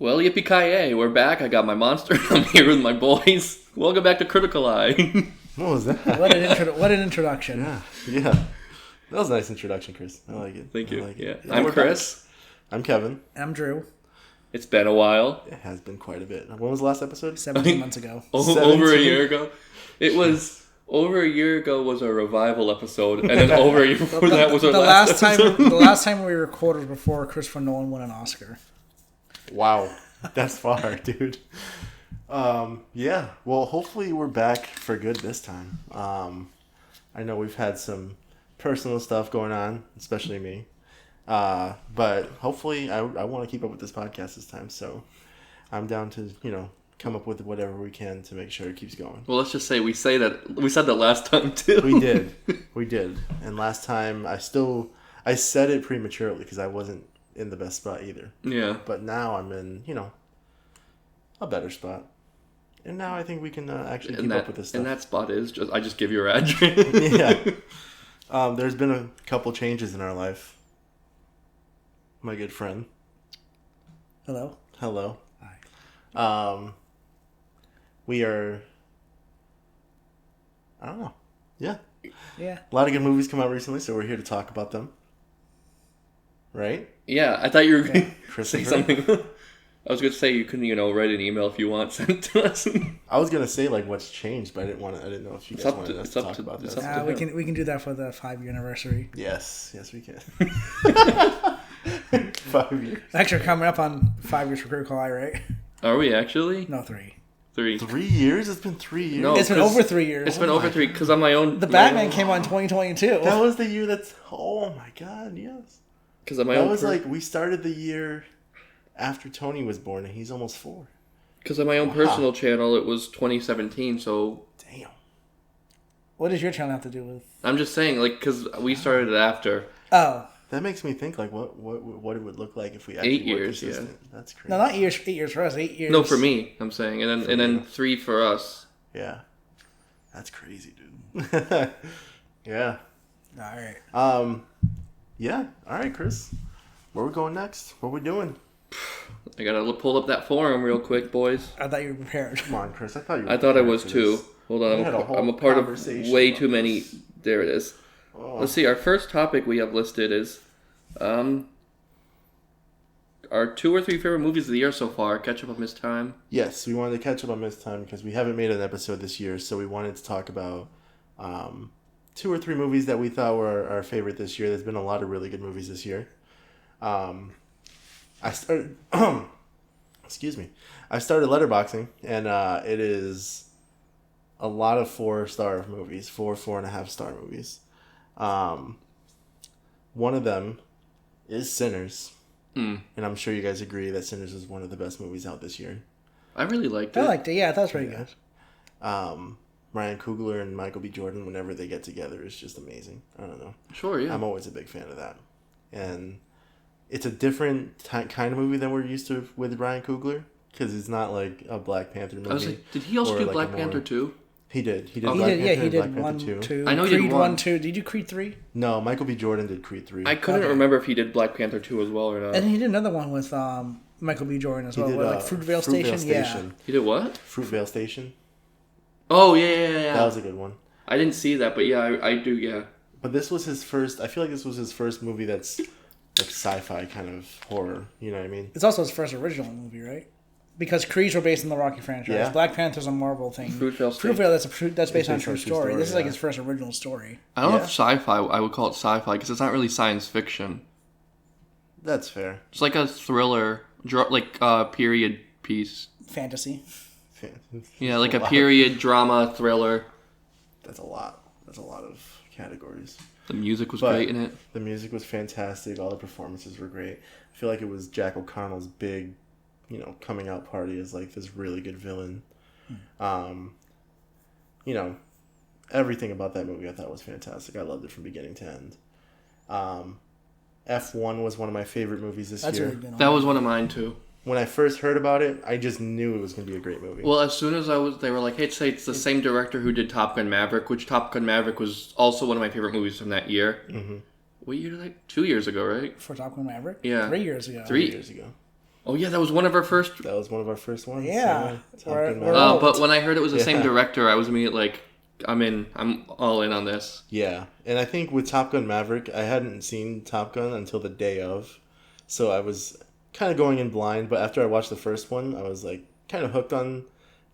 Well, yippee-ki-yay, we're back. I got my monster. I'm here with my boys. Welcome back to Critical Eye. What was that? What an introduction. Yeah. That was a nice introduction, Chris. I like it. Thank you. I like Yeah. it. I'm we're Chris. back. I'm Kevin. I'm Drew. It's been a while. It has been quite a bit. When was the last episode? 17 months ago. Over a 17? year ago. It was... Over a year ago was a revival episode, and then over a year before that was our last episode. The last time we recorded was before Christopher Nolan won an Oscar. Wow. That's far, dude. Yeah. Well, hopefully we're back for good this time. I know we've had some personal stuff going on, especially me. But hopefully I want to keep up with this podcast this time. So I'm down to, come up with whatever we can to make sure it keeps going. Well, let's just say we said that last time too. We did. And last time I said it prematurely because I wasn't in the best spot either. Yeah. But now I'm in, a better spot. And now I think we can actually keep up with this stuff. And that spot is I just give you your address. Yeah. There's been a couple changes in our life. My good friend. Hello. Hi. We are... I don't know. Yeah. Yeah. A lot of good movies come out recently, so we're here to talk about them. Right? Yeah, I thought you were going to say Christopher? something. I was going to say you can, write an email if you want, send it to us. I was gonna say what's changed, but I didn't know if you guys wanted us to talk about this. We can do that for the 5-year anniversary. Yes, we can. 5 years. Actually, we're coming up on 5 years for Critical Eye, right? Are we actually? No, 3. 3. 3 years? It's been 3 years. No, It's been over 3 years. It's been over 3 because on my own. The Batman came out in 2022. That was the year that's. Oh my god! Yes. Because on my That own. was we started the year after Tony was born, and he's almost 4. Because on my own personal channel, it was 2017. So Damn. What does your channel have to do with? I'm just saying, because we started it after. Oh. That makes me think what it would look like if we actually 8 years. were consistent. That's crazy. No, not years. 8 years for us. 8 years. No, for me, I'm saying, and then 3 for us. Yeah. That's crazy, dude. Yeah. All right. Yeah. All right, Chris. Where we going next? What we doing? I gotta pull up that forum real quick, boys. I thought you were prepared. Come on, Chris. I thought you were I thought I prepared was for too. this. Hold We had a on, whole I'm a part of conversation way about too many. this. There it is. Oh. Let's see. Our first topic we have listed is, our 2 or 3 favorite movies of the year so far. Catch up on Missed Time. Yes, we wanted to catch up on Missed Time because we haven't made an episode this year, so we wanted to talk about 2 or 3 movies that we thought were our favorite this year. There's been a lot of really good movies this year. I started... excuse me. I started letterboxing, and it is a lot of 4-star movies, 4.5-star movies. One of them is Sinners. And I'm sure you guys agree that Sinners is one of the best movies out this year. I really liked it. I liked it. Yeah, that was pretty good. Ryan Coogler and Michael B. Jordan, whenever they get together, is just amazing. I don't know. Sure, yeah. I'm always a big fan of that. And it's a different kind of movie than we're used to with Ryan Coogler, because it's not like a Black Panther movie. I was like, did he also do like Black Panther 2? He did. He did Oh, Black He Panther did and Black 1, Panther 2. 2. I know he did Creed 1. 1, 2. Did you Creed 3? No, Michael B. Jordan did Creed 3. I couldn't remember if he did Black Panther 2 as well or not. And he did another one with Michael B. Jordan as He well. did Like Fruitvale Station? Yeah. He did what? Fruitvale Station. Oh, yeah. That was a good one. I didn't see that, but yeah, I do, yeah. But this was his first... I feel like this was his first movie that's like sci-fi kind of horror. You know what I mean? It's also his first original movie, right? Because Creeds were based on the Rocky franchise. Yeah. Black Panther's a Marvel thing. Fruitvale Station. Fruitvale, that's based on a true story. This is like yeah. his first original story. I don't know Yeah. if sci-fi, I would call it sci-fi, because it's not really science fiction. That's fair. It's like a thriller, period piece. Fantasy. Yeah, like a period drama thriller. That's a lot. That's a lot of categories. The music was But great in it. The music was fantastic. All the performances were great. I feel like it was Jack O'Connell's big, coming out party as like this really good villain. Everything about that movie I thought was fantastic. I loved it from beginning to end. F1 was one of my favorite movies this That's year. really good. That was one of mine too. When I first heard about it, I just knew it was going to be a great movie. Well, as soon as they were like, hey, it's the same director who did Top Gun Maverick, which Top Gun Maverick was also one of my favorite movies from that year. Mm-hmm. What year? 2 years ago, right? For Top Gun Maverick? Yeah. 3 years ago. 3 years ago. Oh yeah, that was one of our first. That was one of our first ones. Yeah. Top We're- Gun we're Maverick. all- But when I heard it was the same Yeah. director, I was immediately like, I'm in. I'm all in on this. Yeah, and I think with Top Gun Maverick, I hadn't seen Top Gun until the day of, so I was kind of going in blind. But after I watched the first one, I was like kind of hooked on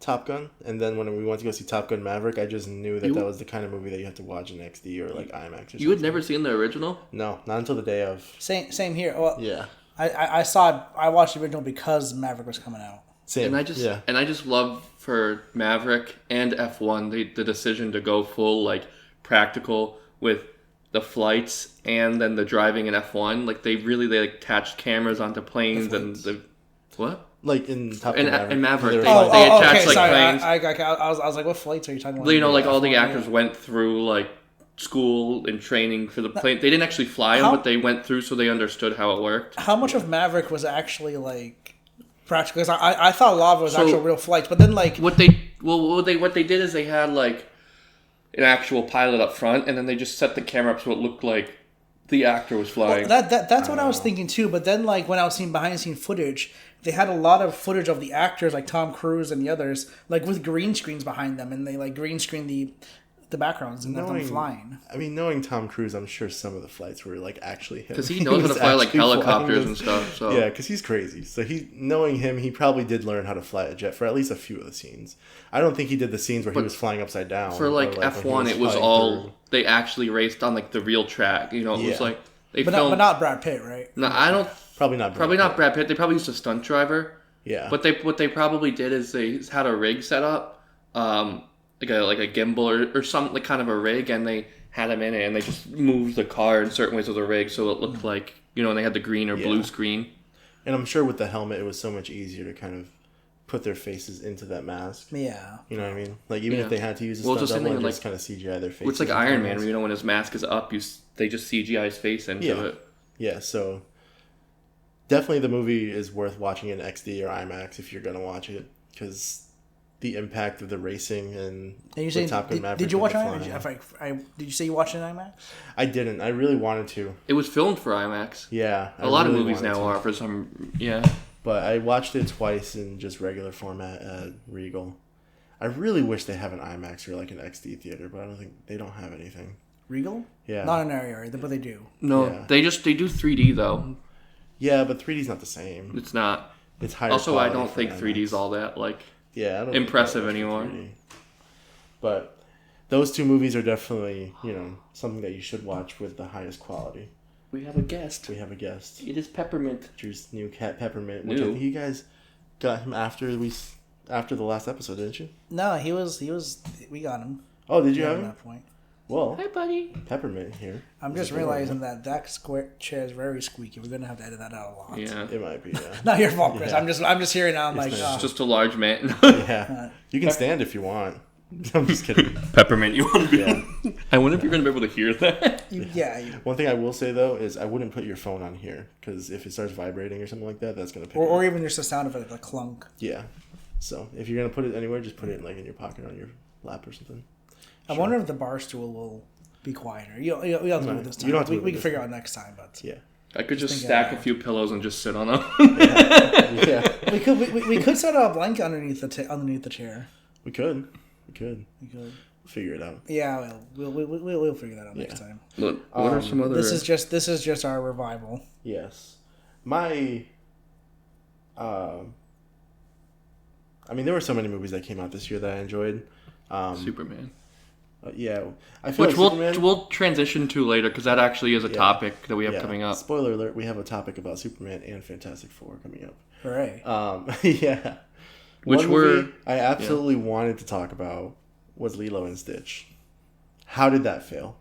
Top Gun. And then when we went to go see Top Gun Maverick, I just knew that You- that was the kind of movie that you had to watch in XD or like IMAX. Or something. You had never seen the original? No, not until the day of. Same here. Well, Yeah, I saw it. I watched the original because Maverick was coming out. same. And I just love for Maverick and F1 the decision to go full like practical with the flights and then the driving in F1. Like they like attached cameras onto planes and the what? like in Top Gun Maverick. In Maverick, they were they- flying- they attach, okay. like, Sorry, planes. I was like, what flights are you talking about? You know, like all the F1, actors yeah. went through like school and training for the plane. They didn't actually fly them, How- but they went through so they understood how it worked. How much of Maverick was actually like practical? Because I thought a lot of it was So- actual real flights, but then like What they did is they had like an actual pilot up front, and then they just set the camera up so it looked like the actor was flying. that's what I was thinking too. But then like when I was seeing behind the scene footage, they had a lot of footage of the actors like Tom Cruise and the others like with green screens behind them, and they like green screen the backgrounds and them flying. I mean, knowing Tom Cruise, I'm sure some of the flights were like actually him. Because he knows how to was fly like actually flying helicopters those- and stuff. So Yeah, because he's crazy. So knowing him, he probably did learn how to fly a jet for at least a few of the scenes. I don't think he did the scenes where he was flying upside down. for or, like when F1, he it was flying all through. they actually raced on like the real track. You know, it was Yeah. like they But filmed. not Brad Pitt, right? No, I don't. Probably not. Probably Brad not Brad Pitt. They probably used a stunt driver. Yeah. But what they probably did is they had a rig set up, like a gimbal or something, like kind of a rig, and they had him in it, and they just moved the car in certain ways of the rig so it looked like, you know, and they had the green or blue screen. And I'm sure with the helmet, it was so much easier to kind of put their faces into that mask. Yeah. You know what I mean? Like even Yeah. if they had to use a Well, stunt just double and thinking, just kind of CGI their faces. It's like into Iron the Man, mask. you know, when his mask is up, they just CGI his face into Yeah. it. Yeah, so definitely the movie is worth watching in XD or IMAX if you're gonna watch it, because the impact of the racing and And you with say Top Gun Maverick did you and watch the it? flying. Did you say you watched it in IMAX? I didn't. I really wanted to. It was filmed for IMAX. Yeah, A lot really of movies wanted now to. are for some. Yeah. But I watched it twice in just regular format at Regal. I really wish they have an IMAX or like an XD theater, but I don't think they don't have anything. Regal? Yeah. Not in our area, but they do. No, Yeah. they do 3D though. Yeah, but 3D's not the same. It's not. It's higher. Also, I quality don't for think IMAX. 3D's all that like. Yeah, I don't impressive think anymore. 3D. But those two movies are definitely, something that you should watch with the highest quality. We have a guest. We have a guest, It is Peppermint. Drew's new cat Peppermint, which I New. think you guys got him after the last episode, didn't you? No, he was. We got him. Oh, did you At have him? that point. Well, Hi, buddy. Peppermint here. I'm just realizing that square chair is very squeaky. We're gonna have to edit that out a lot. Yeah. It might be, yeah. Not your fault, Chris. Yeah. I'm just hearing now. I'm like, fine. oh. It's just a large man. Yeah. You can stand if you want. I'm just kidding. Peppermint, you want to be? Yeah. I wonder if you're going to be able to hear that. Yeah. One thing I will say, though, is I wouldn't put your phone on here, because if it starts vibrating or something like that, that's going to pick it Or up. even just the sound of it, the clunk. Yeah. So if you're going to put it anywhere, just put it like in your pocket on your lap or something. I wonder if the bar stool will be quieter. You have to do it this time. You don't have to do it we can this figure time. out next time, but Yeah. I could just think stack out a few pillows and just sit on them. Yeah. we could set a blanket underneath the chair. We could. We could. We could. We'll figure it out. Yeah, we'll figure that out next time. Look, what are some other? This is just our revival. Yes. My... I mean, there were so many movies that came out this year that I enjoyed. Superman. Yeah. I feel Which like Superman... we'll transition to later because that actually is a topic that we have yeah. coming up. Spoiler alert, we have a topic about Superman and Fantastic Four coming up. Hooray. Yeah. Which One movie I absolutely wanted to talk about was Lilo and Stitch. How did that fail?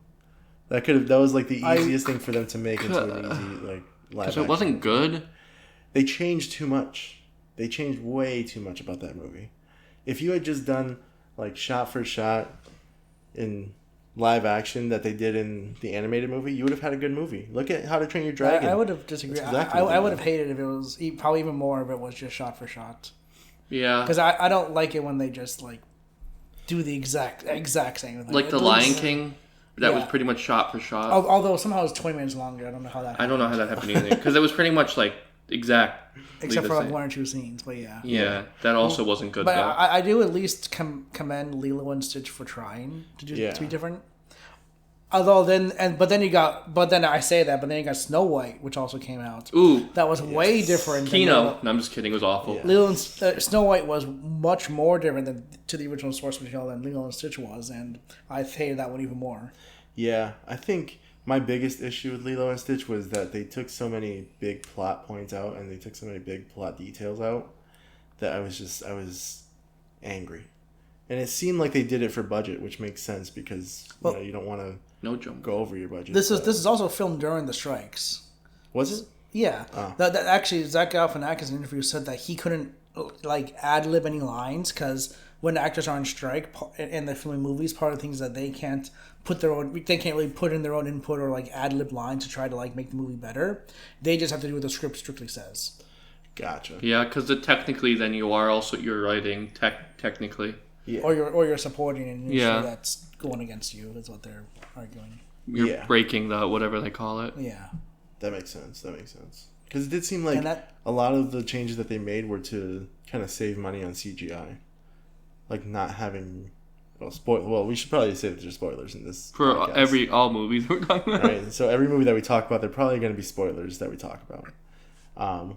That was like the easiest thing for them to make into an easy like live So it action. wasn't good. They changed too much. They changed way too much about that movie. If you had just done like shot for shot in live action that they did in the animated movie, you would have had a good movie. Look at How to Train Your Dragon. I would have disagreed. That's exactly what I they would did. have hated if it was probably even more if it was just shot for shot. Yeah. Because I don't like it when they just like do the exact same thing. Like It the looks- Lion King, that was Yeah. pretty much shot for shot. Although somehow it was 20 minutes longer. I don't know how that. I don't know how that happened either because it was pretty much like exact. except for like one or two scenes. But yeah. Yeah, that also wasn't good But though. I do at least commend Lilo and Stitch for trying to do to be different. Although then I say that, but then you got Snow White, which also came out. Ooh, That was way different. Kino. No, I'm just kidding. It was awful. Yeah. Lilo and Snow White was much more different to the original source material than Lilo and Stitch was, and I hated that one even more. Yeah, I think my biggest issue with Lilo and Stitch was that they took so many big plot points out and they took so many big plot details out that I was angry. And it seemed like they did it for budget, which makes sense because you don't want to No jump. go over your budget. This is also filmed during the strikes. Was it? Yeah, that actually Zach Galifianakis in an interview said that he couldn't like ad lib any lines because when actors are on strike and they're filming movies, part of the things that they can't really put in their own input or like ad lib lines to try to like make the movie better. They just have to do what the script strictly says. Gotcha. Yeah, because technically, then you're writing technically. Yeah. Or you're supporting an issue Yeah. that's going against you. That's what they're arguing. You're breaking the whatever they call it. Yeah. That makes sense. Because it did seem like a lot of the changes that they made were to kind of save money on CGI. Like not having... Well, we should probably say that there's spoilers in this For podcast. all movies we're talking about. Right, so every movie that we talk about, they're probably going to be spoilers that we talk about.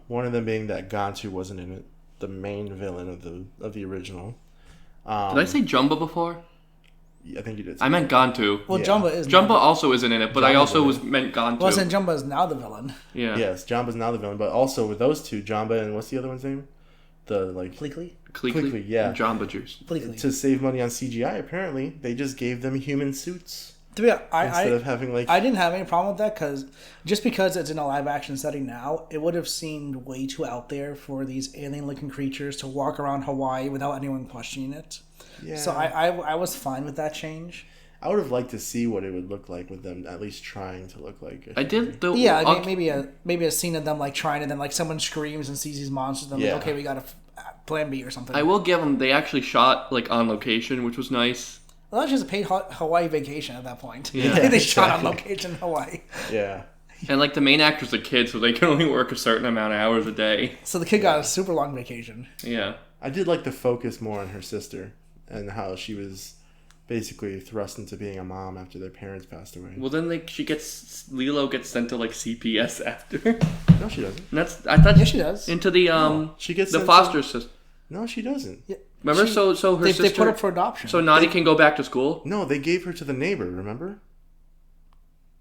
One of them being that Gantu wasn't in it, the main villain of the original. Did I say Jumba before? I think you did. I meant Gantu. Well, Yeah. Jumba also isn't in it, but I also meant Gantu. Well, since Jumba is now the villain. Yeah. Yes, Jamba's now the villain, but also with those two, Jamba and what's the other one's name? The like Pleakley? Pleakley, yeah. Jamba Juice. Pleakley. To save money on CGI, apparently they just gave them human suits To be instead of having like. I didn't have any problem with that because it's in a live action setting now, it would have seemed way too out there for these alien looking creatures to walk around Hawaii without anyone questioning it. Yeah. So I was fine with that change. I would have liked to see what it would look like with them at least trying to look like. I did though. Yeah, I mean, maybe a scene of them like trying, and then like someone screams and sees these monsters. And Yeah. like, okay, we got a plan B or something. I will give them. They actually shot like on location, which was nice. Well, that's just a paid Hawaii vacation at that point. Yeah, they shot on exactly. location in Hawaii. Yeah. And like the main actor's a kid, so they can only work a certain amount of hours a day. So the kid got a super long vacation. Yeah. I did like to focus more on her sister and how she was basically thrust into being a mom after their parents passed away. Well, then Lilo gets sent to like CPS after. No, she doesn't. And I thought Yeah, she does. into the She gets the sent foster system. No, she doesn't. Yeah. Remember, She- so her they sister. put up for adoption. So Nani can go back to school. No, they gave her to the neighbor. Remember?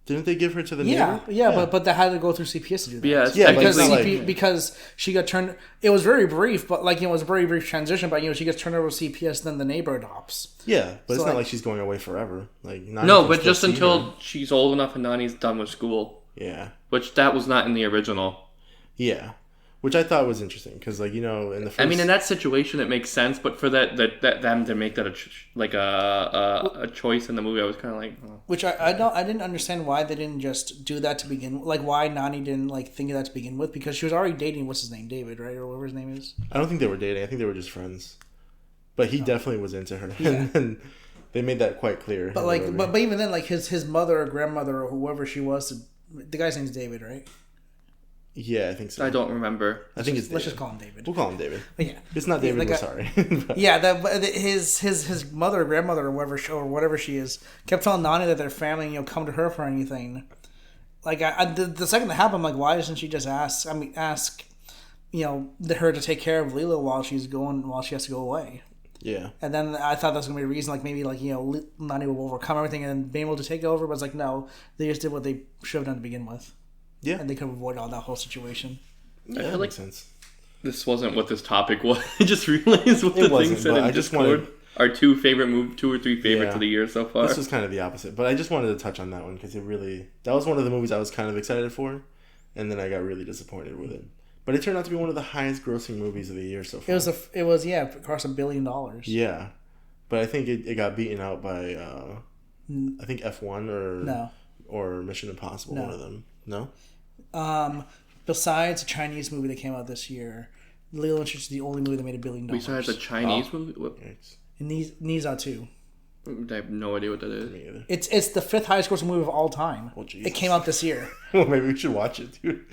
Didn't they give her to the yeah, neighbor? yeah, but they had to go through CPS to do that. Yeah, it's Yeah, but because it's not CP, like- because she got turned. It was very brief, but like it was a very brief transition. But she gets turned over to CPS, then the neighbor adopts. Yeah, but it's So, not like- like she's going away forever. Like Nani No, can but still just see until her. she's old enough and Nani's done with school, Yeah, which that was not in the original. yeah, which I thought was interesting because, like, in the first. I mean, in that situation, it makes sense, but for that them to make that a choice in the movie, I was kind of like, oh. Which I didn't understand why they didn't just do that to begin. Like why Nani didn't like think of that to begin with, because she was already dating what's his name, David, right, or whatever his name is. I don't think they were dating. I think they were just friends. But he definitely was into her, and they made that quite clear. But like, but even then, like his mother or grandmother or whoever she was, the guy's name's David, right? yeah, I think so. I don't remember. I think it's David. Let's just call him David. We'll call him David. But yeah, It's not David. like We're a- sorry. But- yeah. His mother or grandmother or whatever she is kept telling Nani that their family come to her for anything. Like the second that happened, I'm like, why doesn't she just ask her to take care of Lilo while she has to go away? yeah. And then I thought that was gonna be a reason, like maybe Nani will overcome everything and be able to take over. But it's like no, they just did what they should have done to begin with. Yeah. And they could have avoided all that whole situation. Yeah, feel that like- makes sense. This wasn't what this topic was. I just realized what It the wasn't, thing said but in I just Discord. wanted- Our two or three favorites Yeah. of the year so far. This was kind of the opposite, but I just wanted to touch on that one because that was one of the movies I was kind of excited for, and then I got really disappointed with it. But it turned out to be one of the highest grossing movies of the year so far. It was across $1 billion. Yeah, but I think it got beaten out by I think F1 or Mission Impossible, No. one of them. No? Besides a Chinese movie that came out this year, Lilo and Stitch is the only movie that made $1 billion. Besides a Chinese movie. Yikes. and Niza too. I have no idea what that is. Me either. It's the 5th highest grossing movie of all time. Well, Jesus. It came out this year. Well, maybe we should watch it, dude.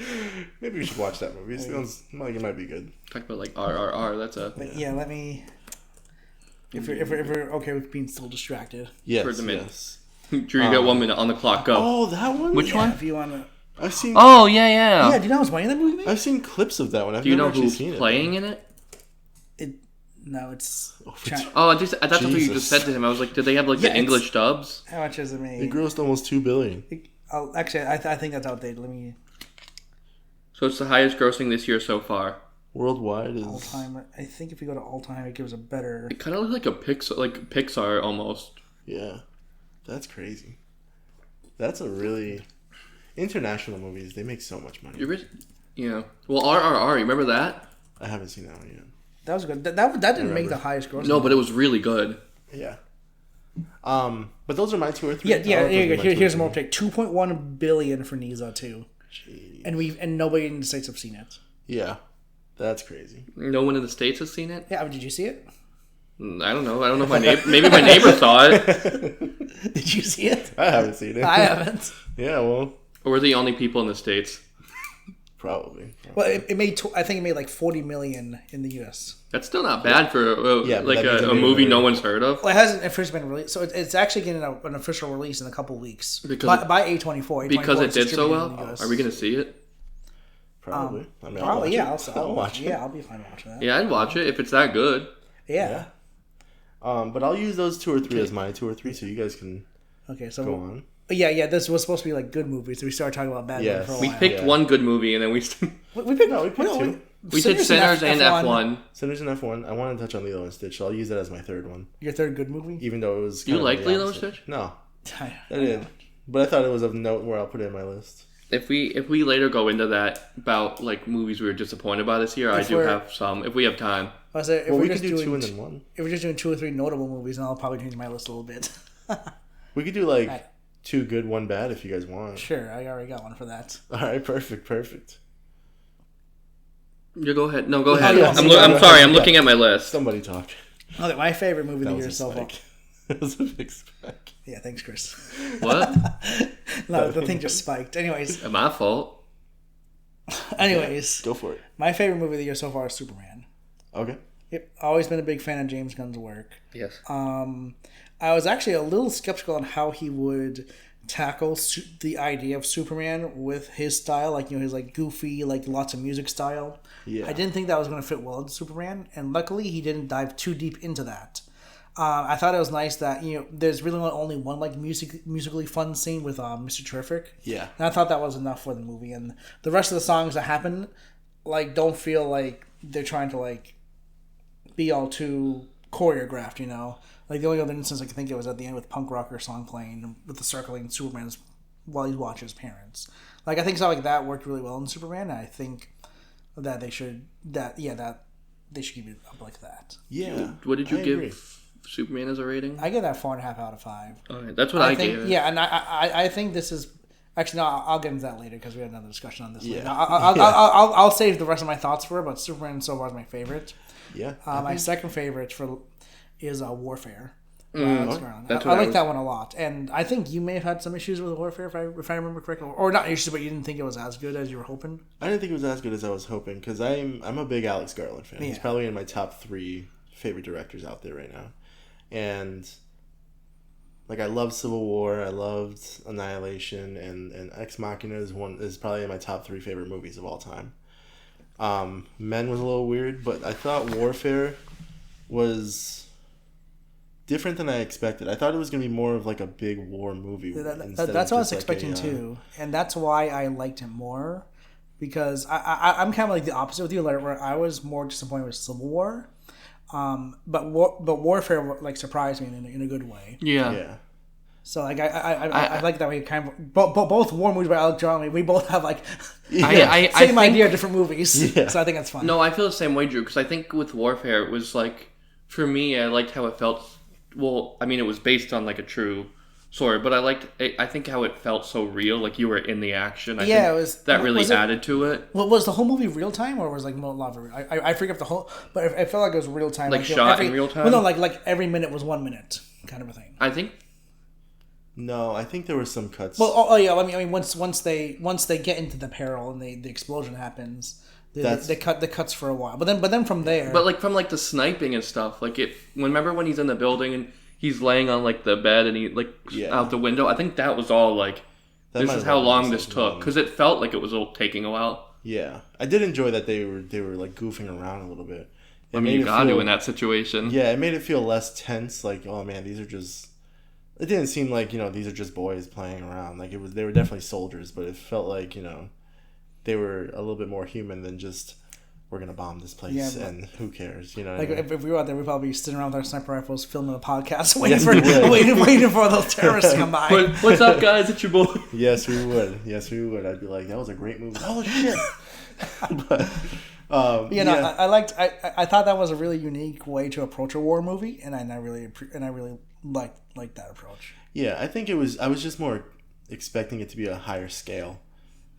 Maybe we should watch that movie. It sounds like it might be good. Talk about like RRR. That's a But yeah, let me. If we're okay with being still distracted. Yes. For the minute. Yes. Drew. You got 1 minute on the clock. Go. Oh, that one. Which one? If you want to. I've seen. Oh yeah. Yeah, do you know I was playing that movie? I've seen clips of that one. I've Do you never know actually who's seen playing in it? No, it's. it's- Oh, that's what you Jesus. just said to him. I was like, did they have like Yeah, the English dubs? How much is it It made? grossed almost $2 billion. Actually, I think that's outdated. Let me. So it's the highest grossing this year so far. Worldwide is. All time. I think if we go to all time, it gives a better. It kind of looks like a Pixar almost. Yeah, that's crazy. That's a really international movies. They make so much money. Yeah. Well, RRR. You remember that? I haven't seen that one yet. That was good. That didn't make the highest gross. No, but it was really good. Yeah. But those are my 2 or 3. Yeah. I don't know if those are my 2 or Here's 3. more take. 2.1 billion for Niza 2, Jeez. and nobody in the States have seen it. Yeah, that's crazy. No one in the States has seen it. Yeah, did you see it? I don't know. I don't know if my neighbor. Maybe my neighbor saw it. Did you see it? I haven't seen it. I haven't. Yeah, well, Or we're the only people in the States. probably. Well, it made. I think it made like 40 million in the U.S. That's still not bad for Yeah, but like that means a it made movie money. no one's heard of. Well, it hasn't officially been released, so it's actually getting an official release in a couple weeks Because by A24. Because it is did so distributing well. in the US. Are we gonna see it? Probably. I mean, I'll Probably, watch yeah. it. I'll watch it. Yeah, I'll be fine watching that. Yeah, I'd watch it if it's that good. Yeah. But I'll use those 2 or 3 as my 2 or 3, so you guys can Okay, so go on. yeah. This was supposed to be like good movies, so we started talking about bad Yes. movies for a We while. picked Yeah. one good movie and then we We picked. No, we picked 2. we did Sinners and F1. Sinners and F1. I want to touch on Lilo and Stitch, so I'll use that as my 3rd one, Your third good movie. even though it was. You kind of like the Lilo and opposite. Stitch? No, I I didn't. But I thought it was of note where I'll put it in my list. If we later go into that about like movies we were disappointed by this year, I do we're- have some. If we have time. I was if Well, we're we just could do doing 2 and then 1. if we're just doing 2 or 3 notable movies, then I'll probably change my list a little bit. We could do like Right. 2 good, 1 bad if you guys want. Sure, I already got one for that. All right, perfect. You go ahead. No, go ahead. yeah, I'm sorry. I'm looking at my list. Somebody talk. Okay, my favorite movie of That the year was so a far. spike. That was a big spike. Yeah, thanks, Chris. What? No, the thing just spiked. Anyways, My fault. Go for it. my favorite movie of the year so far is Superman. Okay. Yep, always been a big fan of James Gunn's work. Yes. I was actually a little skeptical on how he would tackle the idea of Superman with his style, like his like goofy, like lots of music style. Yeah. I didn't think that was going to fit well into Superman, and luckily he didn't dive too deep into that. I thought it was nice that there's really only one like musically fun scene with Mr. Terrific. Yeah. And I thought that was enough for the movie, and the rest of the songs that happen, like don't feel like they're trying to like be all too choreographed. Like the only other instance I can think of was at the end with Punk Rocker song playing with the circling Superman's while he watches his parents. Like I think something like that worked really well in Superman, and I think that they should keep it up like that. Yeah. What did you I give agree. Superman as a rating? I give that 4.5 out of 5. Okay, that's what I think, gave it. yeah, and I think this is actually no. I'll get into that later because we had another discussion on this. Yeah. Later. I'll save the rest of my thoughts for it. But Superman so far is my favorite. Yeah. My second favorite is Warfare. That's I what like that one a lot, and I think you may have had some issues with Warfare if I remember correctly, or not issues, but you didn't think it was as good as you were hoping. I didn't think it was as good as I was hoping because I'm a big Alex Garland fan. He's Yeah. probably in my top 3 favorite directors out there right now, and like I love Civil War, I loved Annihilation, and Ex Machina is probably in my top 3 favorite movies of all time. Men was a little weird, but I thought Warfare was different than I expected. I thought it was going to be more of like a big war movie. That's what I was expecting too, and that's why I liked it more. Because I'm kind of like the opposite with you, like, where I was more disappointed with Civil War, but Warfare like surprised me in a good way. Yeah. Yeah. So like I like that way. Kind of both war movies by Alex Garland. We both have like I same think- idea, different movies. Yeah. So I think that's fun. No, I feel the same way, Drew, because I think with Warfare, it was like, for me, I liked how it felt. Well, I mean, it was based on like a true story, but I think how it felt so real, like you were in the action. I think it was. that really was it- added to it. Well, was the whole movie real time or was like a lot of I forget the whole, but it felt like it was real time. Like shot in real time? Well, no, like every minute was 1 minute. kind of a thing. I think No, I think there were some cuts. Well, oh yeah. I mean, once they get into the peril and the explosion happens, they cut the cuts for a while. But then from there, But like from like the sniping and stuff, like remember when he's in the building and he's laying on like the bed and he like out the window. I think that was all like this is how long this took because it felt like it was taking a while. Yeah, I did enjoy that they were like goofing around a little bit. I mean, you gotta do in that situation. Yeah, it made it feel less tense. Like, oh man, these are just. It didn't seem like these are just boys playing around. Like they were definitely soldiers, but it felt like they were a little bit more human than just we're gonna bomb this place and who cares, Like I mean? if we were out there, we'd probably be sitting around with our sniper rifles, filming a podcast, waiting for those terrorists to come by. What's up, guys? It's your boy. Yes, we would. I'd be like, that was a great movie. Oh shit! But I thought that was a really unique way to approach a war movie, and I really liked that approach. Yeah, I think I was just more expecting it to be a higher scale.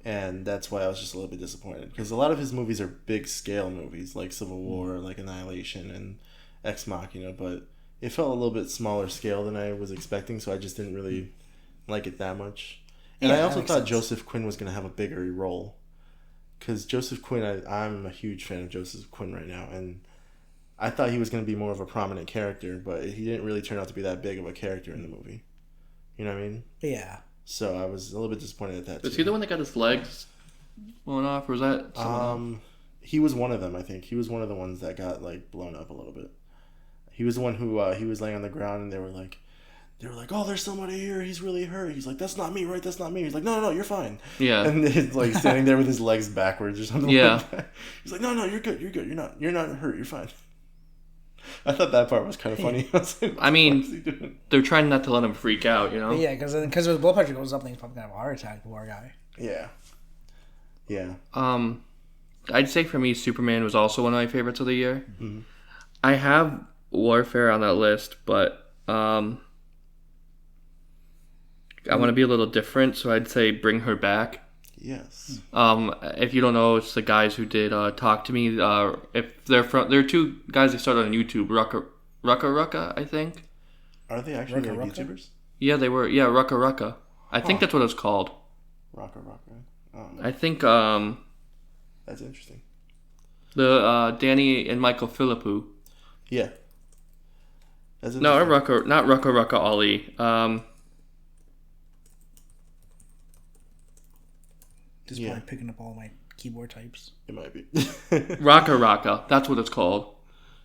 And that's why I was just a little bit disappointed. Because a lot of his movies are big scale movies, like Civil War, like Annihilation, and Ex Machina. But it felt a little bit smaller scale than I was expecting, so I just didn't really like it that much. And I also thought Joseph Quinn was going to have a bigger role. Because Joseph Quinn, I'm a huge fan of Joseph Quinn right now. And I thought he was going to be more of a prominent character, but he didn't really turn out to be that big of a character in the movie. You know what I mean? Yeah. So I was a little bit disappointed at that. Was he the one that got his legs blown off, or was that someone else? He was one of them, I think. He was one of the ones that got like blown up a little bit. He was the one who he was laying on the ground and they were like, oh, there's somebody here. He's really hurt. He's like, that's not me, right? That's not me. He's like, no, you're fine. Yeah. And he's like standing there with his legs backwards or something. Yeah. Like that. He's like, no, you're good. You're not hurt. You're fine. I thought that part was kind of funny. I mean, they're trying not to let him freak out, Yeah, because his blood pressure goes up, and he's probably gonna have a heart attack. The poor guy. Yeah. Yeah. I'd say for me, Superman was also one of my favorites of the year. Mm-hmm. I have Warfare on that list, but I want to be a little different, so I'd say Bring Her Back. Yes. If you don't know, it's the guys who did Talk to Me. If they're two guys that started on YouTube, Rucka, I think. Are they actually YouTubers? Yeah, they were. Yeah, Rucka. I think that's what it's called. Rucka. I think that's interesting. The Danny and Michael Philippou. Yeah. No, not Rucka Ollie. Just probably picking up all my keyboard types. It might be. Rocka. That's what it's called.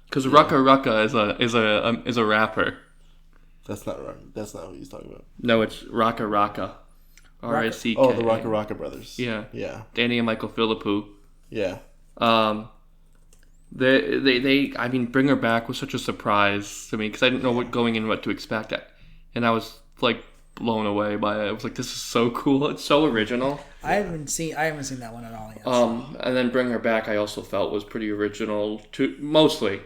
Because Rucka is a rapper. That's not what he's talking about. No, it's Rocka. RICK. Oh, the Rocka brothers. Yeah. Yeah. Danny and Michael Philippou. Yeah. They I mean, Bring Her Back was such a surprise to me because I didn't know what to expect, and I was like blown away by it. I was like, this is so cool. It's so original. I haven't seen that one at all yet. And then Bring Her Back I also felt was pretty original too, mostly.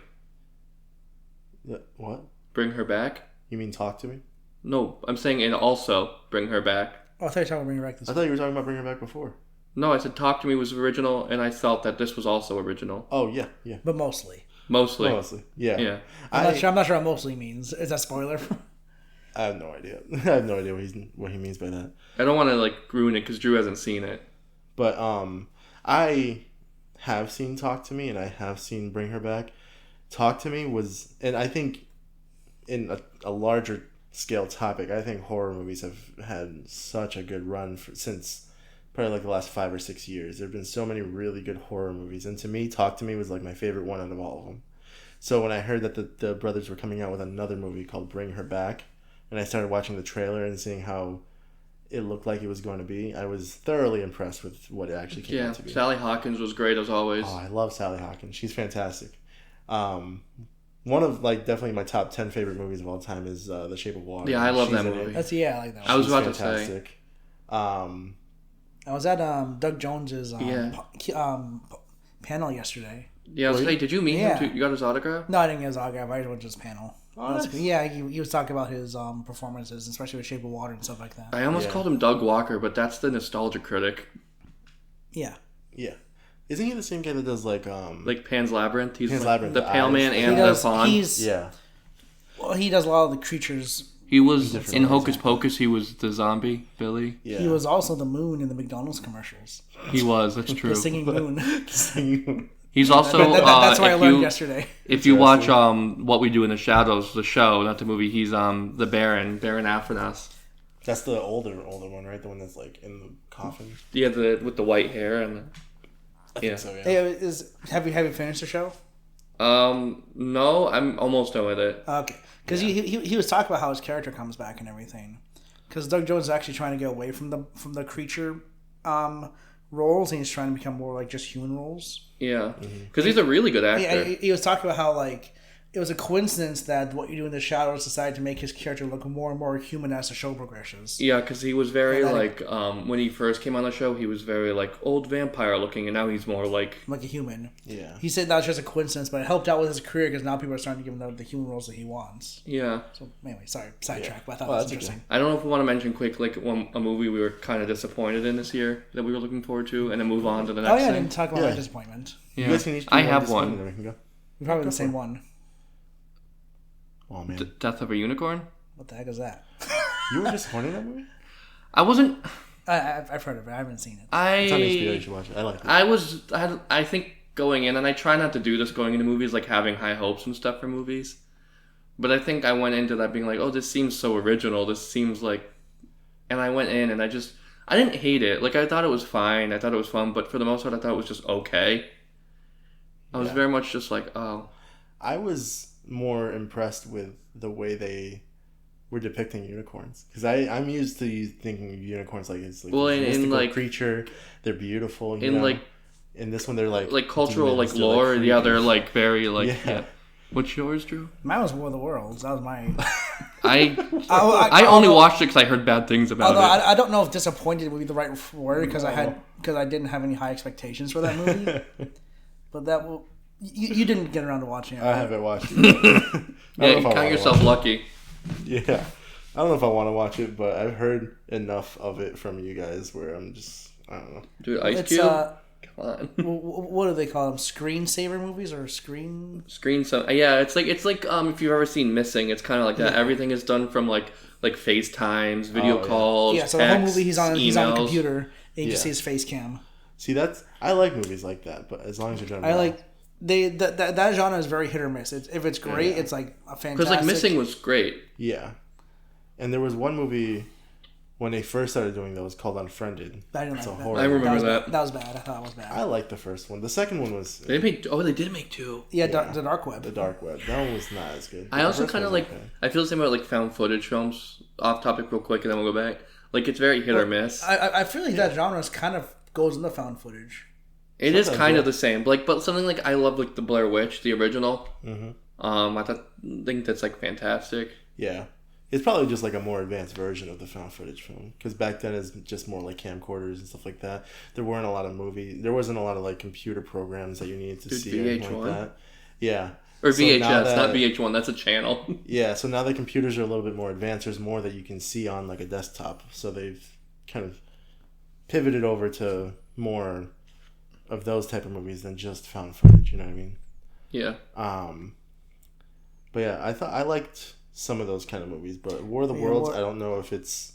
What? Bring Her Back? You mean Talk to Me? No, I'm saying and also Bring Her Back. Oh, I thought you were talking about Bring Her Back. I thought you were talking about Bring Her Back before. No, I said Talk to Me was original, and I felt that this was also original. Oh yeah. But mostly. Yeah. Yeah. I'm not sure what mostly means. Is that spoiler? I have no idea. I have no idea what he means by that. I don't want to ruin it because Drew hasn't seen it. But I have seen Talk to Me and I have seen Bring Her Back. Talk to Me was, and I think in a larger scale topic, I think horror movies have had such a good run since probably the last 5 or 6 years. There have been so many really good horror movies, and to me, Talk to Me was my favorite one out of all of them. So when I heard that the brothers were coming out with another movie called Bring Her Back, and I started watching the trailer and seeing how it looked like it was going to be, I was thoroughly impressed with what it actually came out to be. Sally Hawkins was great as always. Oh, I love Sally Hawkins. She's fantastic. One of definitely my top 10 favorite movies of all time is The Shape of Water. Yeah, I love that movie. I like that one. I was about to say. I was at Doug Jones's panel yesterday. Yeah, I was did you meet him too? You got his autograph? No, I didn't get his autograph. I went to his panel. Oh, nice. Yeah, he was talking about his performances, especially with Shape of Water and stuff like that. I almost called him Doug Walker, but that's the nostalgia critic. Yeah. Yeah. Isn't he the same guy that does Pan's Labyrinth? He's Pan's Labyrinth, the Pale Man and the Fawn. Yeah. Well, he does a lot of the creatures. He was different in ways, Hocus yeah. Pocus. He was the zombie Billy. Yeah. He was also the moon in the McDonald's commercials. He was. That's true. The singing moon. He's also. That's what I if learned you- yesterday. If you watch What We Do in the Shadows, the show, not the movie, he's the Baron Aphronas. That's the older one, right? The one that's like in the coffin. Yeah, with the white hair and. Yeah. So yeah. Hey, have you finished the show? No, I'm almost done with it. Okay, because he was talking about how his character comes back and everything. Because Doug Jones is actually trying to get away from the creature roles, and he's trying to become more like just human roles. Yeah, because he's a really good actor. He was talking about how like it was a coincidence that What You Do in the Shadows decided to make his character look more and more human as the show progresses. Yeah, because he was very And like when he first came on the show, he was very like old vampire looking, and now he's more like Like a human. Yeah. He said that was just a coincidence, but it helped out with his career because now people are starting to give him the human roles that he wants. yeah. So anyway, sorry, sidetrack, but I thought Well, that was that's interesting. I don't know if we want to mention quick like a movie we were kind of disappointed in this year that we were looking forward to, and then move on to the next Oh yeah, I thing. didn't talk about Yeah. my disappointment. Yeah. You guys can each do I have disappointment, one. then we can go. We're probably Go the same for it. one. Oh man, Death of a Unicorn. What the heck is that? you were disappointed in that movie? I wasn't. I've heard of it. I haven't seen it. It's on HBO. You should watch it. I like it. I think going in, and I try not to do this going into movies, like having high hopes and stuff for movies. But I think I went into that being like, oh, this seems so original. This seems like, and I went in and I didn't hate it. Like I thought it was fine. I thought it was fun, but for the most part, I thought it was just okay. I was Yeah. very much just like, oh, I was more impressed with the way they were depicting unicorns because I'm used to thinking of unicorns like it's like Well, this in, mystical like creature. They're beautiful. You in know? like in this one they're like cultural demons, like they're, lore. creepy. Yeah, they're like very like Yeah. yeah. What's yours, Drew? Mine was War of the Worlds. That was my. I only watched it because I heard bad things about Although it. I don't know if disappointed would be the right word because I didn't have any high expectations for that movie. But that will. You didn't get around to watching it. I Right? haven't watched it. I don't know Yeah, if you I count wanna yourself watch lucky. it. Yeah, I don't know if I want to watch it, but I've heard enough of it from you guys where I'm just I don't know. Dude, Ice It's Cube. Come on. what do they call them? Screensaver movies or screen? Yeah, it's like if you've ever seen Missing, it's kind of like that. Everything is done from like FaceTimes, video Oh, yeah. Yeah, calls, so the whole texts, movie he's on the emails. computer and you just Yeah. see his face cam. See, I like movies like that, but as long as you're done, I well. like that genre is very hit or miss. If it's great, Yeah. it's like a fantastic. Because like Missing was great. Yeah, and there was one movie when they first started doing those called Unfriended. I didn't It's a like that. horror. I remember was that. bad. That was bad. I thought it was bad. I liked the first one. The second one was They did make two. Yeah, Yeah. The Dark Web. The Dark Web. That one was not as good. I The also first kind of one like was okay. I feel the same about like found footage films. Off topic, real quick, and then we'll go back. Like it's very hit or miss. I feel like that genre is kind of goes into found footage. It is Sometimes, kind yeah. of the same. But something like I love like the Blair Witch, the original. Mm-hmm. I think that's like fantastic. Yeah. It's probably just like a more advanced version of the found footage film because back then it's just more like camcorders and stuff like that. There wasn't a lot of like computer programs that you needed to Dude, see or anything VH1? like that. Yeah. Or So VHS, now that- not VH1. That's a channel. Yeah, so now the computers are a little bit more advanced. There's more that you can see on like a desktop. So they've kind of pivoted over to more of those type of movies than just found footage, you know what I mean? Yeah. But yeah, I liked some of those kind of movies, but War of the Yeah, Worlds, War- I don't know if it's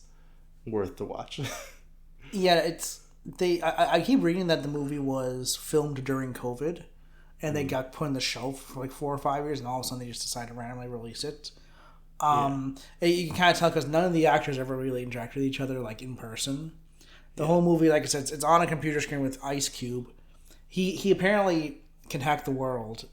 worth to watch. Yeah, it's I keep reading that the movie was filmed during COVID, and they got put on the shelf for like 4 or 5 years, and all of a sudden they just decided to randomly release it. And you can kind of tell because none of the actors ever really interact with each other like in person. The whole movie, like I said, it's on a computer screen with Ice Cube. He apparently can hack the world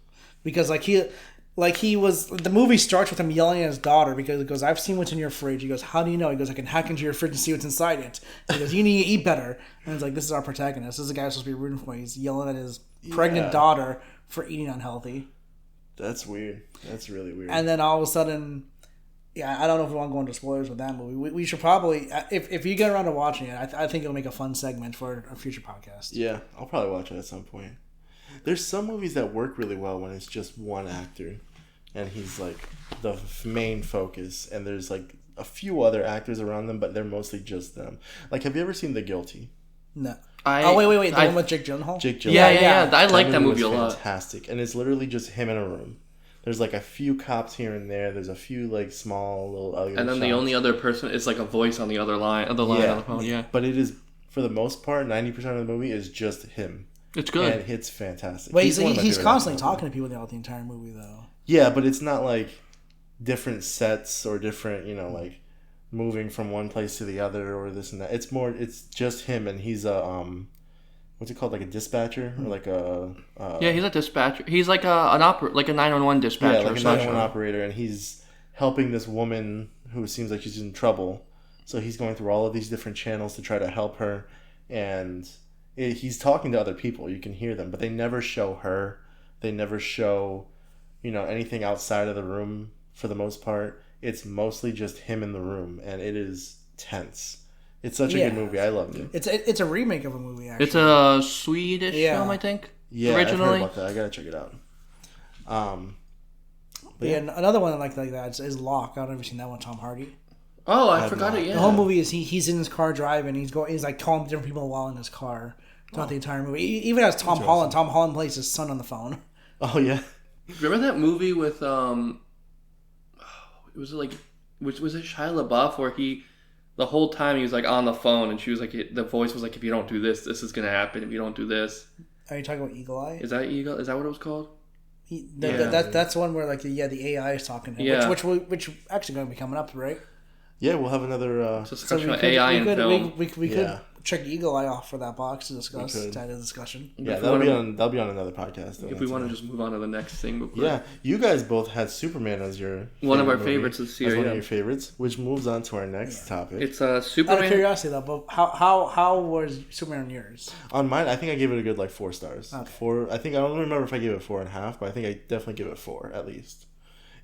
because the movie starts with him yelling at his daughter because he goes, "I've seen what's in your fridge." He goes, "How do you know?" He goes, "I can hack into your fridge and see what's inside it." He goes, "You need to eat better." And it's like, this is our protagonist. This is the guy who's supposed to be rooting for. He's yelling at his pregnant Yeah. daughter for eating unhealthy. That's weird. That's really weird. And then all of a sudden, yeah, I don't know if we want to go into spoilers with that movie. We should probably, if you get around to watching it, I think it'll make a fun segment for a future podcast. Yeah, I'll probably watch it at some point. There's some movies that work really well when it's just one actor and he's like the main focus and there's like a few other actors around them but they're mostly just them. Like, have you ever seen The Guilty? No. Wait. The one with Jake Gyllenhaal? Jake Gyllenhaal. Yeah. I like that movie a was lot. fantastic. And it's literally just him in a room. There's like a few cops here and there. There's a few like small little other And then the shots. only other person is like a voice on the other line, on the phone. Yeah, But it is, for the most part, 90% of the movie is just him. it's good. And it's fantastic. But one of my he's favorite constantly actors. talking to people throughout the entire movie, though. Yeah, but it's not like different sets or different, like moving from one place to the other or this and that. It's just him, and he's a what's it called, like a dispatcher or like a Yeah, he's a dispatcher. He's like a 911 dispatcher. like a essentially. 911 operator, and he's helping this woman who seems like she's in trouble. So he's going through all of these different channels to try to help her, and he's talking to other people. You can hear them, but they never show her. They never show, anything outside of the room for the most part. It's mostly just him in the room, and it is tense. It's such a Yeah. good movie. I loved it. It's a remake of a movie, actually. It's a Swedish Yeah. film, I think. Yeah, I've originally. heard about that. I gotta check it out. But yeah, another one like that is Locke. I don't know if you've seen that one, Tom Hardy. Oh, I have forgot not. it. Yeah. The whole movie is he's in his car driving. He's like calling different people while in his car throughout the entire movie. Even as Tom Holland. Tom Holland plays his son on the phone. Oh yeah, Remember that movie with it was like, which was it Shia LaBeouf, where the whole time he was like on the phone, and she was like, the voice was like, if you don't do this, this is gonna happen. If you don't do this, Are you talking about Eagle Eye? is that Eagle? Is that what it was called? That's the one where like the AI is talking to him, Yeah. which actually going to be coming up, right? yeah. We'll have another. It's a discussion about AI in film. We Yeah. could check Eagle Eye off for that box to discuss. We could. To add a discussion. Yeah, If we that'll be wanna- on. That'll be on another podcast. If we want to just move on to the next thing, real quick. Yeah, you guys both had Superman as your One of our movie, favorites this year, as one yeah. of your favorites, which moves on to our next topic. It's Out of Superman. curiosity though, but how was Superman on yours? On mine, I think I gave it a good 4 stars. Okay. 4. I don't remember if I gave it 4.5, but I think I definitely give it 4 at least.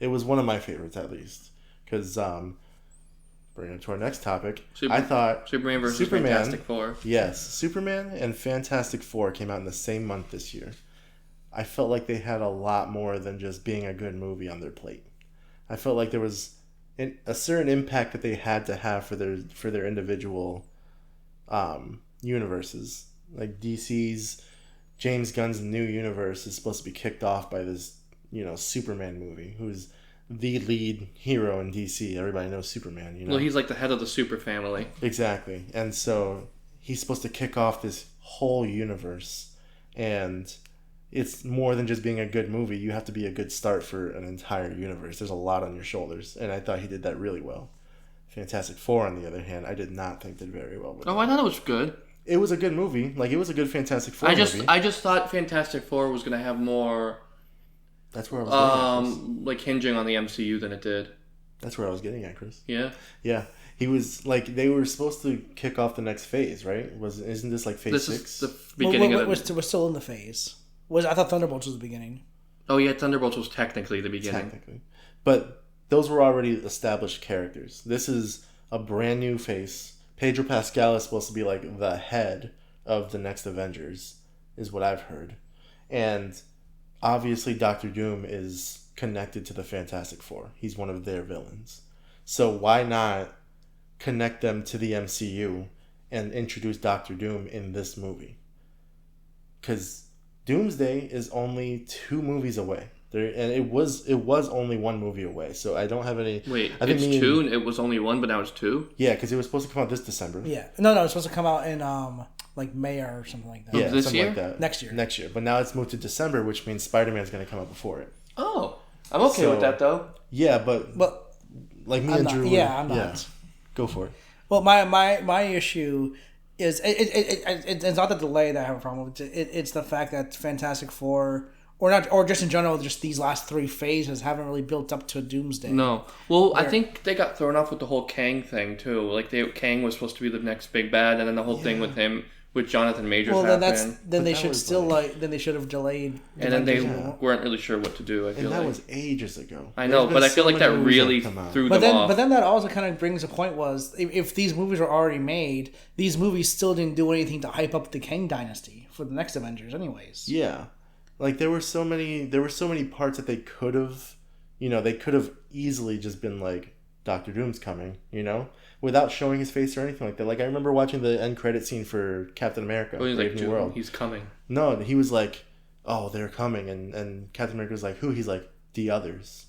It was one of my favorites at least, because bringing it to our next topic, I thought Superman versus Fantastic Four. Yes, Superman and Fantastic Four came out in the same month this year. I felt like they had a lot more than just being a good movie on their plate. I felt like there was a certain impact that they had to have for their individual universes. Like DC's James Gunn's new universe is supposed to be kicked off by this, Superman movie, who's the lead hero in DC. Everybody knows Superman, Well, he's like the head of the super family. Exactly. And so he's supposed to kick off this whole universe. And it's more than just being a good movie. You have to be a good start for an entire universe. There's a lot on your shoulders. And I thought he did that really well. Fantastic Four, on the other hand, I did not think did very well with Oh, that. I thought it was good. It was a good movie. Like, it was a good Fantastic Four I movie. just thought Fantastic Four was gonna have more That's where I was getting at, Chris. like hinging on the MCU than it did. That's where I was getting at, Chris. Yeah. Yeah. He was, like, they were supposed to kick off the next phase, right? Isn't this, like, phase This 6? is the beginning of We're still in the phase. I thought Thunderbolts was the beginning. Oh yeah, Thunderbolts was technically the beginning. Technically. But those were already established characters. This is a brand new face. Pedro Pascal is supposed to be like the head of the next Avengers, is what I've heard. And obviously Doctor Doom is connected to the Fantastic Four. He's one of their villains. So why not connect them to the MCU and introduce Doctor Doom in this movie? Because Doomsday is only 2 movies away. And it was only 1 movie away, so I don't have any. Wait, I think it's 2 and it was only 1, but now it's 2? Yeah, because it was supposed to come out this December. Yeah. No, it's supposed to come out in like May or something like that. Yeah, This something year? like that. Next year. Next year, but now it's moved to December, which means Spider-Man's going to come out before it. Oh. I'm okay with that though. Yeah, but But like me I'm and not. Drew. Yeah, I'm not. Go for it. Well, my issue is it's not the delay that I have a problem with. It's the fact that Fantastic Four, or just in general, just these last 3 phases haven't really built up to a Doomsday. No. Well, I think they got thrown off with the whole Kang thing too. Like Kang was supposed to be the next big bad, and then the whole thing with him with Jonathan Majors Well, then happened. then they that should was still then they should have delayed. And then they Avengers. weren't really sure what to do. I feel And that like was ages ago. I know, There's but been I feel so like that many movies really come out. threw But them off. then that also kind of brings a point was if these movies were already made, these movies still didn't do anything to hype up the Kang dynasty for the next Avengers, anyways. Yeah, like there were so many parts that they could have, they could have easily just been like, Doctor Doom's coming, without showing his face or anything like that. Like I remember watching the end credit scene for Captain America, Well, he's Brave like, New World. he's coming. No, he was like, oh, they're coming, and Captain America was like, who? He's like, the others.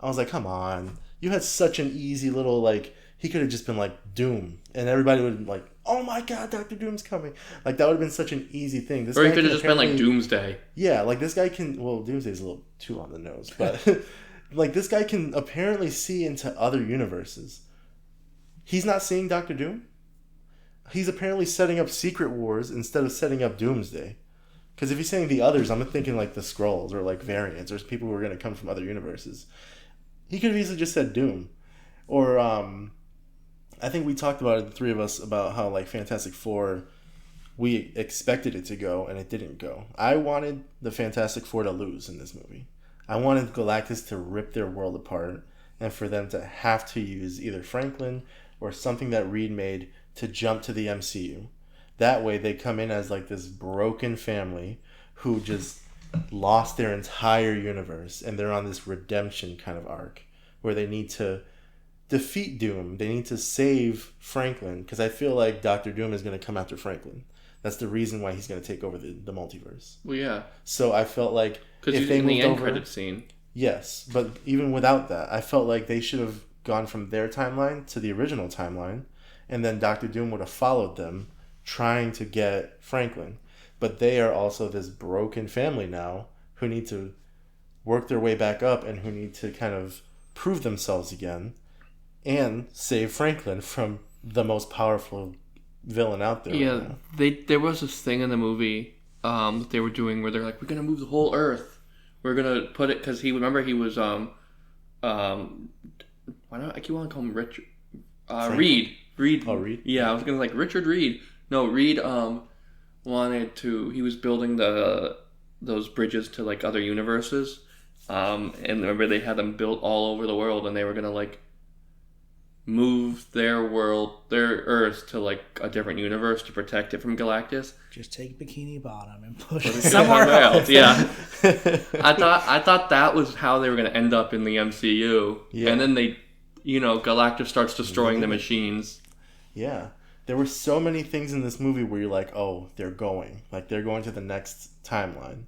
I was like, come on. You had such an easy little, like, he could have just been like, Doom. And everybody would have been like, oh my god, Dr. Doom's coming. Like, that would have been such an easy thing. This Or he guy could have can just been like apparently- Doomsday. Yeah, like, this guy can... Well, Doomsday's a little too on the nose, but... like, this guy can apparently see into other universes. He's not seeing Dr. Doom? He's apparently setting up Secret Wars instead of setting up Doomsday. Because if he's saying the others, I'm thinking like the Skrulls or like variants or people who are going to come from other universes. He could have easily just said Doom. Or, I think we talked about it, the three of us, about how like Fantastic Four, we expected it to go and it didn't go. I wanted the Fantastic Four to lose in this movie. I wanted Galactus to rip their world apart and for them to have to use either Franklin or something that Reed made to jump to the MCU. That way they come in as like this broken family who just lost their entire universe and they're on this redemption kind of arc where they need to defeat Doom. They need to save Franklin because I feel like Dr. Doom is going to come after Franklin. That's the reason why he's going to take over the multiverse. Well, yeah. So I felt like Because he's in the end credit scene. Yes, but even without that, I felt like they should have gone from their timeline to the original timeline, and then Dr. Doom would have followed them, trying to get Franklin. But they are also this broken family now who need to work their way back up and who need to kind of prove themselves again and save Franklin from the most powerful villain out there. Yeah, right now. there was this thing in the movie that they were doing where they're like, we're gonna move the whole Earth. We're gonna put it because he was why not? I keep wanting to call him Richard. Reed. Oh, Reed? Yeah, I was gonna like Richard Reed. No, Reed wanted to. He was building those bridges to like other universes. And remember they had them built all over the world, and they were gonna like move their Earth to like a different universe to protect it from Galactus. Just take Bikini Bottom and push Put it it somewhere else. Yeah. I thought that was how they were going to end up in the MCU. Yeah. And then Galactus starts destroying the machines. Yeah. There were so many things in this movie where you're like, oh, they're going. Like, they're going to the next timeline.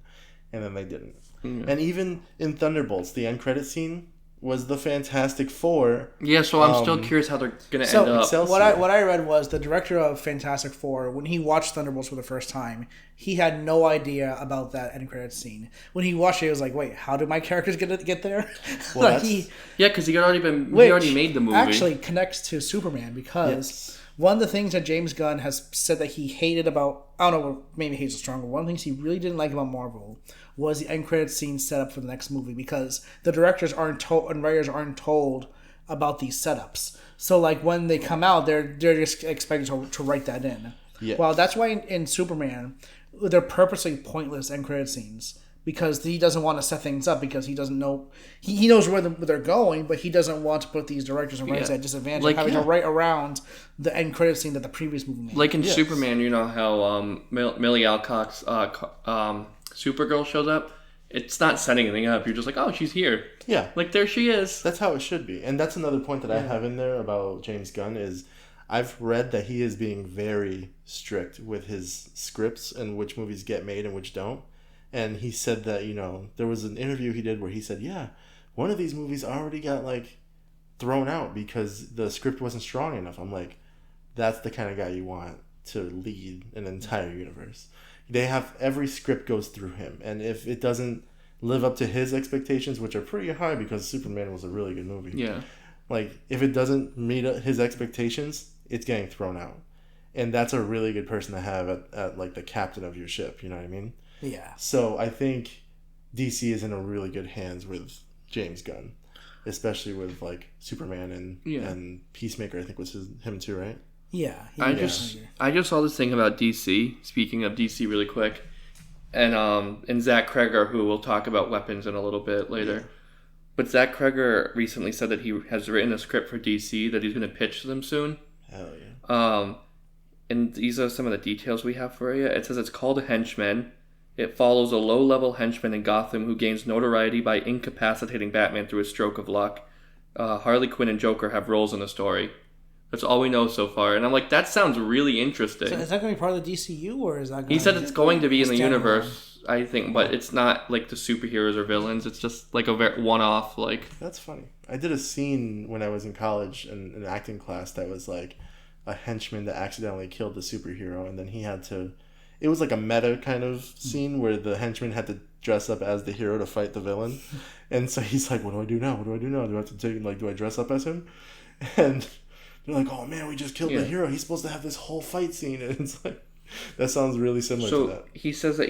And then they didn't. Mm. And even in Thunderbolts, the end credit scene was the Fantastic Four. Yeah, so I'm still curious how they're going to So end up. Excelsior. what I read was the director of Fantastic Four, when he watched Thunderbolts for the first time, he had no idea about that end credits scene. When he watched it, he was like, "Wait, how did my characters get there?" Well, like that's- Yeah, because he which already made the movie. actually connects to Superman because Yes. one of the things that James Gunn has said that he hated about, I don't know, maybe hate's a strong word. One of the things he really didn't like about Marvel was the end credits scene set up for the next movie because the directors aren't told and writers aren't told about these setups. So like when they come out, they're just expected to write that in. Yeah. Well, that's why in Superman, they're purposely pointless end credit scenes because he doesn't want to set things up because he doesn't know he knows where they're going, but he doesn't want to put these directors and writers Yeah. at disadvantage Like, of having yeah. to write around the end credit scene that the previous movie made. Like in Yes. Superman, you know how Millie Alcock's Supergirl shows up? It's not setting anything up. You're just like, oh, she's here. Yeah. Like, there she is. That's how it should be. And that's another point that I have in there about James Gunn is I've read that he is being very strict with his scripts and which movies get made and which don't. And he said that, there was an interview he did where he said, yeah, one of these movies already got, thrown out because the script wasn't strong enough. I'm like, that's the kind of guy you want to lead an entire universe. They have, every script goes through him. And if it doesn't live up to his expectations, which are pretty high because Superman was a really good movie. Yeah. If it doesn't meet his expectations, it's getting thrown out. And that's a really good person to have at the captain of your ship, you know what I mean? Yeah. So I think DC is in a really good hands with James Gunn, especially with Superman and Peacemaker. I think was him too, right? Yeah. I just saw this thing about DC. Speaking of DC, really quick, and Zach Kreger, who we'll talk about weapons in a little bit later. Yeah. But Zach Kreger recently said that he has written a script for DC that he's going to pitch to them soon. Hell yeah. And these are some of the details we have for you. It says it's called Henchmen. It follows a low-level henchman in Gotham who gains notoriety by incapacitating Batman through a stroke of luck. Harley Quinn and Joker have roles in the story. That's all we know so far. And I'm like, that sounds really interesting. So is that going to be part of the DCU or is that going He said it's going to be in the universe I think, but it's not like the superheroes or villains. It's just like a one-off. Like That's funny. I did a scene when I was in college in an acting class that was like a henchman that accidentally killed the superhero, and then he had to. It was like a meta kind of scene where the henchman had to dress up as the hero to fight the villain, and so he's like, "What do I do now? What do I do now? Do I have to take do I dress up as him?" And they're like, "Oh man, we just killed the hero. He's supposed to have this whole fight scene," and it's like that sounds really similar to that. So he says that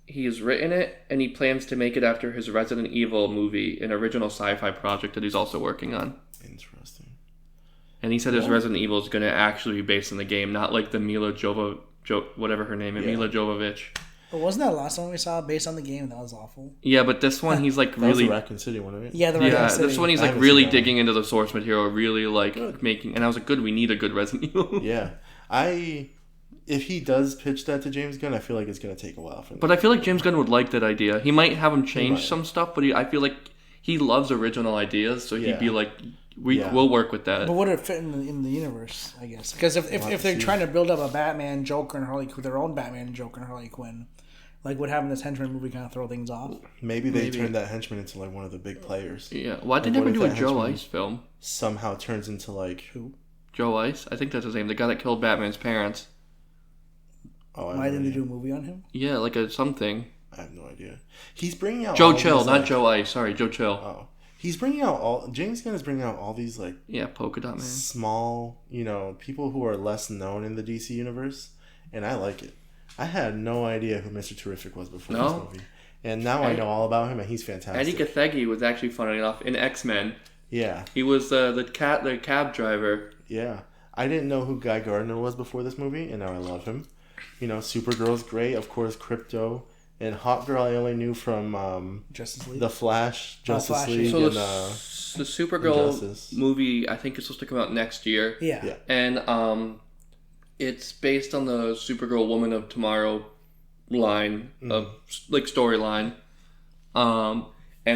he's written it and he plans to make it after his Resident Evil movie, an original sci-fi project that he's also working on. Interesting. And he said his Resident Evil is going to actually be based in the game, not like the Mila whatever her name is, Mila Jovovich. But wasn't that the last one we saw based on the game? That was awful. Yeah, but this one he's like That was really the Raccoon City one, right? Yeah, the Raccoon City. this one he's I like haven't really seen that digging into the source material, really like making. And I was like, good, we need a good Resident Evil. Yeah. If he does pitch that to James Gunn, I feel like it's gonna take a while for him. But I feel like James Gunn would like that idea. He might have him change might. some stuff, but I feel like he loves original ideas, so he'd be like, Yeah. we'll work with that. But would it fit in the universe? I guess because if they're trying to build up a Batman, Joker, and Harley Quinn, their own Batman, Joker, and Harley Quinn, like would having this henchman movie kind of throw things off? Maybe they turn that henchman into like one of the big players. Yeah, why did Like, they never what if do a that Joe henchman- Ice film? Somehow turns into like Who? Joe Ice? I think that's his name. The guy that killed Batman's parents. Why didn't they do a movie on him? Yeah, like a something. I have no idea. He's bringing out Joe all Chill, these, not like- Joe Ice. Sorry, Joe Chill. Oh, he's bringing out all. James Gunn is bringing out all these like Yeah, Polka Dot Man. small, people who are less known in the DC universe, and I like it. I had no idea who Mr. Terrific was before this movie, and now I know all about him, and he's fantastic. Eddie Gathegi was actually, funny enough, in X-Men. Yeah, He was the cab driver. yeah. I didn't know who Guy Gardner was before this movie, and now I love him. Supergirl's great, of course. Crypto and Hawkgirl I only knew from Justice League. The Flash, Justice Flash, League, So and the Supergirl Injustice. movie, I think, is supposed to come out next year. Yeah. And it's based on the Supergirl Woman of Tomorrow line of like storyline. And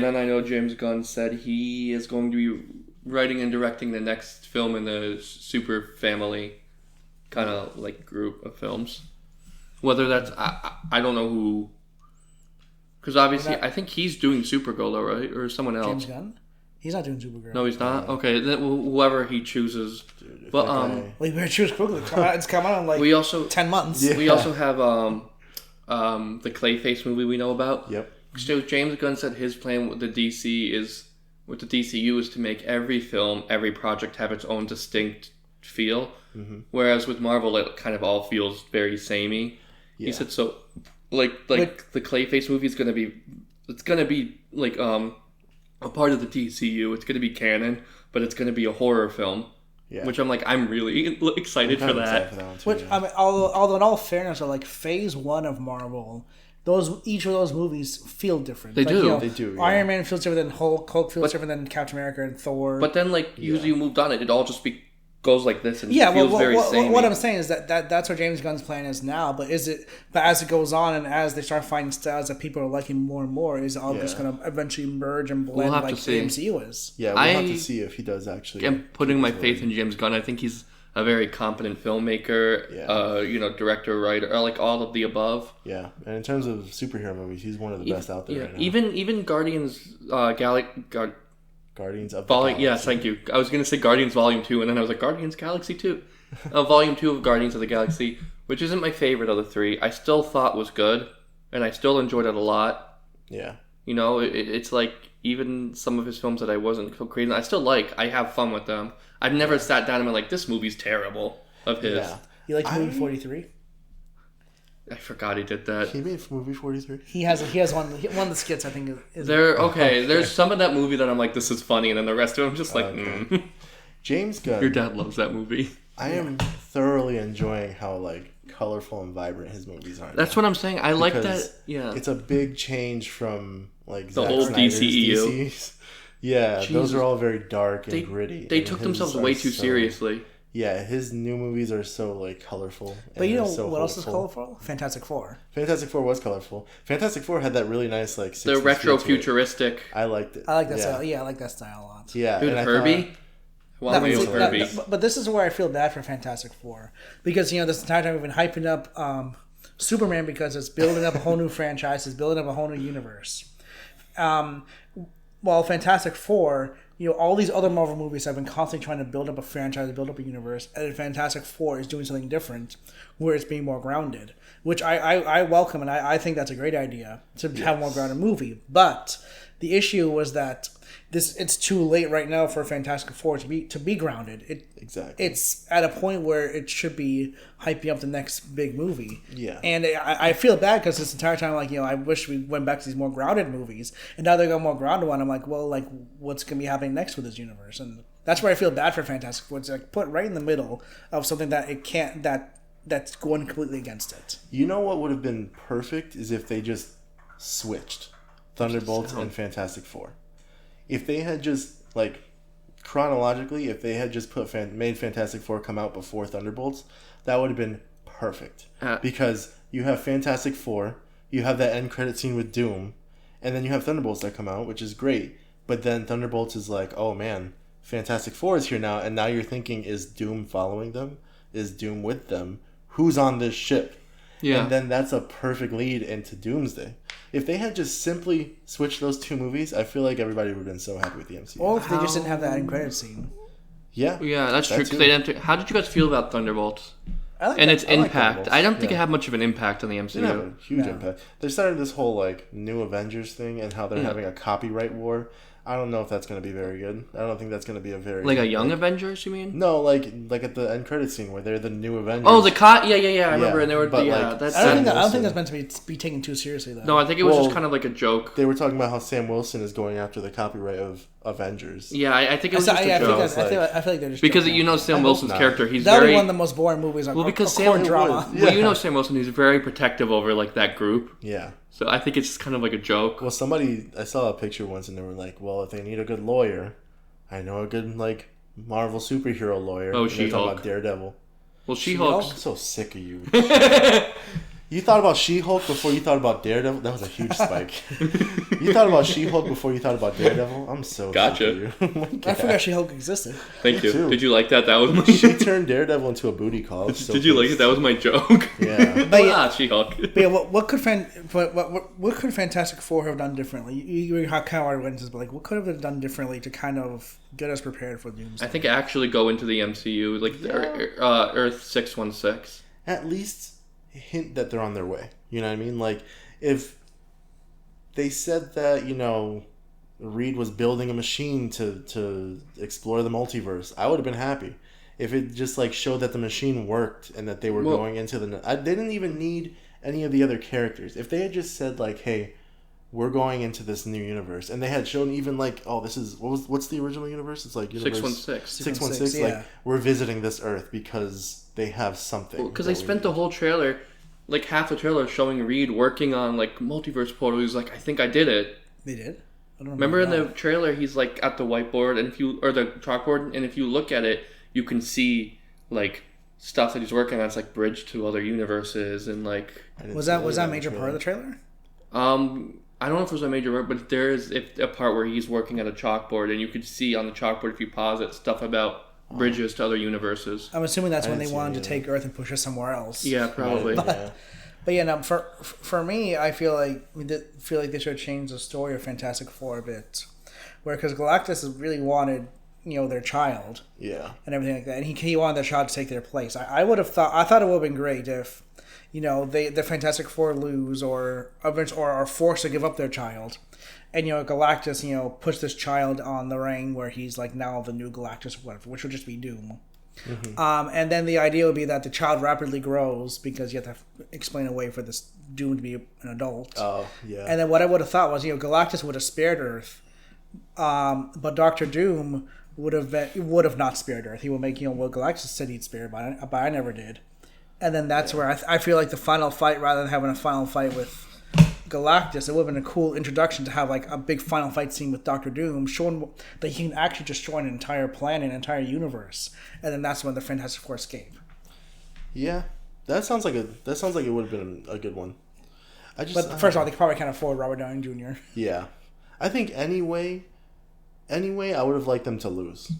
then I know James Gunn said he is going to be writing and directing the next film in the Super Family kind of like group of films. Whether that's I don't know who, because obviously I think he's doing Supergirl though, right, or someone else. James Gunn? He's not doing Supergirl. No, he's not. Okay, then whoever he chooses. Dude, But We better choose quickly. It's come out in like we also 10 months. Yeah. we also have the Clayface movie we know about. Yep. So James Gunn said his plan with the DCU is to make every film, every project have its own distinct feel. Mm-hmm. Whereas with Marvel, it kind of all feels very samey. Yeah. He said so. Like the Clayface movie is gonna be like a part of the DCU. It's gonna be canon, but it's gonna be a horror film. Yeah. Which I'm like, I'm really excited for I'm excited that. for that one too, Which yeah. I mean, although in all fairness, like Phase 1 of Marvel, each of those movies feel different. They Like, do. They do, yeah. Iron Man feels different than Hulk. Hulk feels different than Captain America and Thor. But then, like, usually you moved on, it all just goes like this and yeah, feels well, very samey. what I'm saying is that's what James Gunn's plan is now. But as it goes on and as they start finding styles that people are liking more and more, is it all just Yeah. going to eventually merge and blend have to like the see. MCU is? Yeah, we'll have I to see if he does actually. I'm putting my keep his faith word. in James Gunn. I think he's a very competent filmmaker, Yeah. director, writer, or like all of the above. Yeah, and in terms of superhero movies, he's one of the best out there right now. Even Guardians Guardians of the Volume. Yes, Galaxy. thank you. I was gonna say Guardians Volume 2, and then I was like Guardians Galaxy 2, Volume 2 of Guardians of the Galaxy, which isn't my favorite of the three. I still thought was good, and I still enjoyed it a lot. Yeah, It's like even some of his films that I wasn't so crazy, I still like. I have fun with them. I've never sat down and been like, this movie's terrible. Of his, yeah. You like movie 43? I forgot he did that. He made movie 43. He has one of the skits I think is There's some of that movie that I'm like, this is funny, and then the rest of it I'm just like, James Gunn. Your dad loves that movie. I am thoroughly enjoying how like colorful and vibrant his movies are. That's what I'm saying. I like that. Because Yeah. It's a big change from like The Zack old Snyder's DCEU. DCs. Yeah, those Jesus. are all very dark and gritty. They and took his themselves are way too so- seriously. Yeah, his new movies are so like colorful. But you know they're so what else is hopeful. colorful? Fantastic Four. Fantastic Four was colorful. Fantastic Four had that really nice like 60s The feel retro to it. futuristic. I liked it. I like that yeah. style. Yeah, I like that style a lot. Yeah, Dude, and I Herbie? thought- Well, That- maybe see, Herbie. but this is where I feel bad for Fantastic Four because this entire time we've been hyping up Superman because it's building up a whole new franchise, it's building up a whole new universe. While Fantastic Four, all these other Marvel movies have been constantly trying to build up a franchise, build up a universe, and Fantastic Four is doing something different, where it's being more grounded, which I welcome, and I think that's a great idea to have a more grounded movie. But the issue was that it's too late right now for Fantastic Four to be grounded. Exactly. It's at a point where it should be hyping up the next big movie. Yeah. And I feel bad because this entire time, I wish we went back to these more grounded movies. And now they got more grounded one. I'm like, well, what's going to be happening next with this universe? And that's where I feel bad for Fantastic Four. It's put right in the middle of something that it can't, that's going completely against it. You know what would have been perfect is if they just switched Thunderbolts and Fantastic Four. If they had just, chronologically, if they had just made Fantastic Four come out before Thunderbolts, that would have been perfect. Because you have Fantastic Four, you have that end credit scene with Doom, and then you have Thunderbolts that come out, which is great. But then Thunderbolts is like, oh man, Fantastic Four is here now, and now you're thinking, is Doom following them? Is Doom with them? Who's on this ship? Yeah. And then that's a perfect lead into Doomsday. If they had just simply switched those two movies, I feel like everybody would have been so happy with the MCU. Or if they just didn't have that end credit scene. Yeah. Yeah, that's true. How did you guys feel about Thunderbolts? Its impact. I don't think it had much of an impact on the MCU. It had a huge impact. They're starting this whole new Avengers thing and how they're having a copyright war. I don't know if that's going to be very good. I don't think that's going to be a very... a Young Avengers, you mean? No, like at the end credit scene where they're the new Avengers. Oh, yeah, I remember. And they were... I don't think that's meant to be taken too seriously, though. No, I think it was just kind of like a joke. They were talking about how Sam Wilson is going after the copyright of Avengers. Yeah, I think it was just a joke. I feel like they're just... Because Sam Wilson's character, he's that very... That would be one of the most boring movies on drama. Well, Sam Wilson, he's very protective over, that group. Yeah. So I think it's just kind of like a joke. Well, I saw a picture once and they were like, well, if they need a good lawyer, I know a good, Marvel superhero lawyer. Oh, She-Hulk. They're talking about Daredevil. Well, She-Hulk. I'm so sick of you. You thought about She-Hulk before you thought about Daredevil? That was a huge spike. You thought about She-Hulk before you thought about Daredevil? I'm so gotcha. sick of you. I forgot She-Hulk existed. Thank you. Too. Did you like that? That was my... She turned Daredevil into a booty call. Did you like it? That was my joke. Yeah. She-Hulk. But yeah, what could Fantastic Four have done differently? You kind of already went into this, but what could have been done differently to kind of get us prepared for Doomsday? I think actually go into the MCU, Earth 616. At least hint that they're on their way. You know what I mean? If they said that, Reed was building a machine to explore the multiverse, I would have been happy. If it just showed that the machine worked and that they were going into they didn't even need any of the other characters. If they had just said hey, we're going into this new universe, and they had shown even this is what's the original universe? It's universe 616. Yeah. We're visiting this Earth because they have something. Because they spent the whole trailer, half the trailer, showing Reed working on multiverse portal. He's like, I think I did it. They did. I don't remember in the trailer, he's at the whiteboard and the chalkboard, and if you look at it, you can see stuff that he's working on. It's bridge to other universes and Was that a major part of the trailer? I don't know if it was a major part, but there is a part where he's working at a chalkboard, and you could see on the chalkboard, if you pause it, stuff about bridges to other universes. I'm assuming that's when they wanted to take Earth and push us somewhere else. Yeah, probably. But yeah, no, for me, I feel like they should change the story of Fantastic Four a bit, because Galactus really wanted their child, and everything like that, and he wanted their child to take their place. I thought it would have been great if the Fantastic Four lose or are forced to give up their child, and Galactus puts this child on the ring where he's now the new Galactus or whatever, which would just be Doom. Mm-hmm. And then the idea would be that the child rapidly grows because you have to explain a way for this Doom to be an adult. Oh, yeah. And then what I would have thought was, Galactus would have spared Earth, but Doctor Doom would have not spared Earth. He would make what Galactus said he'd spare, but I never did. And then that's where I feel the final fight, rather than having a final fight with Galactus, it would have been a cool introduction to have a big final fight scene with Doctor Doom, showing that he can actually destroy an entire planet, an entire universe, and then that's when the Fantastic Four escape. Yeah, that sounds like it would have been a good one. But first of all, they probably can't afford Robert Downey Jr. Yeah, I think anyway, I would have liked them to lose.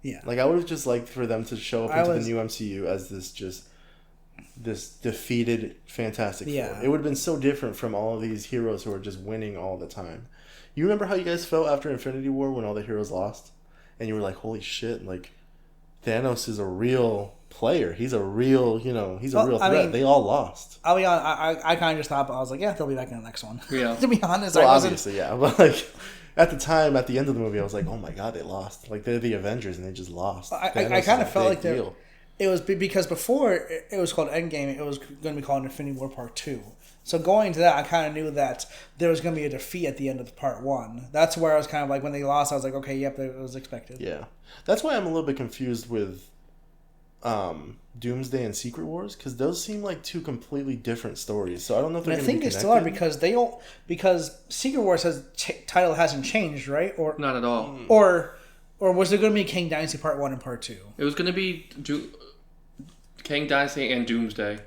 Yeah, I would have just liked for them to show up into the new MCU as this just this defeated Fantastic Yeah. Four. It would have been so different from all of these heroes who are just winning all the time. You remember how you guys felt after Infinity War when all the heroes lost? And you were like, holy shit, like, Thanos is a real player. He's a real, he's a Well, real I threat. mean- They all lost. I'll be honest, I kind of just thought, I was like, yeah, they'll be back in the next one. Yeah. To be honest, Well, I wasn't. obviously, yeah. But, like, at the time, at the end of the movie, I was like, oh my god, they lost. Like, they're the Avengers and they just lost. I Thanos is kind a of felt big like they're. deal. It was because before it was called Endgame, it was going to be called Infinity War Part 2. So going into that, I kind of knew that there was going to be a defeat at the end of Part 1. That's where I was kind of like, when they lost, I was like, okay, yep, it was expected. Yeah. That's why I'm a little bit confused with Doomsday and Secret Wars, because those seem like two completely different stories. So I don't know if they're And I going to be think they still are connected. because Secret Wars title hasn't changed, right? Not at all. Or was there going to be King Dynasty Part 1 and Part 2? It was going to be Kang Dynasty and Doomsday.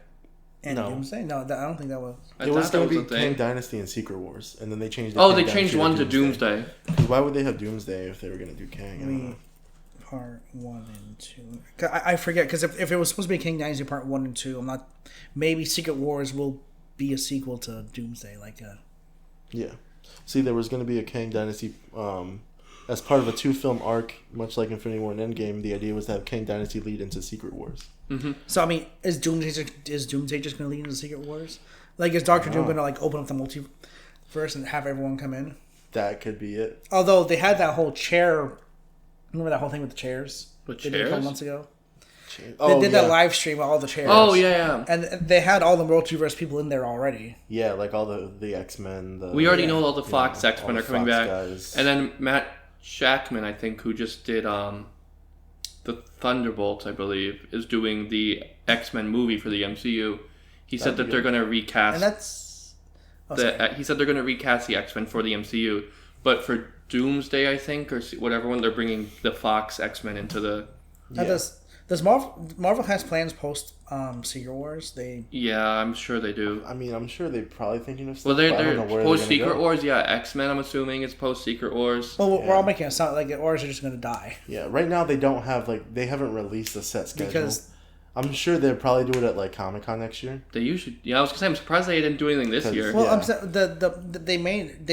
And No. Doomsday? No, I don't think that was. I It was thought that going was to the be Kang thing. Dynasty and Secret Wars, and then they changed. Oh, Kang they Dynasty changed one to Doomsday. Why would they have Doomsday if they were going to do Kang? I don't know. Part 1 and 2. I forget, because if it was supposed to be King Dynasty Part 1 and 2, I'm not. Maybe Secret Wars will be a sequel to Doomsday. Yeah. See, there was going to be a Kang Dynasty as part of a 2-film arc, much like Infinity War and Endgame. The idea was to have Kang Dynasty lead into Secret Wars. So, I mean, is Doomsday just going to lead into Secret Wars? Like, is Doctor Doom going to, open up the multiverse and have everyone come in? That could be it. Although they had that whole chair. Remember that whole thing with the chairs? With They did a couple chairs? months ago. Oh, They did that live stream of all the chairs. Oh, yeah. And they had all the multiverse people in there already. Yeah, like all the X-Men. We already know all the Fox X-Men all are the coming Fox back. guys. And then Matt Shackman, I think, who just did the Thunderbolts, I believe, is doing the X-Men movie for the MCU. He said that they're going to recast And that's. Oh, sorry. he said they're going to recast the X-Men for the MCU, but for Doomsday, I think, or whatever one, they're bringing the Fox X-Men into the. Now, does Marvel has plans post Secret Wars? Yeah, I'm sure they do. I mean, I'm sure they're probably thinking of stuff. Well, but I don't they're know where post they're Secret gonna go. Wars. Yeah, X-Men. I'm assuming it's post Secret Wars. Well, we're all making it sound like the Wars are just going to die. Yeah, right now they don't have they haven't released a set schedule. Because- I'm sure they'll probably do it at Comic-Con next year. They usually. Yeah, I was gonna say I'm surprised they didn't do anything this 'Cause- year. Well, Yeah. I'm saying they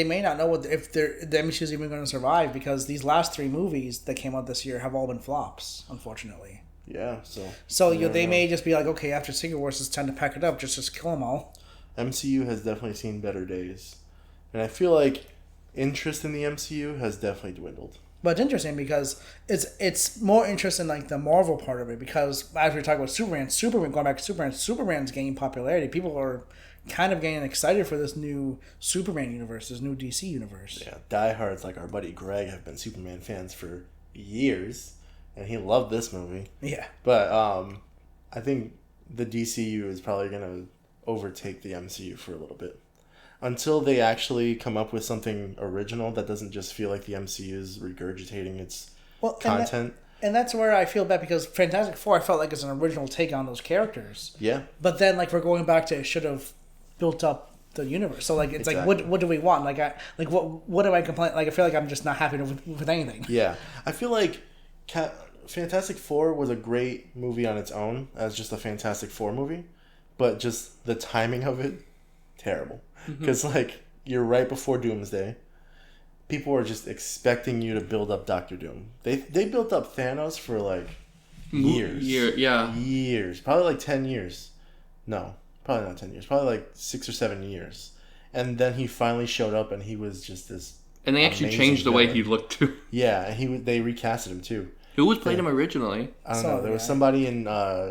may not know if the MCU is even going to survive, because these last 3 movies that came out this year have all been flops, unfortunately. Yeah, so So you never they know. may just be like, okay, after Secret Wars, it's time to pack it up, just kill them all. MCU has definitely seen better days, and I feel like interest in the MCU has definitely dwindled. But it's interesting because it's more interesting the Marvel part of it, because as we talk about Superman going back to Superman's gaining popularity. People are kind of getting excited for this new Superman universe, this new DC universe. Yeah, diehards like our buddy Greg have been Superman fans for years, and he loved this movie. Yeah. But I think the DCU is probably gonna overtake the MCU for a little bit. Until they actually come up with something original that doesn't just feel like the MCU is regurgitating its Well, content. And that's where I feel bad, because Fantastic Four, I felt like it's an original take on those characters. Yeah. But then, we're going back to, it should have built up the universe. So, it's Exactly. what do we want? What do I complain? I feel like I'm just not happy with anything. Yeah. I feel like Fantastic Four was a great movie on its own as just a Fantastic Four movie, but just the timing of it, terrible. Because, you're right before Doomsday. People are just expecting you to build up Doctor Doom. They built up Thanos for, years. Yeah. Years. Probably 10 years. No, probably not 10 years. Probably 6 or 7 years. And then he finally showed up, and he was just this... And they actually amazing changed the way villain. he looked too. Yeah, and they recasted him, too. Who was playing him originally? I don't Some know. There was guy. somebody in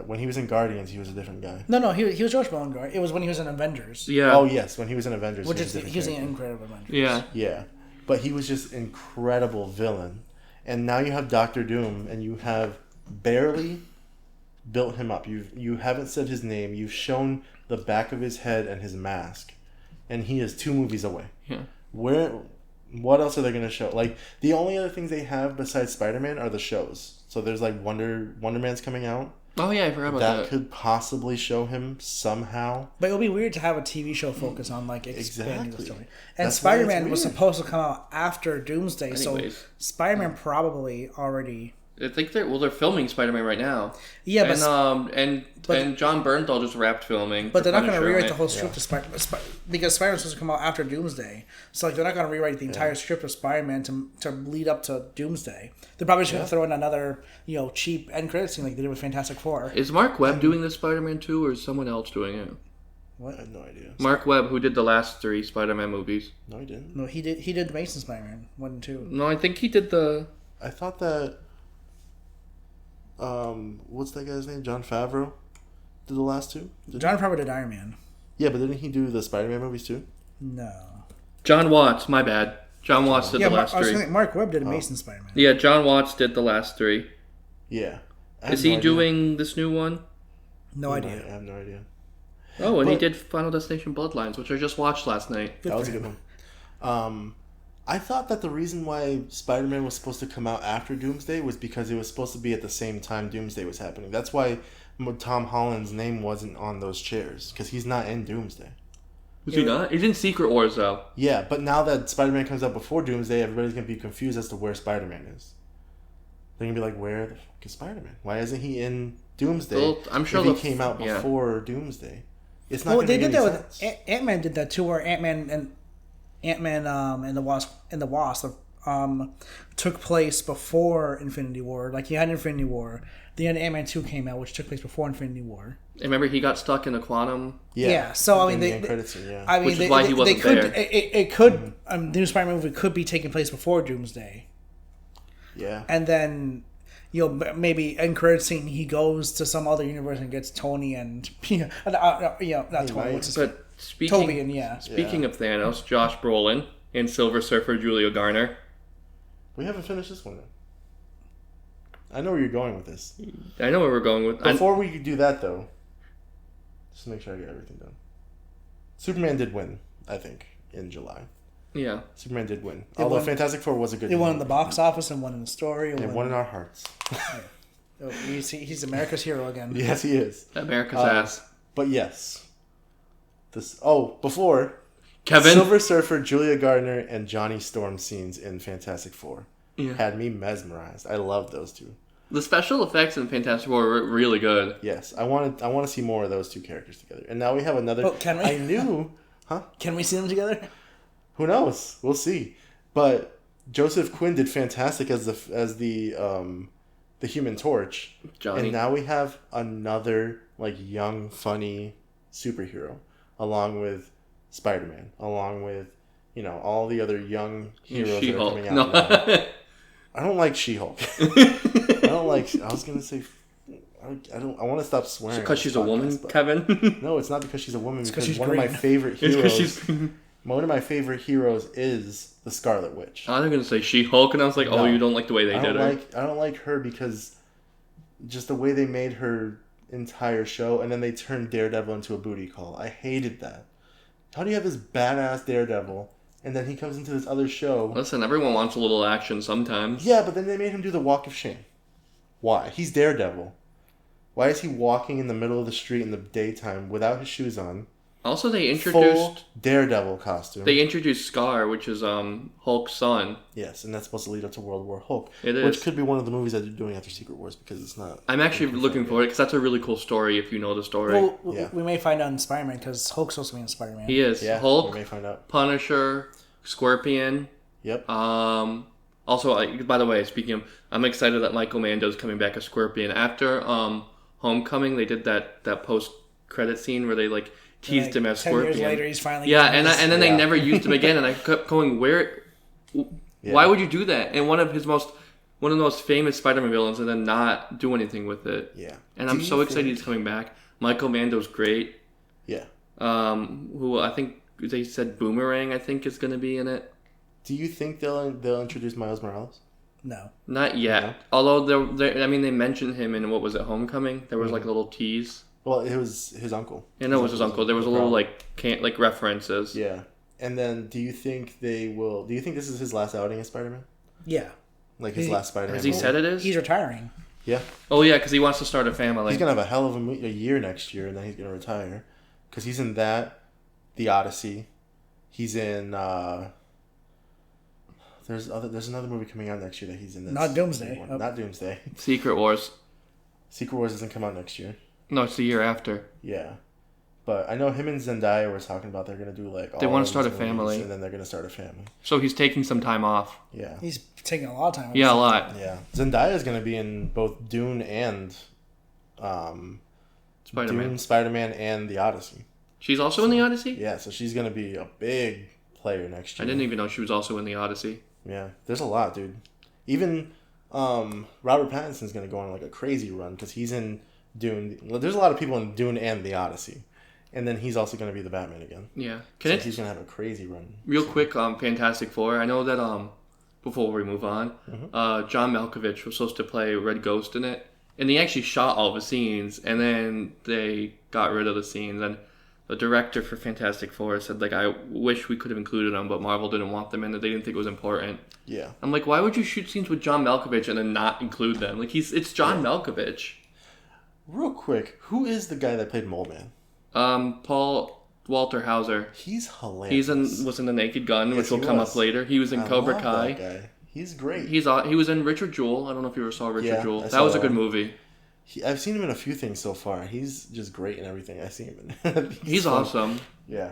when he was in Guardians. He was a different guy. No, he was George Ballingard. It was when he was in Avengers. Yeah. Oh yes, when he was in Avengers, Which he is was a different he was in character. Incredible Avengers. Yeah. Yeah, but he was just incredible villain. And now you have Doctor Doom, and you have barely built him up. You haven't said his name. You've shown the back of his head and his mask, and he is 2 movies away. Yeah. What else are they going to show? The only other things they have besides Spider-Man are the shows. So there's Wonder Man's coming out. Oh yeah, I forgot about That that. could possibly show him somehow. But it would be weird to have a TV show focus on expanding Exactly. the story. And That's why it's Spider-Man was weird. supposed to come out after Doomsday, Anyways. so Spider-Man probably already I think they're filming Spider-Man right now. Yeah, and John Bernthal just wrapped filming. but they're not going to Punisher, rewrite right? the whole script of Spider because Spider-Man's supposed to come out after Doomsday. So like they're not going to rewrite the entire script of Spider-Man to lead up to Doomsday. They're probably just going to throw in another cheap end credit scene like they did with Fantastic Four. Is Mark Webb doing this Spider-Man 2 or is someone else doing it? I have no idea. Mark Webb, who did the last 3 Spider-Man movies. No, he didn't. No, he did Amazing Spider-Man 1 and 2. No, I think he did the... I thought that. What's that guy's name? John Favreau did the last 2. John Favreau did Iron Man. Yeah, but didn't he do the Spider-Man movies too? No. John Watts, my bad. John Watts did the last I was 3. thinking Mark Webb did Amazing Spider-Man. Yeah, John Watts did the last 3. Yeah. I have Is no he idea. doing this new one? No idea. I have no idea. Oh, and he But- did Final Destination Bloodlines, which I just watched last night. That was a good one. I thought that the reason why Spider-Man was supposed to come out after Doomsday was because it was supposed to be at the same time Doomsday was happening. That's why Tom Holland's name wasn't on those chairs, because he's not in Doomsday. Was he not? He's in Secret Wars, though. Yeah, but now that Spider-Man comes out before Doomsday, everybody's going to be confused as to where Spider-Man is. They're going to be like, where the fuck is Spider-Man? Why isn't he in Doomsday Well, I'm sure if he the- came out yeah. before Doomsday? It's not Well, going they to make did any that sense. with Ant-Man. Did that too, where Ant-Man and the Wasp took place before Infinity War. Like you had Infinity War, then Ant-Man 2 came out, which took place before Infinity War. And remember, he got stuck in the quantum. Yeah, so I mean, And the they- end credits scene, yeah. I mean, Which is why he wasn't they could, there. It could. The new Spider-Man movie could be taking place before Doomsday, Yeah. and then maybe end credit scene he goes to some other universe and gets Tony and not Tony. might. What's his But speaking, Toby and yeah. speaking of Thanos, Josh Brolin and Silver Surfer Julia Garner. We haven't finished this one yet. I know where you're going with this. I know where we're going with. Before we do that, though, just to make sure I get everything done. Superman did win, I think, in July. Yeah. Superman did win. Although won- Fantastic Four was a good It won in movie. the box office and won in the story. It won in our hearts. He's America's hero again. Yes, he is. America's ass. But yes. Before, Kevin. Silver Surfer, Julia Gardner, and Johnny Storm scenes in Fantastic Four Yeah. had me mesmerized. I loved those two. The special effects in Fantastic Four were really good. Yes, I want to see more of those two characters together. And now we have another. Oh, can we? I knew, huh? Can we see them together? Who knows? We'll see. But Joseph Quinn did fantastic as the Human Torch, Johnny. and now we have another young, funny superhero, along with Spider-Man, along with all the other young heroes that are She-Hulk. coming out. No. Now. I don't like She-Hulk. I don't like. I was gonna say. I don't. I want to stop swearing. Because on she's this a woman, podcast, but- Kevin. No, it's not because she's a woman. Because she's one of my green. favorite It's because heroes. she's. One of my favorite heroes is the Scarlet Witch. I was gonna say She-Hulk, and I was like, No. oh, you don't like the way they I did don't her. I don't like her because just the way they made her entire show, and then they turned Daredevil into a booty call. I hated that. How do you have this badass Daredevil, and then he comes into this other show? Listen, everyone wants a little action sometimes. Yeah, but then they made him do the walk of shame. Why? He's Daredevil. Why is he walking in the middle of the street in the daytime without his shoes on? Also, they Full introduced Daredevil costume. they introduced Scar, which is Hulk's son. Yes, and that's supposed to lead up to World War Hulk. It Which is. could be one of the movies that they're doing after Secret Wars because it's not. I'm actually looking for it because that's a really cool story. If you know the story, Well, Yeah. we may find out in Spider-Man because Hulk's supposed to be in Spider-Man. he is Yeah, Hulk, we may find out. Punisher, Scorpion. Yep. Also, by the way, speaking of, I'm excited that Michael Mando's coming back as Scorpion. After Homecoming, they did that post credit scene where they teased Like, him as 10 Scorpion. years later, he's finally Yeah, getting his- and then they Yeah. never used him again, and I kept going, where? Why would you do that? And one of the most famous Spider-Man villains, and then not do anything with it. Yeah. And Do I'm you so excited think- he's coming back. Michael Mando's great. Yeah. Who I think they said Boomerang, I think, is going to be in it. Do you think they'll introduce Miles Morales? No. Not yet. No? Although they mentioned him in what was it, Homecoming? There was a little tease. Well, it was his uncle. I know it was his uncle. There was a little problem. references. Yeah. And then, do you think they will? Do you think this is his last outing as Spider-Man? Yeah. Like his last Spider-Man? Has he movie? said it is? He's retiring. Yeah. Oh yeah, because he wants to start a family. He's gonna have a hell of a year next year, and then he's gonna retire, because he's in that, The Odyssey. He's in the There's another movie coming out next year that he's in. That's Not Doomsday. one. Oh. Not Doomsday. Secret Wars. Secret Wars doesn't come out next year. No, it's the year after. Yeah. But I know him and Zendaya were talking about they're gonna do like. They all want of to start a these movies, family. and then they're gonna start a family. So he's taking some time off. Yeah. He's taking a lot of time. Yeah, a lot. Yeah. Zendaya is gonna be in both Dune and, Spider-Man. Dune, Spider-Man, and The Odyssey. She's also in the Odyssey? Yeah, so she's gonna be a big player next I year. didn't even know she was also in the Odyssey. Yeah, there's a lot, dude. Even Robert Pattinson's gonna go on like a crazy run because he's in Dune. There's a lot of people in Dune and The Odyssey, and then he's also gonna be the Batman again. Yeah. So he's gonna have a crazy run. Real quick, Fantastic Four. I know that before we move on, John Malkovich was supposed to play Red Ghost in it, and he actually shot all the scenes, and then they got rid of the scenes. And the director for Fantastic Four said, like, I wish we could have included them, but Marvel didn't want them in it. They didn't think it was important. Yeah. I'm like, why would you shoot scenes with John Malkovich and then not include them? Like, it's John Malkovich. Real quick, who is the guy that played Mole Man? Paul Walter Hauser. He's hilarious. Was in The Naked Gun, Yes, which will he come was. up later. He was in I Cobra love Kai. that guy. He's great. He was in Richard Jewell. I don't know if you ever saw Richard Yeah, Jewell. I That saw was a that good one. movie. I've seen him in a few things so far. He's just great in everything I see him in. He's fun. awesome. Yeah.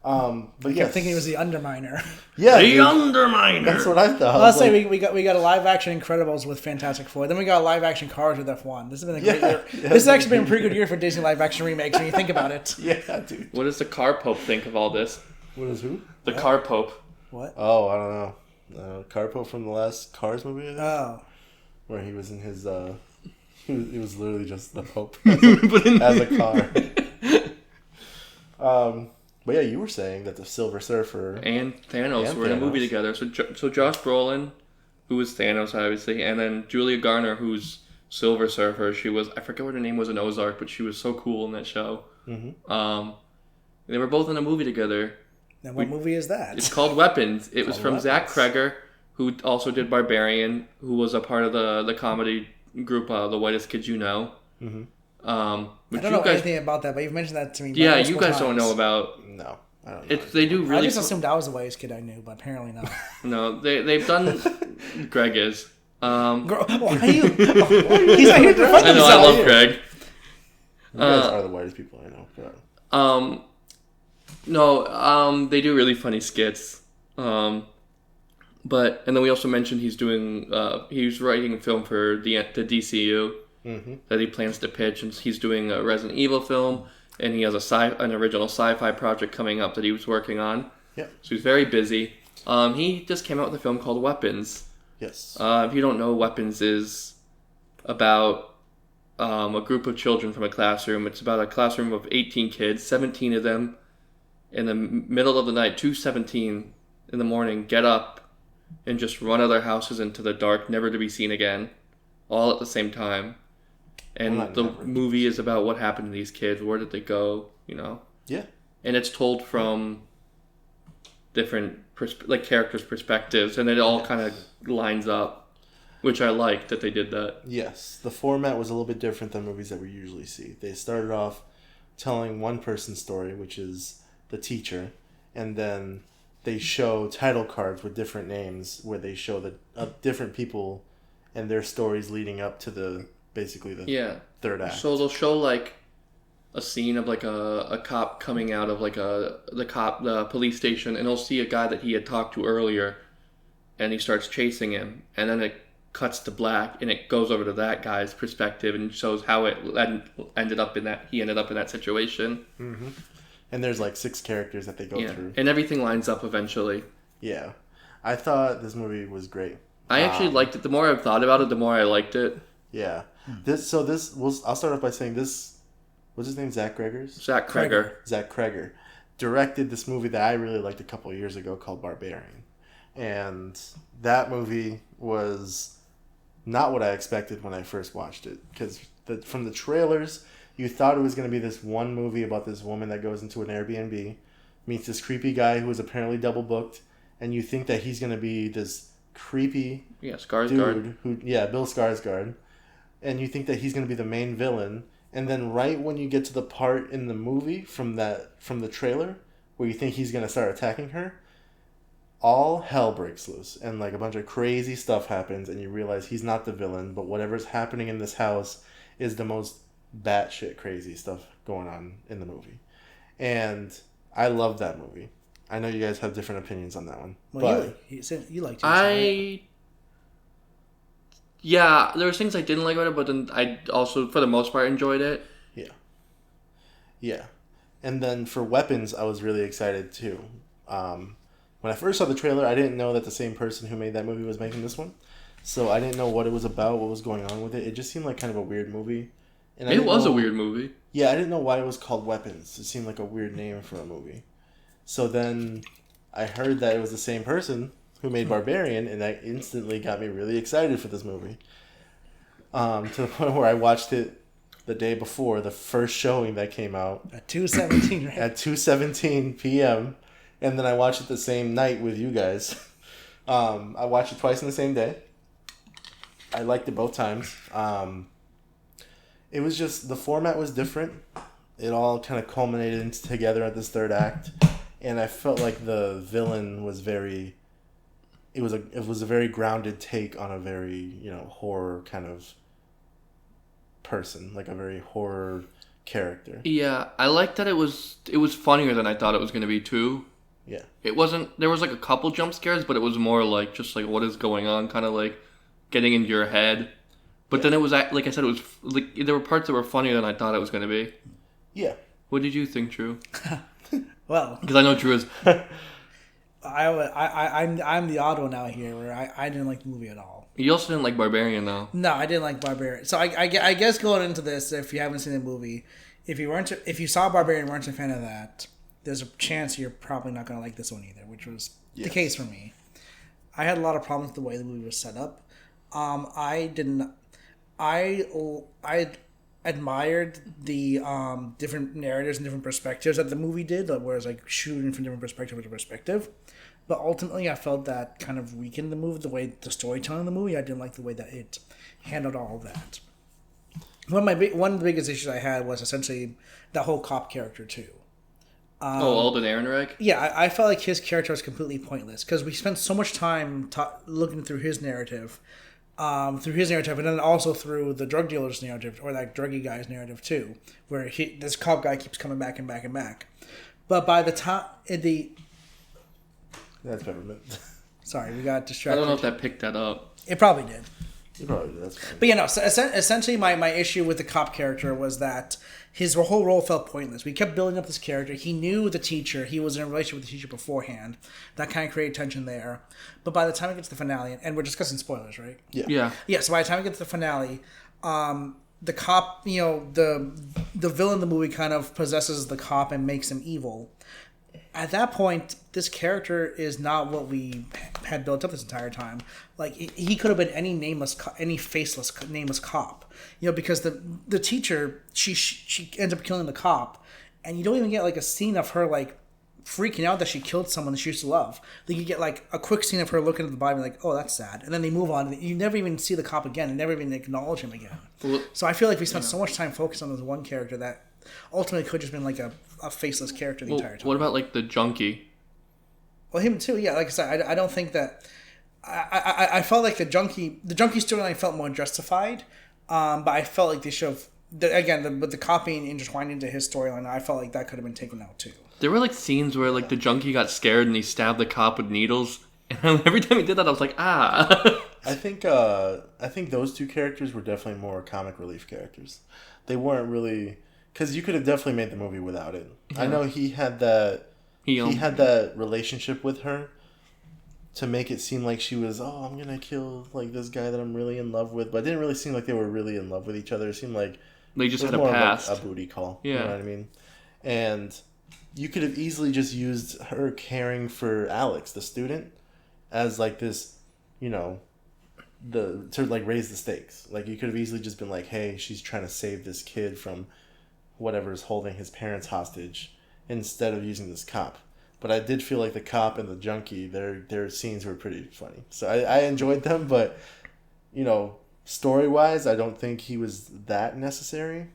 But I yeah, kept thinking he was the Underminer. yeah, The dude, Underminer. that's what I thought. I Let's was say like, we got a live action Incredibles with Fantastic Four. Then we got live action Cars with F1. This has been a great Yeah, year. yeah, This has actually been a pretty good year for Disney live action remakes when you think about it. yeah, dude. What does the Car Pope think of all this? What is who? The Car Pope. What? Oh, I don't know. Carpo from the last Cars movie, I think, Oh. where he was in his. It was literally just the Pope But in- as a car. But yeah, you were saying that the Silver Surfer. and Thanos And were in a movie Thanos. together. So Josh Brolin, who was Thanos, obviously, and then Julia Garner, who's Silver Surfer. She was, I forget what her name was in Ozark, but she was so cool in that show. Mm-hmm. They were both in a movie together. Now, what movie is that? It's called Weapons. It was Called from Zach Weapons. Kreger, who also did Barbarian, who was a part of the comedy group, The Whitest Kids You Know. Mm-hmm. I Which don't you know guys, anything about that, but you've mentioned that to me. yeah, multiple you guys don't times. know about. No, I don't know. They do I really. just assumed I was the whitest kid I knew, but apparently not. No, they've done. Greg is. Girl, why are you? He's not here to defend I know. I himself. love Greg. You guys are the whitest people I know. God. No, they do really funny skits. But and then we also mentioned he's writing a film for the DCU that he plans to pitch, and he's doing a Resident Evil film, and he has an original sci-fi project coming up that he was working on. Yep. So he's very busy. He just came out with a film called Weapons. Yes. If you don't know, Weapons is about a group of children from a classroom. It's about a classroom of 18 kids, 17 of them in the middle of the night, 2:17 in the morning, get up and just run other houses into the dark, never to be seen again, all at the same time. And Well, not the never. movie is about what happened to these kids, where did they go, you know? Yeah. And it's told from different characters' perspectives, and it all kind of lines up, which I like that they did that. Yes. The format was a little bit different than movies that we usually see. They started off telling one person's story, which is the teacher, and then they show title cards with different names where they show the different people and their stories leading up to the Yeah. third act. So they'll show like a scene of like a cop coming out of like the police station, and he'll see a guy that he had talked to earlier, and he starts chasing him, and then it cuts to black, and it goes over to that guy's perspective and shows how it ended up in that situation. Mm-hmm. And there's like 6 characters that they go Yeah, through. and everything lines up eventually. Yeah. I thought this movie was great. I actually liked it. The more I've thought about it, the more I liked it. Yeah. I'll start off by saying this. What's his name? Zach Kreger? Zach Kreger. Zach Kreger directed this movie that I really liked a couple of years ago called Barbarian. And that movie was not what I expected when I first watched it. Because from the trailers, you thought it was going to be this one movie about this woman that goes into an Airbnb, meets this creepy guy who is apparently double booked, and you think that he's going to be this creepy Yeah, Skarsgård. dude Bill Skarsgård, and you think that he's going to be the main villain, and then right when you get to the part in the movie from the trailer where you think he's going to start attacking her, all hell breaks loose and like a bunch of crazy stuff happens and you realize he's not the villain, but whatever's happening in this house is the most batshit crazy stuff going on in the movie. And I love that movie. I know you guys have different opinions on that one. Well, but you liked it. Right? Yeah, there was things I didn't like about it, but then I also, for the most part, enjoyed it. Yeah. And then for weapons, I was really excited too. When I first saw the trailer, I didn't know that the same person who made that movie was making this one. So I didn't know what it was about, what was going on with it. It just seemed like kind of a weird movie. And It was a weird movie. Yeah, I didn't know why it was called Weapons. It seemed like a weird name for a movie. So then I heard that it was the same person who made Barbarian, and that instantly got me really excited for this movie. To the point where I watched it the day before, the first showing that came out. At 2:17, right? At 2:17 p.m. And then I watched it the same night with you guys. I watched it twice in the same day. I liked it both times. It was just, the format was different. It all kind of culminated together at this third act. And I felt like the villain was very... It was a very grounded take on a very, horror kind of person. Like a very horror character. Yeah, I liked that it was funnier than I thought it was going to be, too. Yeah. It wasn't... There was, like, a couple jump scares, but it was more, like, just, like, what is going on? Kind of, like, getting into your head. But then it was, like I said, it was... Like, there were parts that were funnier than I thought it was going to be. Yeah. What did you think, Drew? Well... Because I know Drew is... I'm the odd one out here where I didn't like the movie at all. You also didn't like Barbarian, though. No, I didn't like Barbarian. So I guess going into this, if you haven't seen the movie, if you saw Barbarian and weren't a fan of that, there's a chance you're probably not going to like this one either, which was the case for me. I had a lot of problems with the way the movie was set up. I admired the different narratives and different perspectives that the movie did, whereas like shooting from different perspective. But ultimately, I felt that kind of weakened the movie, the way the storytelling of the movie. I didn't like the way that it handled all of that. One of the biggest issues I had was essentially that whole cop character too. Alden Ehrenreich? Yeah, I felt like his character was completely pointless because we spent so much time looking through his narrative. And then also through the drug dealer's narrative, or that druggy guy's narrative too, where this cop guy keeps coming back and back and back. But by the time That's peppermint. Sorry, we got distracted. I don't know if that picked that up. It probably did. You probably did. That's fine. But so essentially my issue with the cop character was that his whole role felt pointless. We kept building up this character. He knew the teacher. He was in a relationship with the teacher beforehand. That kind of created tension there. But by the time we get to the finale, and we're discussing spoilers, right? Yeah. Yeah, so by the time we get to the finale, the cop, the villain in the movie kind of possesses the cop and makes him evil. At that point, this character is not what we had built up this entire time. Like, he could have been any faceless, nameless cop. Because the teacher, she ends up killing the cop, and you don't even get, like, a scene of her, like, freaking out that she killed someone that she used to love. Like, you get, like, a quick scene of her looking at the body, like, oh, that's sad. And then they move on, and you never even see the cop again, and never even acknowledge him again. So I feel like we spent so much time focused on this one character that ultimately could have just been, like, a faceless character the entire time. What about, like, the junkie? Well, him too. Yeah, like I said, I don't think that. I felt like the junkie storyline felt more justified, but I felt like they should have. With the copying intertwined into his storyline, I felt like that could have been taken out too. There were like scenes where like the junkie got scared and he stabbed the cop with needles, and every time he did that, I was like, ah. I think those two characters were definitely more comic relief characters. They weren't really, because you could have definitely made the movie without it. Yeah. I know he had that. He had that relationship with her to make it seem like she was, I'm gonna kill like this guy that I'm really in love with, but it didn't really seem like they were really in love with each other. It seemed like they just had a past, like a booty call. Yeah, you know what I mean. And you could have easily just used her caring for Alex, the student, as like this, to like raise the stakes. Like you could have easily just been like, hey, she's trying to save this kid from whatever's holding his parents hostage, instead of using this cop. But I did feel like the cop and the junkie, their scenes were pretty funny. So I enjoyed them, but story-wise, I don't think he was that necessary.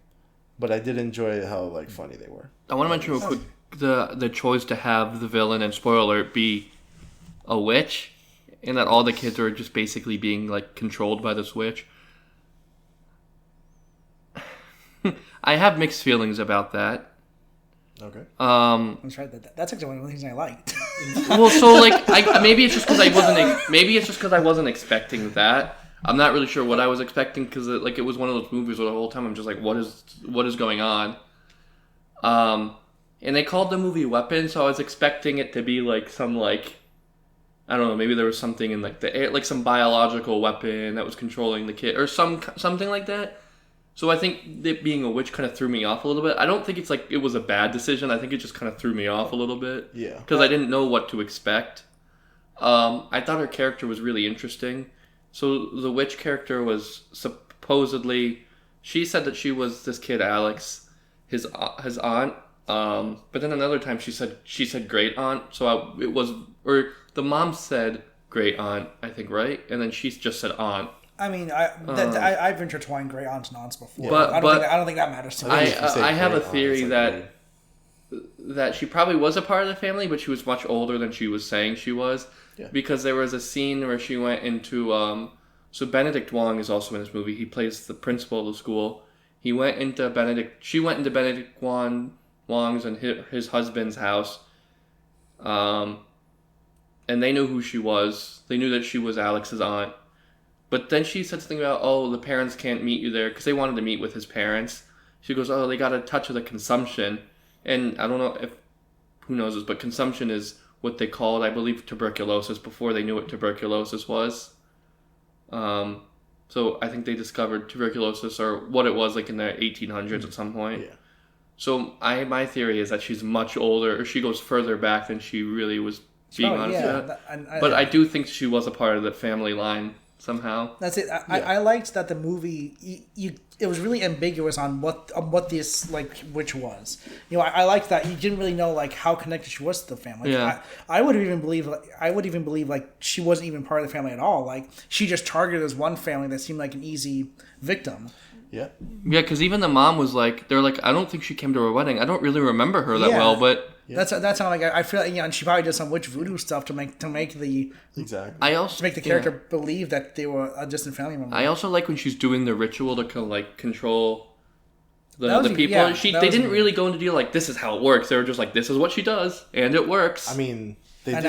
But I did enjoy how like funny they were. I want to mention real quick the choice to have the villain, and spoiler alert, be a witch, and that all the kids are just basically being like controlled by this witch. I have mixed feelings about that. Okay. I'm sorry, that's actually one of the things I liked. Well, so like, maybe it's just because I wasn't expecting that. I'm not really sure what I was expecting because it was one of those movies where the whole time I'm just like, what is going on? And they called the movie Weapon, so I was expecting it to be like some like, I don't know, maybe there was something in like the air, like some biological weapon that was controlling the kid or something like that. So I think it being a witch kind of threw me off a little bit. I don't think it's like it was a bad decision. I think it just kind of threw me off a little bit. Yeah. Because I didn't know what to expect. I thought her character was really interesting. So the witch character was supposedly, she said that she was this kid Alex, his aunt. But then another time she said great aunt. So the mom said great aunt, I think, right? And then she just said aunt. I mean, I've intertwined great aunts and aunts before. But I don't think that matters to me. I have a theory that she probably was a part of the family, but she was much older than she was saying she was. Yeah. Because there was a scene where she went into so Benedict Wong is also in this movie. He plays the principal of the school. She went into Benedict Wong's and his husband's house. And they knew who she was. They knew that she was Alex's aunt. But then she said something about, the parents can't meet you there because they wanted to meet with his parents. She goes, they got a touch of the consumption. And I don't know who knows this, but consumption is what they called, I believe, tuberculosis before they knew what tuberculosis was. So I think they discovered tuberculosis or what it was like in the 1800s at some point. Yeah. So my theory is that she's much older, or she goes further back than she really was being honest with. But I do think she was a part of the family line somehow. That's it. I liked that the movie it was really ambiguous on what this like witch was. I liked that you didn't really know like how connected she was to the family. Yeah. I would even believe like she wasn't even part of the family at all. Like she just targeted this one family that seemed like an easy victim. Yeah. Yeah, because even the mom was like, they're like, I don't think she came to her wedding. I don't really remember her that well, but Yeah. That's how like I feel like, and she probably did some witch voodoo stuff to make the character believe that they were a distant family member. I also like when she's doing the ritual to kind of like control the people. Yeah, they didn't really go into deal like this is how it works. They were just like this is what she does and it works. I mean, they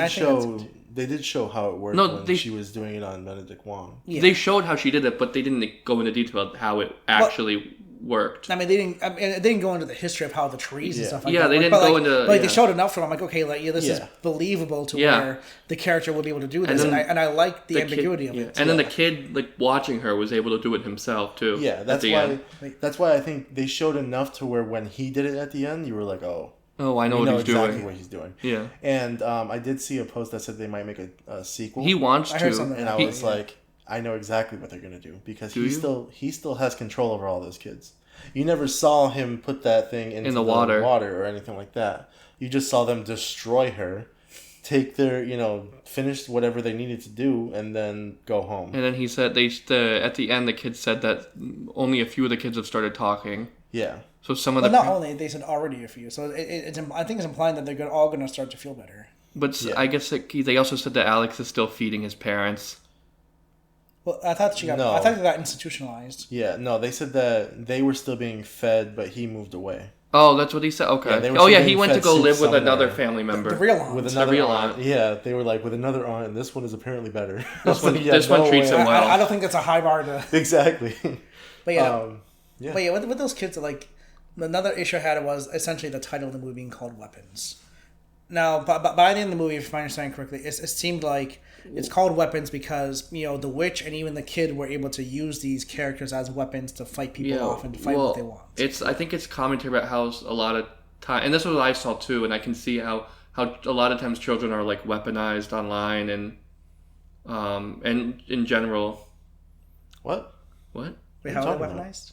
did show how it worked when she was doing it on Benedict Wong. Yeah. They showed how she did it, but they didn't go into detail about how it actually worked. I mean, they didn't go into the history of how the trees and stuff like that. Yeah, they didn't go into. But they showed enough for them. I'm like, okay, like this is believable to where the character will be able to do this, and I like the ambiguity of it. And then the kid, like watching her, was able to do it himself too. Yeah, that's why I think they showed enough to where when he did it at the end, you were like, oh, I know what he's exactly doing. what he's doing. Yeah, and I did see a post that said they might make a sequel. He wants to, and I was like, I know exactly what they're gonna do because he still has control over all those kids. You never saw him put that thing into the water or anything like that. You just saw them destroy her, take their, finish whatever they needed to do, and then go home. And then he said at the end the kids said that only a few of the kids have started talking. Yeah. So some of not only, they said already a few. So I think it's implying that they're all going to start to feel better. But I guess they also said that Alex is still feeding his parents. Well, I thought they got institutionalized. Yeah, no, they said that they were still being fed, but he moved away. Oh, that's what he said. Okay. He went to go live with another family member. The real aunt. With another aunt. Yeah, they were like with another aunt, and this one is apparently better. This one treats him well. I don't think that's a high bar to. Exactly. But yeah, with those kids, like another issue I had was essentially the title of the movie being called Weapons. Now, by the end of the movie, if I understand correctly, it seemed like it's called Weapons because, the witch and even the kid were able to use these characters as weapons to fight people off and to fight what they want. I think it's commentary about how a lot of time, and this is what I saw too, and I can see how a lot of times children are like weaponized online and in general. What? Wait, how are they weaponized?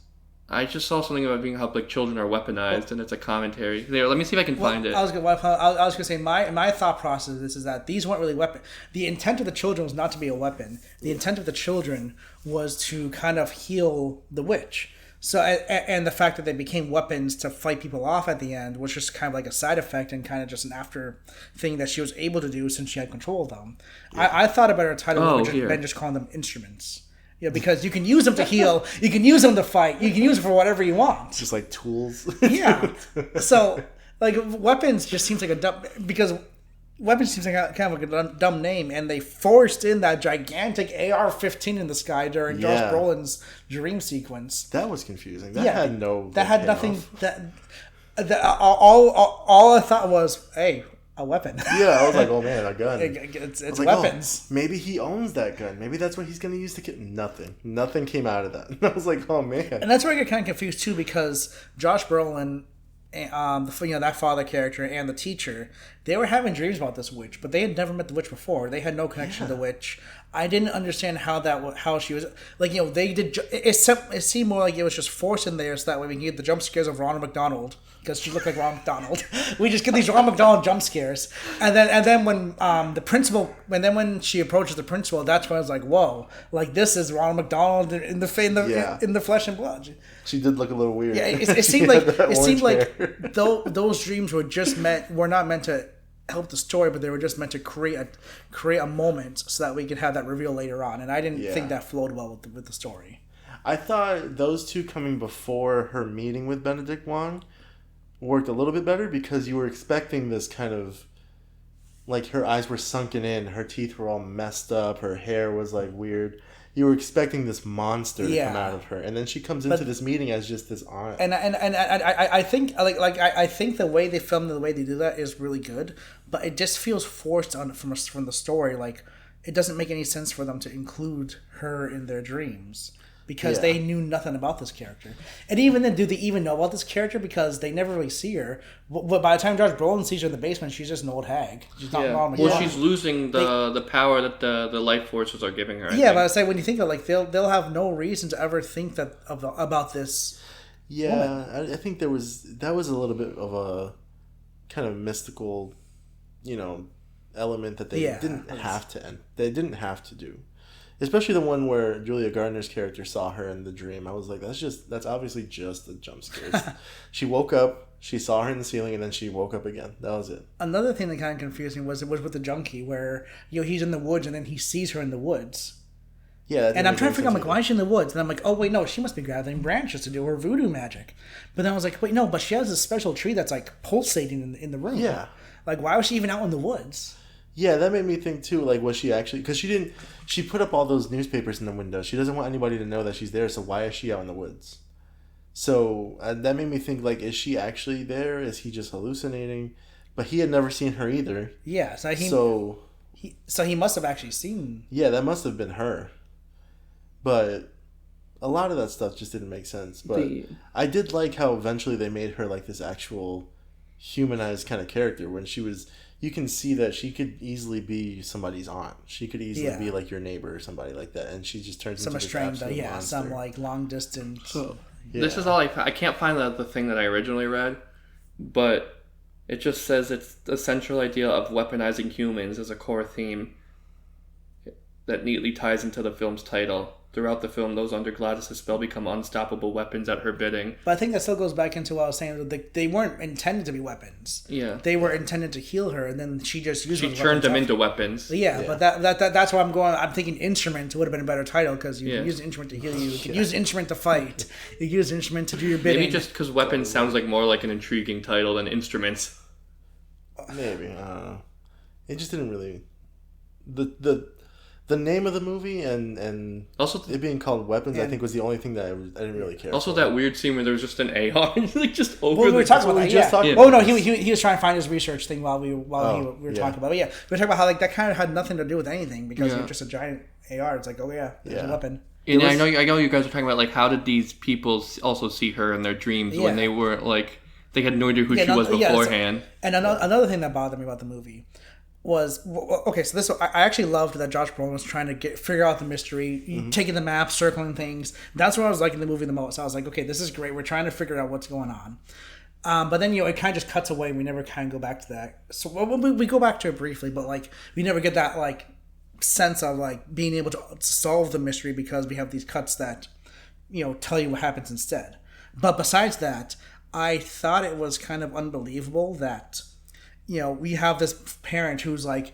I just saw something about being how like children are weaponized, and it's a commentary. There, let me see if I can find it. I was gonna say my thought process is that these weren't really weapons. The intent of the children was not to be a weapon. The intent of the children was to kind of heal the witch. So and the fact that they became weapons to fight people off at the end was just kind of like a side effect and kind of just an after thing that she was able to do since she had control of them. I thought a better title would have been just calling them instruments. Yeah, because you can use them to heal, you can use them to fight, you can use them for whatever you want. Just like tools. Yeah. So like weapons just seems like a dumb because. Weapons seems like kind of like a dumb name, and they forced in that gigantic AR-15 in the sky during Josh Brolin's dream sequence. That was confusing. That had no. That had nothing. All I thought was, hey, a weapon. Yeah, I was like, oh man, a gun. It's weapons. Oh, maybe he owns that gun. Maybe that's what he's going to use to kill. Nothing came out of that. I was like, oh man. And that's where I get kind of confused too, because Josh Brolin. That father character and the teacher, they were having dreams about this witch, but they had never met the witch before. They had no connection to the witch. I didn't understand how she was they did. It seemed more like it was just forced in there so that way we can get the jump scares of Ronald McDonald because she looked like Ronald McDonald. We just get these Ronald McDonald jump scares, and then when when she approaches the principal, that's when I was like, whoa, like this is Ronald McDonald in the flesh and blood. She did look a little weird. Yeah, it seemed like those dreams were not meant to help the story, but they were just meant to create a moment so that we could have that reveal later on. And I didn't think that flowed well with the story. I thought those two coming before her meeting with Benedict Wong worked a little bit better because you were expecting this kind of like her eyes were sunken in, her teeth were all messed up, her hair was like weird. You were expecting this monster to come out of her, and then she comes into this meeting as just this aunt. And I think I think the way they filmed the way they do that is really good, but it just feels forced from the story. Like it doesn't make any sense for them to include her in their dreams because they knew nothing about this character. And even then, do they even know about this character because they never really see her? But by the time Josh Brolin sees her in the basement, she's just an old hag. She's not normal. Well, she's losing the power that the life forces are giving her. But I say when you think of they'll have no reason to ever think that about this. Yeah, woman. I think that was a little bit of a kind of mystical, element that they didn't have to end. They didn't have to do. Especially the one where Julia Gardner's character saw her in the dream. I was like, that's obviously just a jump scare. She woke up, she saw her in the ceiling, and then she woke up again. That was it. Another thing that kind of confused me was with the junkie, where he's in the woods and then he sees her in the woods. Yeah, and I'm trying to figure out, like, why is she in the woods? And I'm like, oh wait, no, she must be gathering branches to do her voodoo magic. But then I was like, wait, no, but she has a special tree that's like pulsating in the room. Yeah, like why was she even out in the woods? Yeah, that made me think too. Like, was she actually? Because she put up all those newspapers in the window. She doesn't want anybody to know that she's there. So why is she out in the woods? So that made me think, like, is she actually there? Is he just hallucinating? But he had never seen her either. Yeah, so he must have actually seen. Yeah, that must have been her. But a lot of that stuff just didn't make sense. But I did like how eventually they made her like this actual humanized kind of character when she was. You can see that she could easily be somebody's aunt. She could easily be like your neighbor or somebody like that, and she just turns into this absolute monster. Some like long distance. This is all I can't find the thing that I originally read, but it just says it's the central idea of weaponizing humans as a core theme that neatly ties into the film's title. Throughout the film, those under Gladys' spell become unstoppable weapons at her bidding. But I think that still goes back into what I was saying. They weren't intended to be weapons. Yeah. They were intended to heal her, and then she just used them. She turned them into weapons. Yeah, but that's why I'm going. I'm thinking instrument would have been a better title because you can use an instrument to heal you. You can use an instrument to fight. You can use an instrument to do your bidding. Maybe just because weapons sounds like more like an intriguing title than instruments. Maybe. I don't know. It just didn't really... The name of the movie and also it being called Weapons, I think, was the only thing that I didn't really care. Also, that weird scene where there was just an AR, like just over. Well, we were talking about that. Oh no, he was trying to find his research thing while we were talking about it. Yeah, we were talking about how like that kind of had nothing to do with anything because it was just a giant AR. It's like, oh yeah, there's a weapon. And I know you guys are talking about like how did these people also see her in their dreams when they were like they had no idea who she was beforehand. And another thing that bothered me about the movie was okay. So this I actually loved that Josh Brolin was trying to figure out the mystery, taking the map, circling things. That's what I was liking the movie the most. I was like, okay, this is great. We're trying to figure out what's going on. But then it kind of just cuts away. And we never kind of go back to that. So we go back to it briefly, but like we never get that like sense of like being able to solve the mystery because we have these cuts that tell you what happens instead. But besides that, I thought it was kind of unbelievable that we have this parent who's like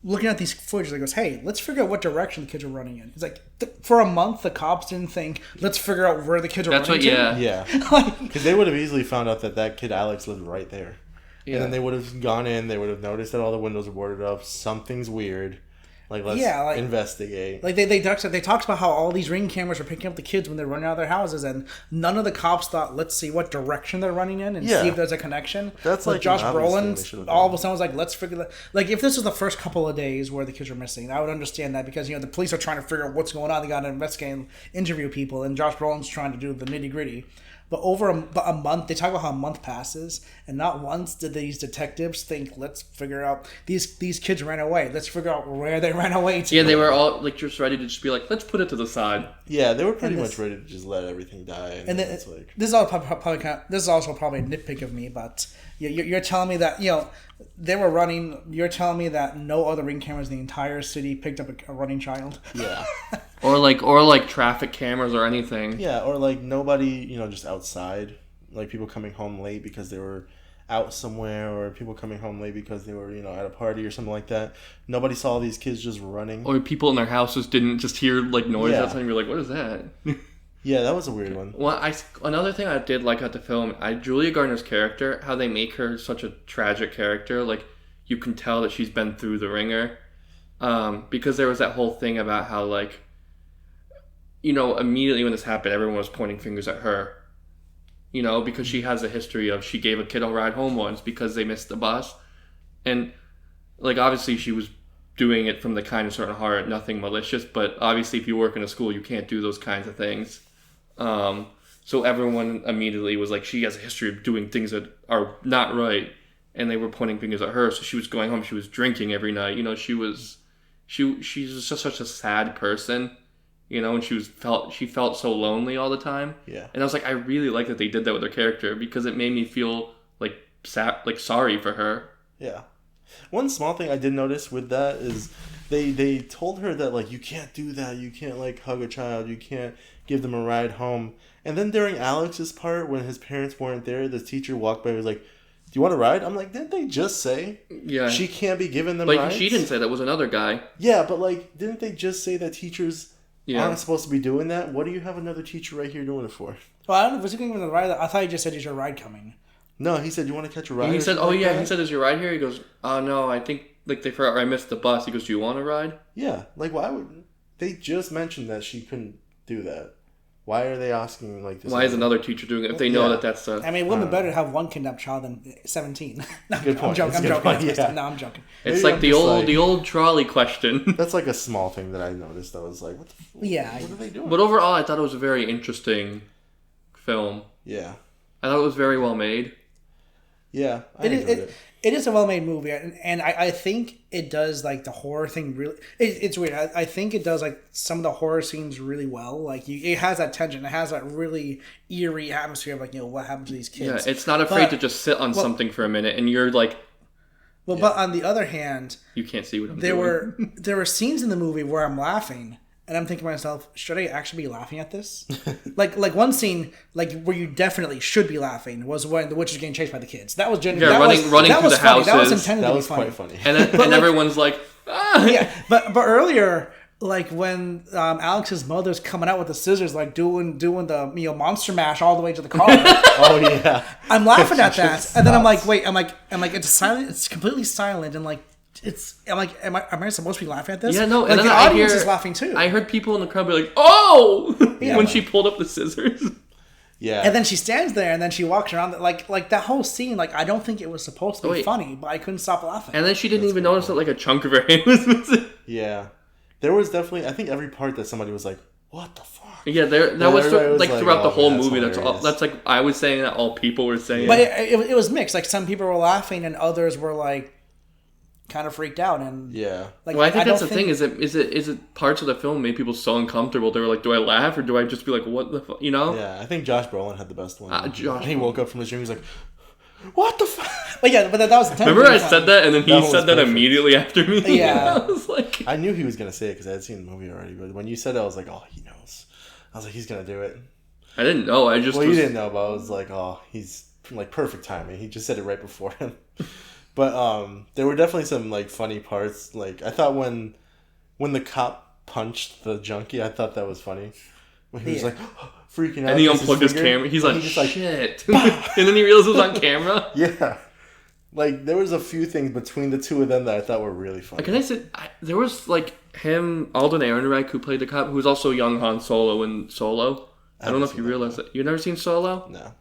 looking at these footage and goes, hey, let's figure out what direction the kids are running in. It's like, for a month, the cops didn't think, let's figure out where the kids are running to. Yeah. Because they would have easily found out that kid Alex lived right there. Yeah. And then they would have gone in, they would have noticed that all the windows are boarded up, something's weird. Like, let's investigate. Like, they talked about how all these Ring cameras are picking up the kids when they're running out of their houses, and none of the cops thought, let's see what direction they're running in and see if there's a connection. That's like Josh Brolin all of a sudden was like, let's figure that. Like, if this was the first couple of days where the kids were missing, I would understand that because, the police are trying to figure out what's going on. They got to investigate and interview people, and Josh Brolin's trying to do the nitty gritty. But over a month, they talk about how a month passes, and not once did these detectives think, let's figure out, these kids ran away. Let's figure out where they ran away to. Yeah, they were all like just ready to just be like, let's put it to the side. Yeah, they were pretty much ready to just let everything die. And then, this is also probably a nitpick of me, but you're telling me that, they were running, you're telling me that no other Ring cameras in the entire city picked up a running child? Yeah. or like traffic cameras or anything. Yeah, or like nobody, just outside. Like people coming home late because they were out somewhere, or people coming home late because they were, at a party or something like that. Nobody saw these kids just running. Or people in their houses didn't just hear like noise outside and be like, what is that? Yeah, that was a weird one. Well, another thing I did like about the film, Julia Garner's character, how they make her such a tragic character. Like, you can tell that she's been through the ringer. Because there was that whole thing about how, like, immediately when this happened, everyone was pointing fingers at her. Because she has a history of, she gave a kid a ride home once because they missed the bus. And, like, obviously she was doing it from the kindness of her heart, nothing malicious. But obviously if you work in a school, you can't do those kinds of things. So everyone immediately was like, she has a history of doing things that are not right, and they were pointing fingers at her. So she was going home, she was drinking every night. She's just such a sad person, and she felt so lonely all the time. Yeah. And I was like, I really like that they did that with her character because it made me feel like sad, like sorry for her. Yeah. One small thing I did notice with that is they told her that, like, you can't do that. You can't, like, hug a child. You can't give them a ride home. And then during Alex's part, when his parents weren't there, the teacher walked by and was like, do you want a ride? I'm like, didn't they just say she can't be giving them rides? She didn't say that. Was another guy. Yeah, but, like, didn't they just say that teachers aren't supposed to be doing that? What do you have another teacher right here doing it for? Well, I don't know. Was he going to give him the ride? I thought he just said, is your ride coming? No, he said, you want to catch a ride? He said, he said, is your ride here? He goes, oh, no, I think, like, they forgot, or I missed the bus. He goes, do you want a ride? Yeah, like, why would... They just mentioned that she couldn't do that. Why are they asking, like, this? Why is another teacher doing it if they know that that's a... I mean, it would be better to have one kidnapped child than 17. No, good point. I'm joking. No, I'm joking. It's like the old trolley question. That's like a small thing that I noticed. I was like, what are they doing? But overall, I thought it was a very interesting film. Yeah. I thought it was very well made. Yeah, I enjoyed it. It is a well-made movie, and I think it does, like, the horror thing really... It's weird. I think it does, like, some of the horror scenes really well. Like, it has that tension. It has that really eerie atmosphere of, like, what happened to these kids. Yeah, it's not afraid to just sit on something for a minute, and you're like... Well, but on the other hand... You can't see what I'm doing. There were scenes in the movie where I'm laughing, and I'm thinking to myself, should I actually be laughing at this? like one scene, like, where you definitely should be laughing was when the witch is getting chased by the kids. That was genuinely running through the houses. That was intended to be funny. Quite funny. And then everyone's like, ah! Yeah, but earlier, like, when Alex's mother's coming out with the scissors, like doing the monster mash all the way to the car. Oh yeah, I'm laughing at that, and then I'm like, wait, I'm like, it's silent. It's completely silent, and like. I'm like, am I supposed to be laughing at this? Yeah, no. Like, And then the audience is laughing too. I heard people in the crowd be like, "Oh!" when she pulled up the scissors. Yeah. And then she stands there, and then she walks around. Like that whole scene. Like, I don't think it was supposed to be funny, but I couldn't stop laughing. And then she didn't even notice that, like, a chunk of her hand was missing. Yeah, there was definitely. I think every part that somebody was like, "What the fuck?" Yeah, that was like throughout the whole man, movie. hilarious. That's like I was saying that all people were saying. But it was mixed. Like, some people were laughing, and others were like, kind of freaked out. And yeah, like, well, I think that's the thing. Is it parts of the film made people so uncomfortable? They were like, do I laugh or do I just be like, what the fuck? Yeah, I think Josh Brolin had the best one. He woke up from his dream. He's like, what the fuck? But yeah, but that was the remember I said that, and then he said that immediately after me. Yeah, I was like, I knew he was gonna say it because I had seen the movie already. But when you said it, I was like, oh, he knows. I was like, he's gonna do it. I didn't know. I just Well, you was, didn't know, but I was like, oh, he's like perfect timing. He just said it right before him. But there were definitely some like funny parts. Like I thought when the cop punched the junkie, I thought that was funny. When he was like freaking out. and he against unplugged his finger, camera. He's and like, he just like shit. And then he realized it was on camera. yeah. Like there was a few things between the two of them that I thought were really funny. Can I say there was like him, Alden Ehrenreich, who played the cop, who was also young Han Solo in Solo. I don't know if you realize that. You've never seen Solo? No.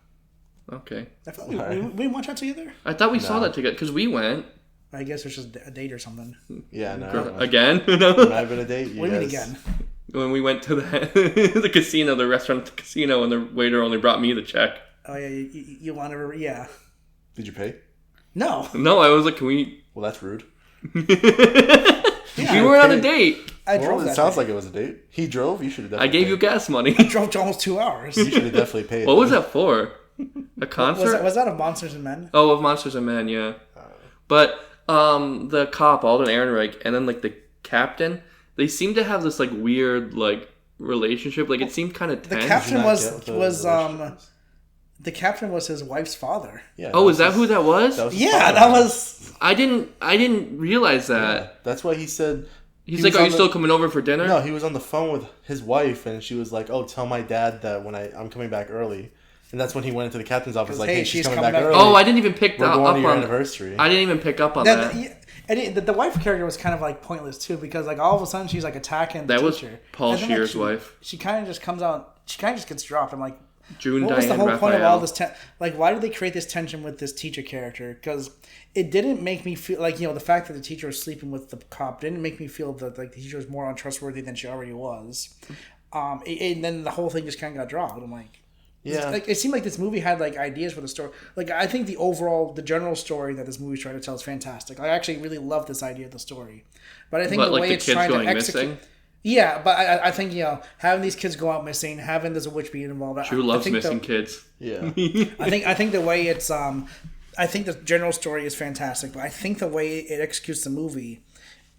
Okay. I thought we didn't watch that together. I thought we saw that together because we went I guess it's just a date or something. Yeah, no. again. It might have been a date. What do you mean again? When we went to the the casino, the restaurant, at the casino, and the waiter only brought me the check. Oh yeah, you want to? Yeah. Did you pay? No. No, I was like, can we? Well, that's rude. We weren't on a date. I Well, drove. it That sounds day. like it was a date. He drove. You should have I definitely gave you paid. gas money. I drove to almost 2 hours. You should have definitely paid. What was that for? A concert? Was that of Monsters and Men? Oh, of Monsters and Men, yeah. But the cop, Alden Ehrenreich, and then like the captain, they seem to have this like weird like relationship. Like it seemed kind of The tense. captain not was get the was relationships? the captain was his wife's father. Yeah. Oh, is that who that was? That was his Yeah, father. that was. I didn't realize that. Yeah, that's why he said. He's he like, was "Are on you the- still coming over for dinner?" No, he was on the phone with his wife, and she was like, "Oh, tell my dad that when I'm coming back early." And that's when he went into the captain's office, like, Hey, "Hey, she's she's coming coming back back- early. Oh, I didn't even pick We're that going up to your on. anniversary." I didn't even pick up on that. The wife character was kind of like pointless too, because like all of a sudden she's like attacking the That was teacher. Paul And then, like, Scheer's she- wife. She kind of just comes out. She kind of just gets dropped. I'm like, June what was the Diane whole point of all Raphael. this? Like, why did they create this tension with this teacher character? Because it didn't make me feel like, the fact that the teacher was sleeping with the cop didn't make me feel that like the teacher was more untrustworthy than she already was. And then the whole thing just kind of got dropped. I'm like. Yeah. Like it seemed like this movie had like ideas for the story. Like I think the general story that this movie's trying to tell is fantastic. I actually really love this idea of the story, but I think But the like way the it's kids trying to going execute. missing. Yeah, but I think having these kids go out missing, having there's a witch being involved. Drew I loves think missing kids. Yeah. I think the way it's I think the general story is fantastic, but I think the way it executes the movie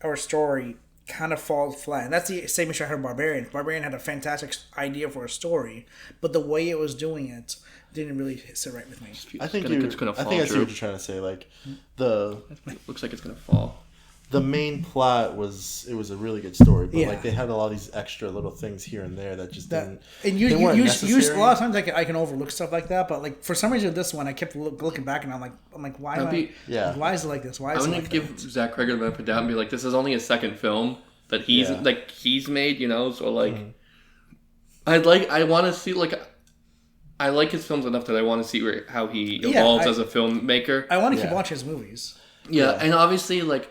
or story kind of falls flat. And that's the same issue I had with Barbarian. Barbarian had a fantastic idea for a story, but the way it was doing it didn't really sit right with me. I think it's gonna I fall, think I see Drew. what you're trying to say. Like the Looks like it's gonna fall. main plot was a really good story, but Yeah. like they had a lot of these extra little things here and there that just didn't. And they weren't a necessary. lot of times I can overlook stuff like that, but like for some reason with this one I kept looking back and I'm like why am I, Yeah. like, why is it like this? Why I'm is it gonna like give that? Zach Cregger the benefit of the doubt and be like, this is only his second film that he's Yeah. he's made, So like, I want to see like, I like his films enough that I want to see how he evolves as a filmmaker. I want to keep Yeah. watching his movies. Yeah, and obviously, like,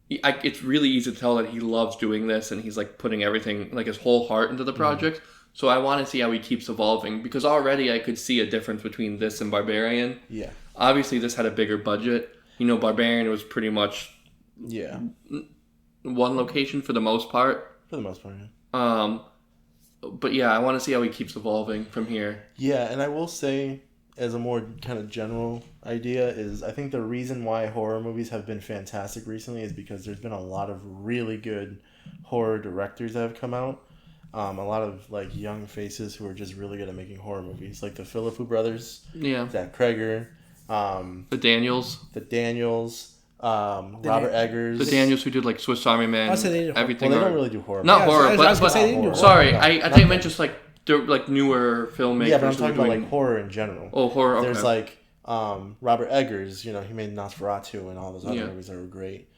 it's really easy to tell that he loves doing this, and he's like putting everything, like his whole heart into the project. So I want to see how he keeps evolving because already I could see a difference between this and Barbarian. Yeah. Obviously, this had a bigger budget. Barbarian was pretty much Yeah. one location for the most part. For the most part. Yeah. But yeah, I want to see how he keeps evolving from here. Yeah, and I will say, as a more kind of general idea, is I think the reason why horror movies have been fantastic recently is because there's been a lot of really good horror directors that have come out. A lot of like young faces who are just really good at making horror movies, like the Philippou brothers, Yeah, Zach Cregger, the Daniels, the Daniels, Robert Eggers. the Daniels who did like Swiss Army Man, I said they did everything. Well, they or- don't really do horror. not Yeah, horror, I was but gonna say they didn't do horror. sorry, No, I not think I meant that. just like newer filmmakers. Yeah, but I'm who are talking about doing- like horror in general. Oh, horror. Okay. There's like Robert Eggers, he made Nosferatu and all those other Yeah. movies that were great.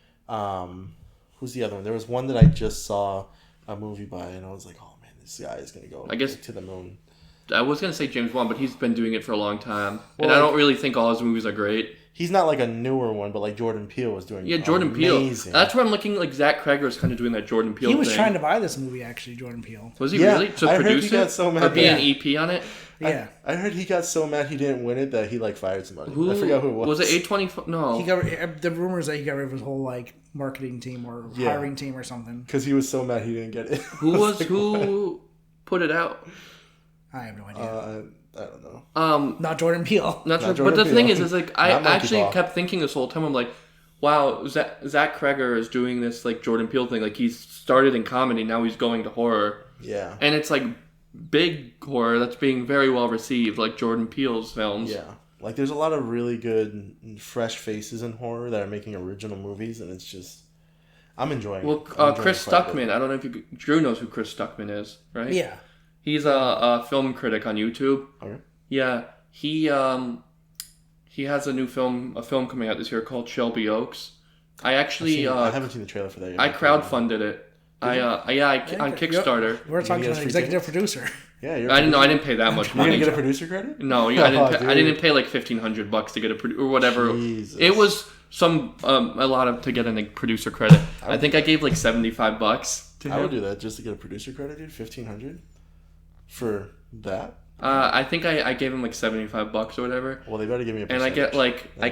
Who's the other one? There was one that I just saw a movie by, and I was like, oh man, this guy is gonna go I guess- like, to the moon. I was gonna say James Wan, but he's been doing it for a long time, Well, and I like- don't really think all his movies are great. He's not like a newer one, but like Jordan Peele was doing. Yeah, Jordan Peele. amazing. That's where I'm looking. Like Zach Cregger is kind of doing that Jordan Peele. He was thing. trying to buy this movie actually, Jordan Peele. Was he Yeah, really to I heard produce he got it so mad or be an that- EP on it? Yeah. I heard he got so mad he didn't win it that he like fired somebody. Who I forgot who it was. Was it A20? No. He got the rumors that he got rid of his whole like marketing team or Yeah. hiring team or something. Because he was so mad he didn't get it. Who put it out? I have no idea. I don't know. Not Jordan Peele. Not sure. But Jordan the Peele. thing is like I Not Monkey actually Ball. kept thinking this whole time. I'm like, wow, Zach Cregger is doing this like Jordan Peele thing. Like he's started in comedy, now he's going to horror, Yeah. and it's like big horror that's being very well received, like Jordan Peele's films. Yeah. Like, there's a lot of really good, fresh faces in horror that are making original movies, and it's just... I'm enjoying it. Well, I'm enjoying Chris it quite a bit. Stuckman, I don't know if Drew knows who Chris Stuckman is, right? Yeah. He's a film critic on YouTube. Okay. Yeah, he has a film coming out this year called Shelby Oaks. I actually I haven't seen the trailer for that yet. I crowdfunded it. On Kickstarter. We're talking to get an free executive producer. Yeah, I didn't pay that much You're gonna money. get a producer credit? No, I didn't pay like $1,500 to get or whatever. Jesus. It was to get a producer credit. I think I gave like $75 to him. I would do that just to get a producer credit, dude. $1,500 for that. I think I gave him like $75 or whatever. Well, they better give me a And I percentage. get like I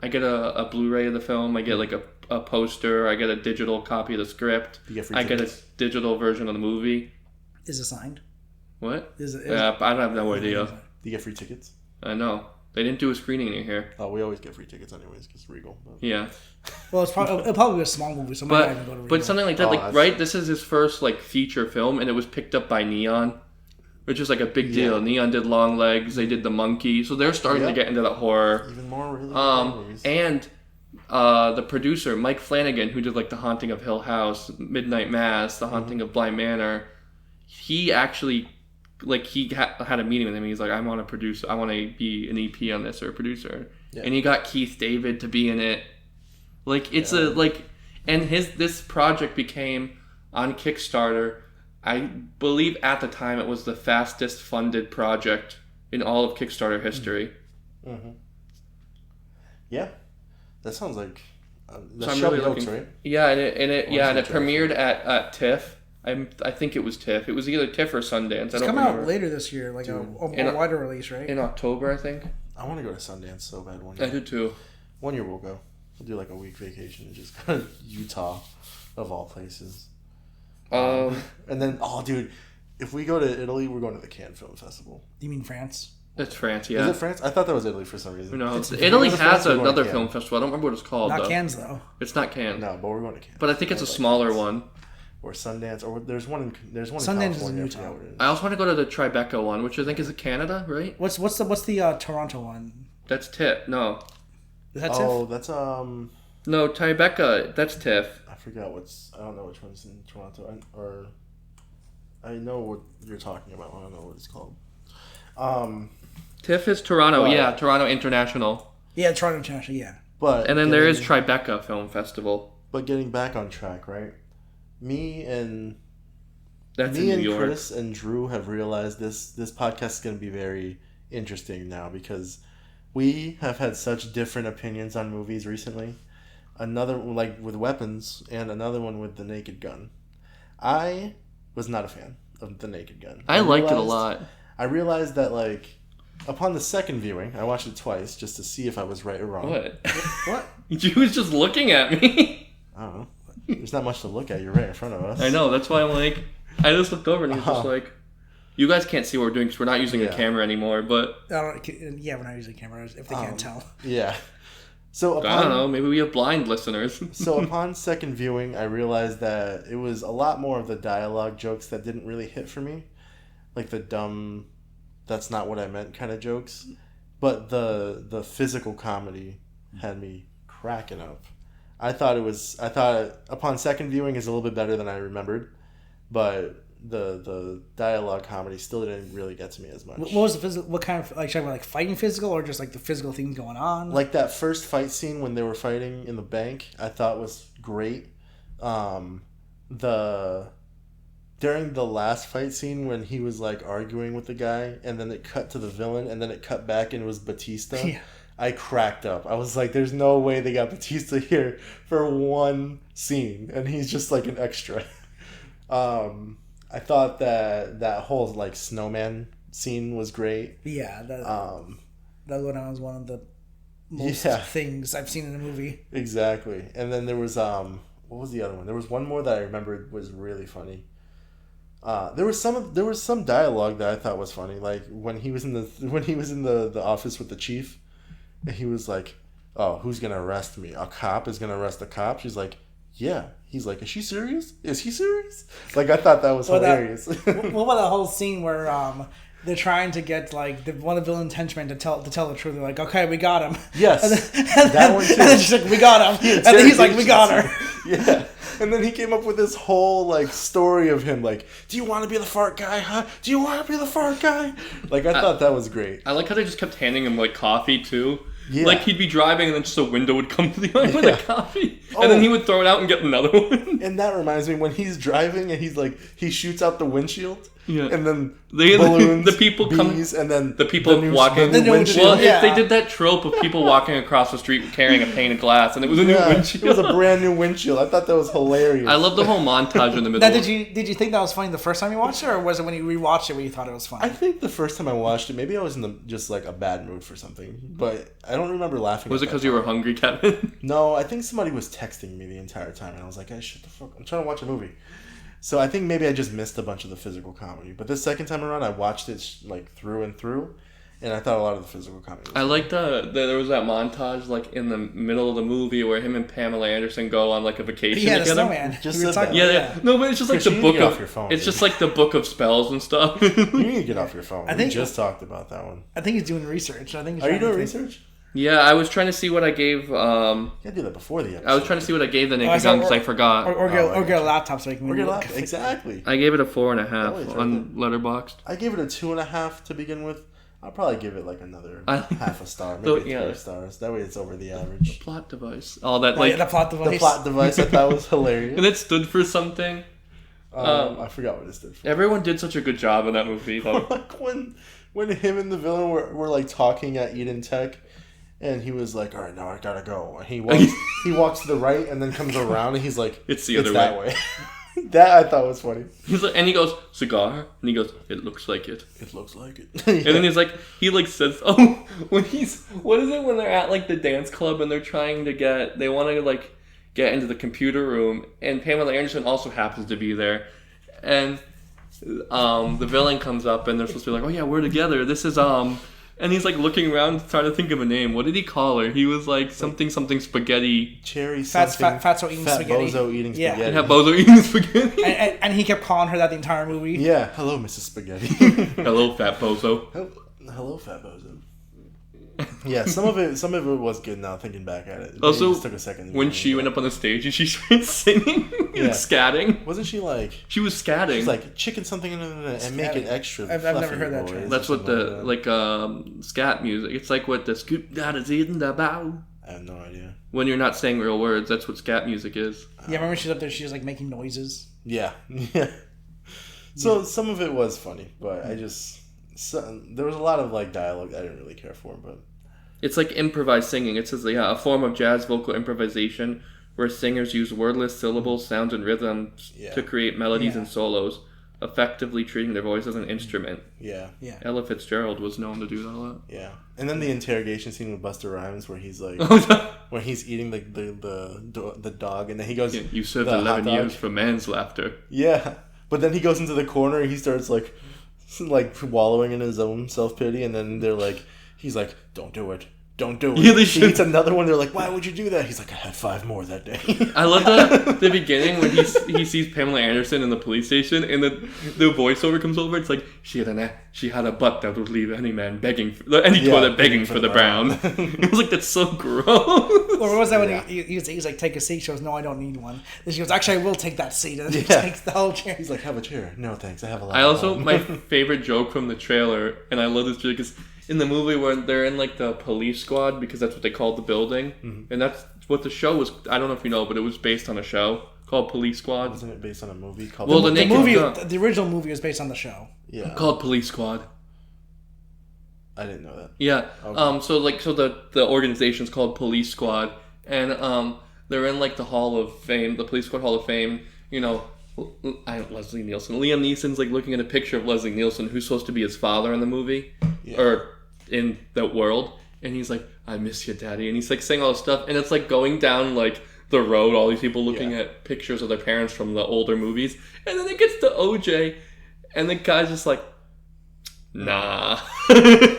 get a Blu-ray of the film. I get like a poster. I get a digital copy of the script. You get free I get a tickets? digital version of the movie. Is it signed? What? Is it? Yeah, I have no idea. Do you get free tickets? I know they didn't do a screening in here. Oh, we always get free tickets anyways because Regal. But... Yeah, Well, it'll probably be a small movie, so maybe I can go to. but something like that, Oh, like that's- right. This is his first like feature film, and it was picked up by Neon, which is like a big deal. Yeah. Neon did Long Legs. They did The Monkey, so they're starting to Yeah. get into the horror. Even more really good movies. And the producer Mike Flanagan, who did like The Haunting of Hill House, Midnight Mass, The Haunting of Bly Manor, he actually had a meeting with him. He's like, I want to be an EP on this or a producer, Yeah. and he got Keith David to be in it. Like it's and this project became on Kickstarter. I believe at the time it was the fastest funded project in all of Kickstarter history. Mm-hmm. Yeah, that sounds like So that's I'm Shelby really Oaks, looking. right? Yeah, and it What's the premiered at TIFF. I think it was TIFF. It was either TIFF or Sundance. It's I don't coming remember. out later this year, like a wider release, right? In October, I think. I want to go to Sundance so bad one I year. do too. One year we'll go. We'll do like a week vacation and just go to Utah, of all places. And then, dude, if we go to Italy, we're going to the Cannes Film Festival. You mean France? It's France, yeah. Is it France? I thought that was Italy for some reason. No, It's- Italy if we go to has France, we're going to another Cannes. film festival. I don't remember what it's called. Not though. Cannes though. It's not Cannes. No, but we're going to Cannes. But I think it's a Like smaller Cannes. one. Or Sundance, or there's one in Sundance is in California. I Utah. forgot what it is. I also want to go to the Tribeca one, which I think is Canada, right? What's the Toronto one? That's TIFF. No. Is that Oh, TIFF? that's No, Tribeca. That's TIFF. I forgot I don't know which one's in Toronto. I know what you're talking about. I don't know what it's called. TIFF is Toronto. But- Yeah, Toronto International. Yeah, Toronto International. Yeah. But And then there is Tribeca Film Festival. But getting back on track, right? Me That's in New and York. Chris and Drew have realized this podcast is going to be very interesting now because we have had such different opinions on movies recently. Another like with Weapons and another one with The Naked Gun. I was not a fan of The Naked Gun. I liked it a realized- lot. I realized that upon the second viewing, I watched it twice just to see if I was right or wrong. What? What? You was just looking at me. I don't know. There's not much to look at. You're right in front of us. I know. That's why I'm like, I just looked over and he's just Uh-huh. like, you guys can't see what we're doing because we're not using a Yeah. camera anymore. But Yeah, we're not using cameras if they can't tell. Yeah. So I don't know. Maybe we have blind listeners. So upon second viewing, I realized that it was a lot more of the dialogue jokes that didn't really hit for me, like the dumb, that's not what I meant kind of jokes. But the physical comedy had me cracking up. I thought upon second viewing is a little bit better than I remembered, but the dialogue comedy still didn't really get to me as much. What was the physical? What kind of talking about fighting physical or just like the physical things going on? Like that first fight scene when they were fighting in the bank, I thought was great. During the last fight scene when he was like arguing with the guy, and then it cut to the villain, and then it cut back and it was Batista. Yeah. I cracked up. I was like, "There's no way they got Batista here for one scene, and he's just like an extra." I thought that whole like snowman scene was great. Yeah, that one was one of the most Yeah. things I've seen in a movie. Exactly. And then there was what was the other one? There was one more that I remembered was really funny. There was some dialogue that I thought was funny, like when he was in the office with the chief, and he was like, "Oh, who's gonna arrest me? A cop is gonna arrest a cop?" She's like, yeah. He's like, is she serious? Is he serious? Like, I thought that was hilarious. What about that whole scene where they're trying to get like one of the villain's henchmen to tell the truth? They're like, okay, we got him. Yes, and that one too. And then she's like, we got him. And then he's like, we got her. Yeah. And then he came up with this whole like story of him like, do you want to be the fart guy, huh? Do you want to be the fart guy? Like, I thought that was great. I like how they just kept handing him like coffee too. Yeah. Like he'd be driving and then just a window would come to the eye with a coffee. And then he would throw it out and get another one. And that reminds me when he's driving and he's like, he shoots out the windshield. Yeah. And then balloons, the people bees, and then the people walking. the new windshield. Well, Yeah. if they did that trope of people walking across the street carrying a pane of glass, and it was a new windshield. It was a brand new windshield. I thought that was hilarious. I love the whole montage in the middle. Now, did you think that was funny the first time you watched it, or was it when you rewatched it where you thought it was funny? I think the first time I watched it, maybe I was in just like a bad mood for something, but I don't remember laughing. Was it because you were hungry, Kevin? No, I think somebody was texting me the entire time, and I was like, "Hey, shut the fuck! I'm trying to watch a movie." So I think maybe I just missed a bunch of the physical comedy. But this second time around, I watched it like through and through, and I thought a lot of the physical comedy was I like there was that montage like in the middle of the movie where him and Pamela Anderson go on like a vacation Yeah, the together. snowman. Just We were said talking that. about Yeah. No, but it's just like Chris, the you need book to get of off your phone, it's dude. just like the book of spells and stuff. You need to get off your phone. I think- we just talked about that one. I think he's doing research. I think. He's Are you trying to doing think- research? Yeah, I was trying to see what I gave. You gotta do that before the episode. I was trying to see what I gave the I Naked saw- Gun because I forgot. Or get a laptop so you can Or get look. off. Exactly. I gave it a Oh, 4.5 it's right on Letterboxd. I gave it a 2.5 to begin with. I'll probably give it like another I- half a star, So, maybe yeah. 3 stars. That way it's over the average. Plot device. All that Oh, like, yeah, the plot device. The plot device I thought was hilarious. and it stood for something. I forgot what it stood for. Everyone did such a good job in that movie. Though. Like when him and the villain were like talking at Eden Tech, and he was like, "All right, now I gotta go." And he walks to the right and then comes around, and he's like, It's the other that way." That I thought was funny. He's like, and he goes cigar, and he goes, "It looks like it." It looks like it. And then he's like, he like says, "Oh, when he's what is it when they're at like the dance club and they're trying to they want to like get into the computer room, and Pamela Anderson also happens to be there, and the villain comes up and they're supposed to be like, oh yeah, we're together. This is And he's like looking around trying to think of a name. What did he call her? He was like something spaghetti. Cherry Fatso eating spaghetti. Bozo eating Yeah. spaghetti. Yeah, Bozo eating spaghetti. And he kept calling her that the entire movie. Yeah. Hello, Mrs. Spaghetti. Hello, fat Bozo. Hello, Fat Bozo. Yeah, some of it was good now thinking back at it. Also, it just took a second. When she went up on the stage and she started singing and scatting. Wasn't she like? She was scatting. She's like chicken something and make it extra. I've never fluffy, heard that boys," term. or That's what something the scat music. It's like what the scoop that is in the bow. I have no idea. When you're not saying real words, that's what scat music is. Yeah, remember she's up there, she's like making noises. Yeah, yeah. So some of it was funny, but there was a lot of like dialogue I didn't really care for, but. It's like improvised singing. It says, a form of jazz vocal improvisation where singers use wordless syllables, sounds, and rhythms to create melodies and solos, effectively treating their voice as an instrument. Yeah. Yeah. Ella Fitzgerald was known to do that a lot. Yeah. And then the interrogation scene with Busta Rhymes where he's like, when he's eating the dog, and then he goes, You served the 11 hot dog. years for man's laughter. Yeah. But then he goes into the corner and he starts like wallowing in his own self-pity, and then he's like, don't do it. Don't do it. Yeah, they He should. eats another one. They're like, why would you do that? He's like, I had 5 more that day. I love the beginning when he sees Pamela Anderson in the police station, and the voiceover comes over. It's like she had a butt that would leave any man begging for any toilet begging for the brown. It was like that's so gross. Or what was that when he's like, take a seat? She goes, no, I don't need one. Then she goes, actually, I will take that seat. And then he takes the whole chair. He's like, have a chair. No, thanks. I have a lot. I also my favorite joke from the trailer, and I love this joke is in the movie when they're in like the police squad because that's what they called the building, and that's what the show was. I don't know if you know, but it was based on a show called Police Squad. Wasn't it based on a movie called? Well, The Naked movie, Gun. the original movie was based on the show. Yeah. Called Police Squad. I didn't know that. Yeah. Okay. So the organization's called Police Squad, and they're in like the Hall of Fame, the Police Squad Hall of Fame. You know, Leslie Nielsen. Liam Neeson's like looking at a picture of Leslie Nielsen, who's supposed to be his father in the movie, or in the world, and he's like, "I miss you, Daddy," and he's like saying all this stuff, and it's like going down like the road, all these people looking at pictures of their parents from the older movies, and then it gets to OJ, and the guy's just like, nah.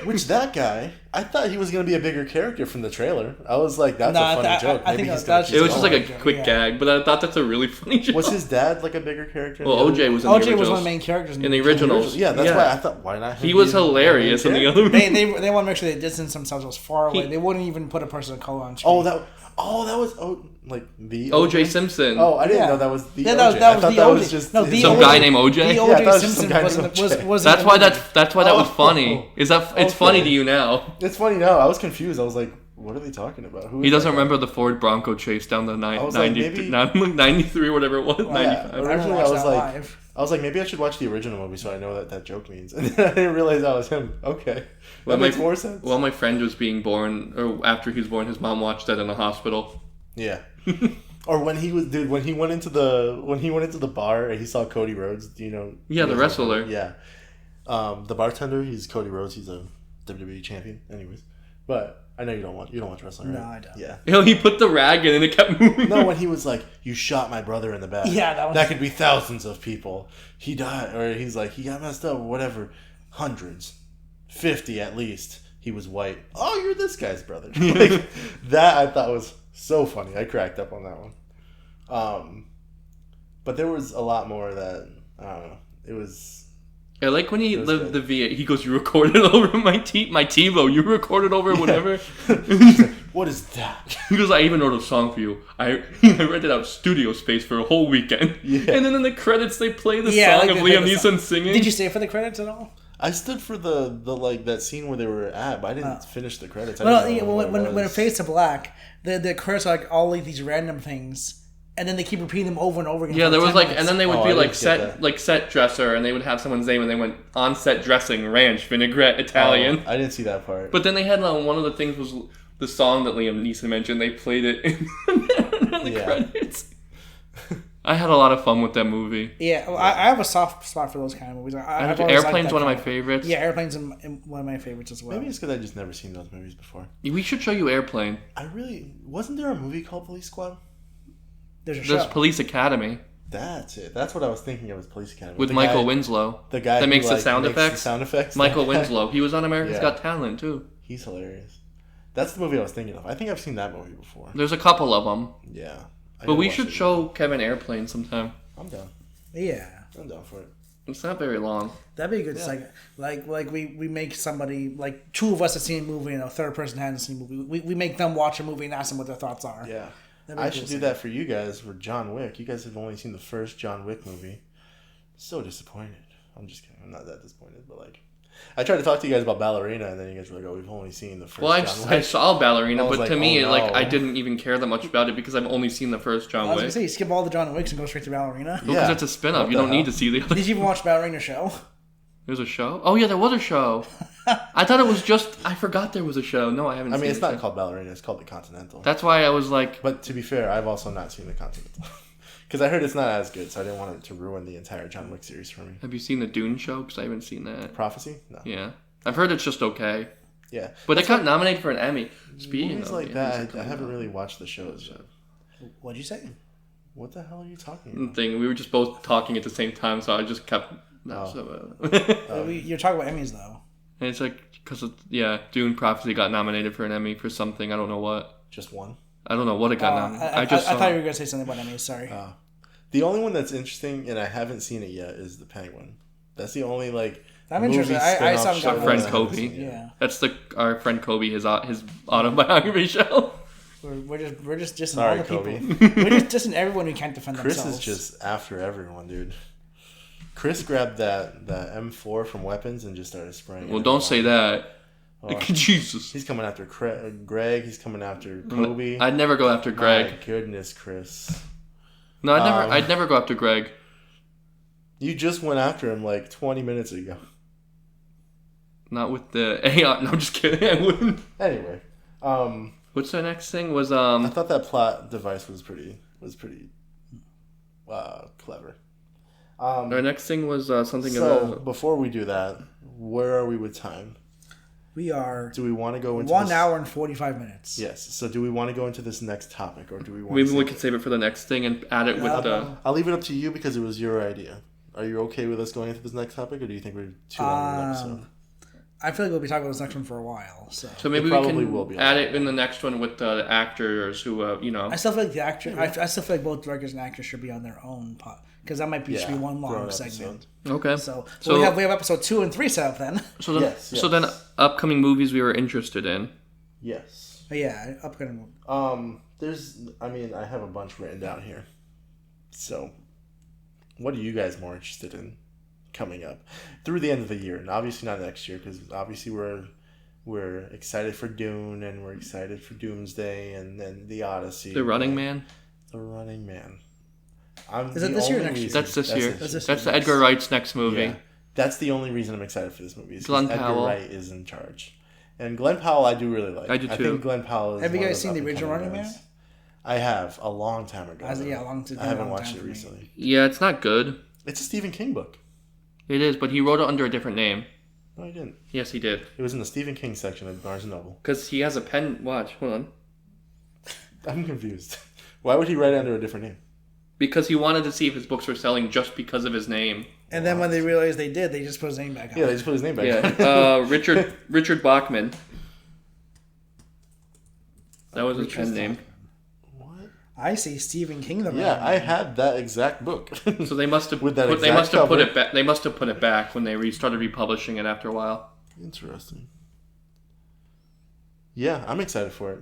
Which that guy, I thought he was gonna be a bigger character from the trailer. I was like, that's Nah, a funny joke. I Maybe think he's that's gonna It keep was just like a going. quick Yeah. gag, but I thought that's a really funny joke. Was his dad like a bigger character? Well, OJ was in OJ the originals. was one of the main characters in the originals. Yeah, that's why I thought, why not him? He was being hilarious in the character? other. They want to make sure they distance themselves as far away. He- They wouldn't even put a person of color on screen. that was like the OJ Simpson. Oh, I didn't Yeah. know that was the Yeah, OJ. that was I thought the that OJ. was just No, the Some OJ guy named OJ? The Yeah, I thought it OJ was some Simpson guy wasn't. named OJ. Was That's why that was Oh. funny. Is that it's funny to you now? It's funny now. I was confused. I was like, what are they talking about? Who He is doesn't that guy? remember the Ford Bronco chase down the I was like, 93, whatever it was, Yeah. 95. Originally, watched I was that like, live. I was like, maybe I should watch the original movie so I know what that joke means. And then I didn't realize that was him. Okay, Well, that makes my- more sense. While my friend was being born, or after he was born, his mom watched that in the hospital. Yeah. Or when he went into the bar and he saw Cody Rhodes. Do you know? Yeah, the you guys know wrestler. Cody? Yeah. The bartender, he's Cody Rhodes. He's a WWE champion. Anyways, but I know you don't watch wrestling, right? No, I don't. Yeah. You know, he put the rag in and it kept moving. No, when he was like, "You shot my brother in the back." Yeah, that was- that could be thousands of people. He died, or he's like, he got messed up, or whatever. Hundreds, 50 at least. He was white. Oh, you're this guy's brother. Like, that I thought was so funny. I cracked up on that one. But there was a lot more that I don't know. It was. I like when he was lived good. the V8. He goes, "You recorded over my TiVo. You recorded over whatever." What is that? He goes, "I even wrote a song for you. I rented out studio space for a whole weekend." Yeah. And then in the credits, they play the Yeah, song like of they play Liam the song. Neeson singing. Did you stay for the credits at all? I stood for the like that scene where they were at, but I didn't finish the credits. I Well, didn't yeah, know what when it was. fades to black, the credits are like all like these random things, and then they keep repeating them over and over again. Yeah, for there 10 was like, minutes. and then they would Oh, be I like didn't get set dresser, and they would have someone's name, and they went on set dressing, ranch, vinaigrette, Italian. Oh, I didn't see that part. But then they had one of the things was the song that Liam Neeson mentioned. They played it in the Yeah. credits. I had a lot of fun with that movie. Yeah, well, I have a soft spot for those kind of movies. I've always liked Airplane's that one of my kind favorites. Yeah, Airplane's one of my favorites as well. Maybe it's because I just never seen those movies before. We should show you Airplane. Wasn't there a movie called Police Squad? There's a There's show. Police Academy That's it. That's what I was thinking of as Police Academy. with The Michael guy- Winslow. The guy that who, makes the like, sound makes effects. Sound effects. Michael Winslow. He was on America's Yeah. Got Talent too. He's hilarious. That's the movie I was thinking of. I think I've seen that movie before. There's a couple of them. Yeah. I But gotta we watch should it. show Kevin Airplane sometime. I'm down. Yeah, I'm down for it. It's not very long. that'd be a good segment. Like we make somebody like two of us have seen a movie and a third person hasn't seen a movie. We make them watch a movie and ask them what their thoughts are. Yeah. That'd be I a should cool do that for you guys for John Wick. You guys have only seen the first John Wick movie. So disappointed. I'm just kidding. I'm not that disappointed, but like, I tried to talk to you guys about Ballerina, and then you guys were like, "Oh, we've only seen the first." Well, John I Wick. saw Ballerina, I was but like, to me, oh, like no. I didn't even care that much about it because I've only seen the first I John was gonna Wick. say, you skip all the John Wicks and go straight to Ballerina. Because Yeah. it's a spin-off. What You the don't need hell? to see the other. Did you even watch Ballerina show? There's a show? Oh, yeah, there was a show. I thought it was just... I forgot there was a show. No, I haven't I seen mean, it's it. not called Ballerina. It's called The Continental. That's why I was like... But to be fair, I've also not seen The Continental. Because I heard it's not as good, so I didn't want it to ruin the entire John Wick series for me. Have you seen the Dune show? Because I haven't seen that. Prophecy? No. Yeah. I've heard it's just okay. Yeah. But it got nominated for an Emmy. Speaking Movies of like Emmys that, coming I haven't out. really watched the shows yet. What'd you say? What the hell are you talking about? Thing. We were just both talking at the same time, so I just kept... You're talking about Emmys though. And it's like... Because, Dune Prophecy got nominated for an Emmy for something. I don't know what. Just one? I don't know what it got nominated. I just saw thought you it. were gonna say something about Emmys. Sorry. The only one that's interesting, and I haven't seen it yet, is The Penguin. That's the only, like, I'm movie interested. I spin-off haven't show gotten Our friend that I haven't Kobe. seen yet. Yeah. That's our friend Kobe, his autobiography show. We're just in Sorry, all the Kobe. people. We're just in everyone who can't defend Chris themselves. is just after everyone, dude. Chris grabbed that M4 from Weapons and just started spraying. Well, it. don't say that. Oh. Jesus. He's coming after Greg. He's coming after Kobe. I'd never go after Greg. My goodness, Chris. No, I'd never go after Greg. You just went after him like 20 minutes ago. Not with the AI. No, I'm just kidding. I wouldn't. Anyway, What's the next thing? Was I thought that plot device was pretty clever. our next thing was something So about. before we do that, where are we with time? We are Do we want to go into 1 this? hour and 45 minutes. Yes. So do we want to go into this next topic, or do we want? Maybe to we save could it? save it for the next thing and add it with the. I'll leave it up to you because it was your idea. Are you okay with us going into this next topic, or do you think we're too long of an episode? I feel like we'll be talking about this next one for a while. So So maybe It we probably can will be add on it in the next one with the actors who, I still feel like the actor. I still feel like both directors and actors should be on their own pot because that might be should be one long grown segment. episode. Okay. So, So- we have episode 2 and 3 set up then. So then, Yes, so then, yes. upcoming movies we were interested in. Yes. But yeah, upcoming. I have a bunch written down here. So, what are you guys more interested in coming up through the end of the year? And obviously not next year, because obviously we're excited for Dune, and we're excited for Doomsday, and then The Odyssey. The Running Man. The Running Man. Is it this year or next year? That's this year. That's this That's year. the Edgar Wright's next movie. Yeah. That's the only reason I'm excited for this movie. Is 'cause Glenn Edgar Powell. Wright is in charge. And Glenn Powell I do really like. I do too. I think Glenn Powell is Have you one of guys those seen the original up-and-coming Running Man? guys. I have, a long time ago. Yeah, I haven't long watched time it for me. recently. Yeah, it's not good. It's a Stephen King book. It is, but he wrote it under a different name. No, I didn't. Yes, he did. It was in the Stephen King section of Barnes & Noble. Because he has a pen. Watch, hold on. I'm confused. Why would he write it under a different name? Because he wanted to see if his books were selling just because of his name. And then when they realized they did, they just put his name back on. Yeah, they just put his name back. Yeah, Richard Bachman. That was his pen name. What? I see Stephen King the Yeah, man. I had that exact book. So they must have With that they exact must have put cover. it back. They must have put it back when they started republishing it after a while. Interesting. Yeah, I'm excited for it.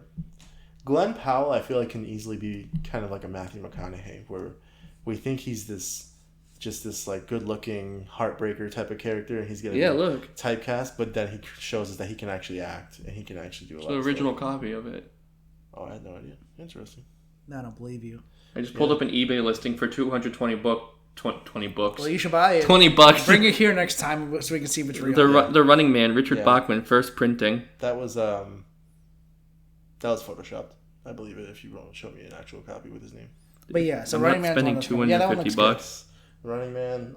Glenn Powell, I feel like, can easily be kind of like a Matthew McConaughey, where we think he's this like good-looking heartbreaker type of character, and he's gonna Yeah, be look. typecast. But then he shows us that he can actually act, and he can actually do a It's lot. the of original stuff. copy of it. Oh, I had no idea. Interesting. I don't believe you. I just pulled up an eBay listing for 220 20 books. Well, you should buy it. $20. Bring it here next time so we can see if it's real. The Running Man, Richard Yeah. Bachman, first printing. That was photoshopped. I believe it. If you won't show me an actual copy with his name. But yeah, so I'm Running not Man's spending one that's coming. Yeah, that one looks $250. Running Man.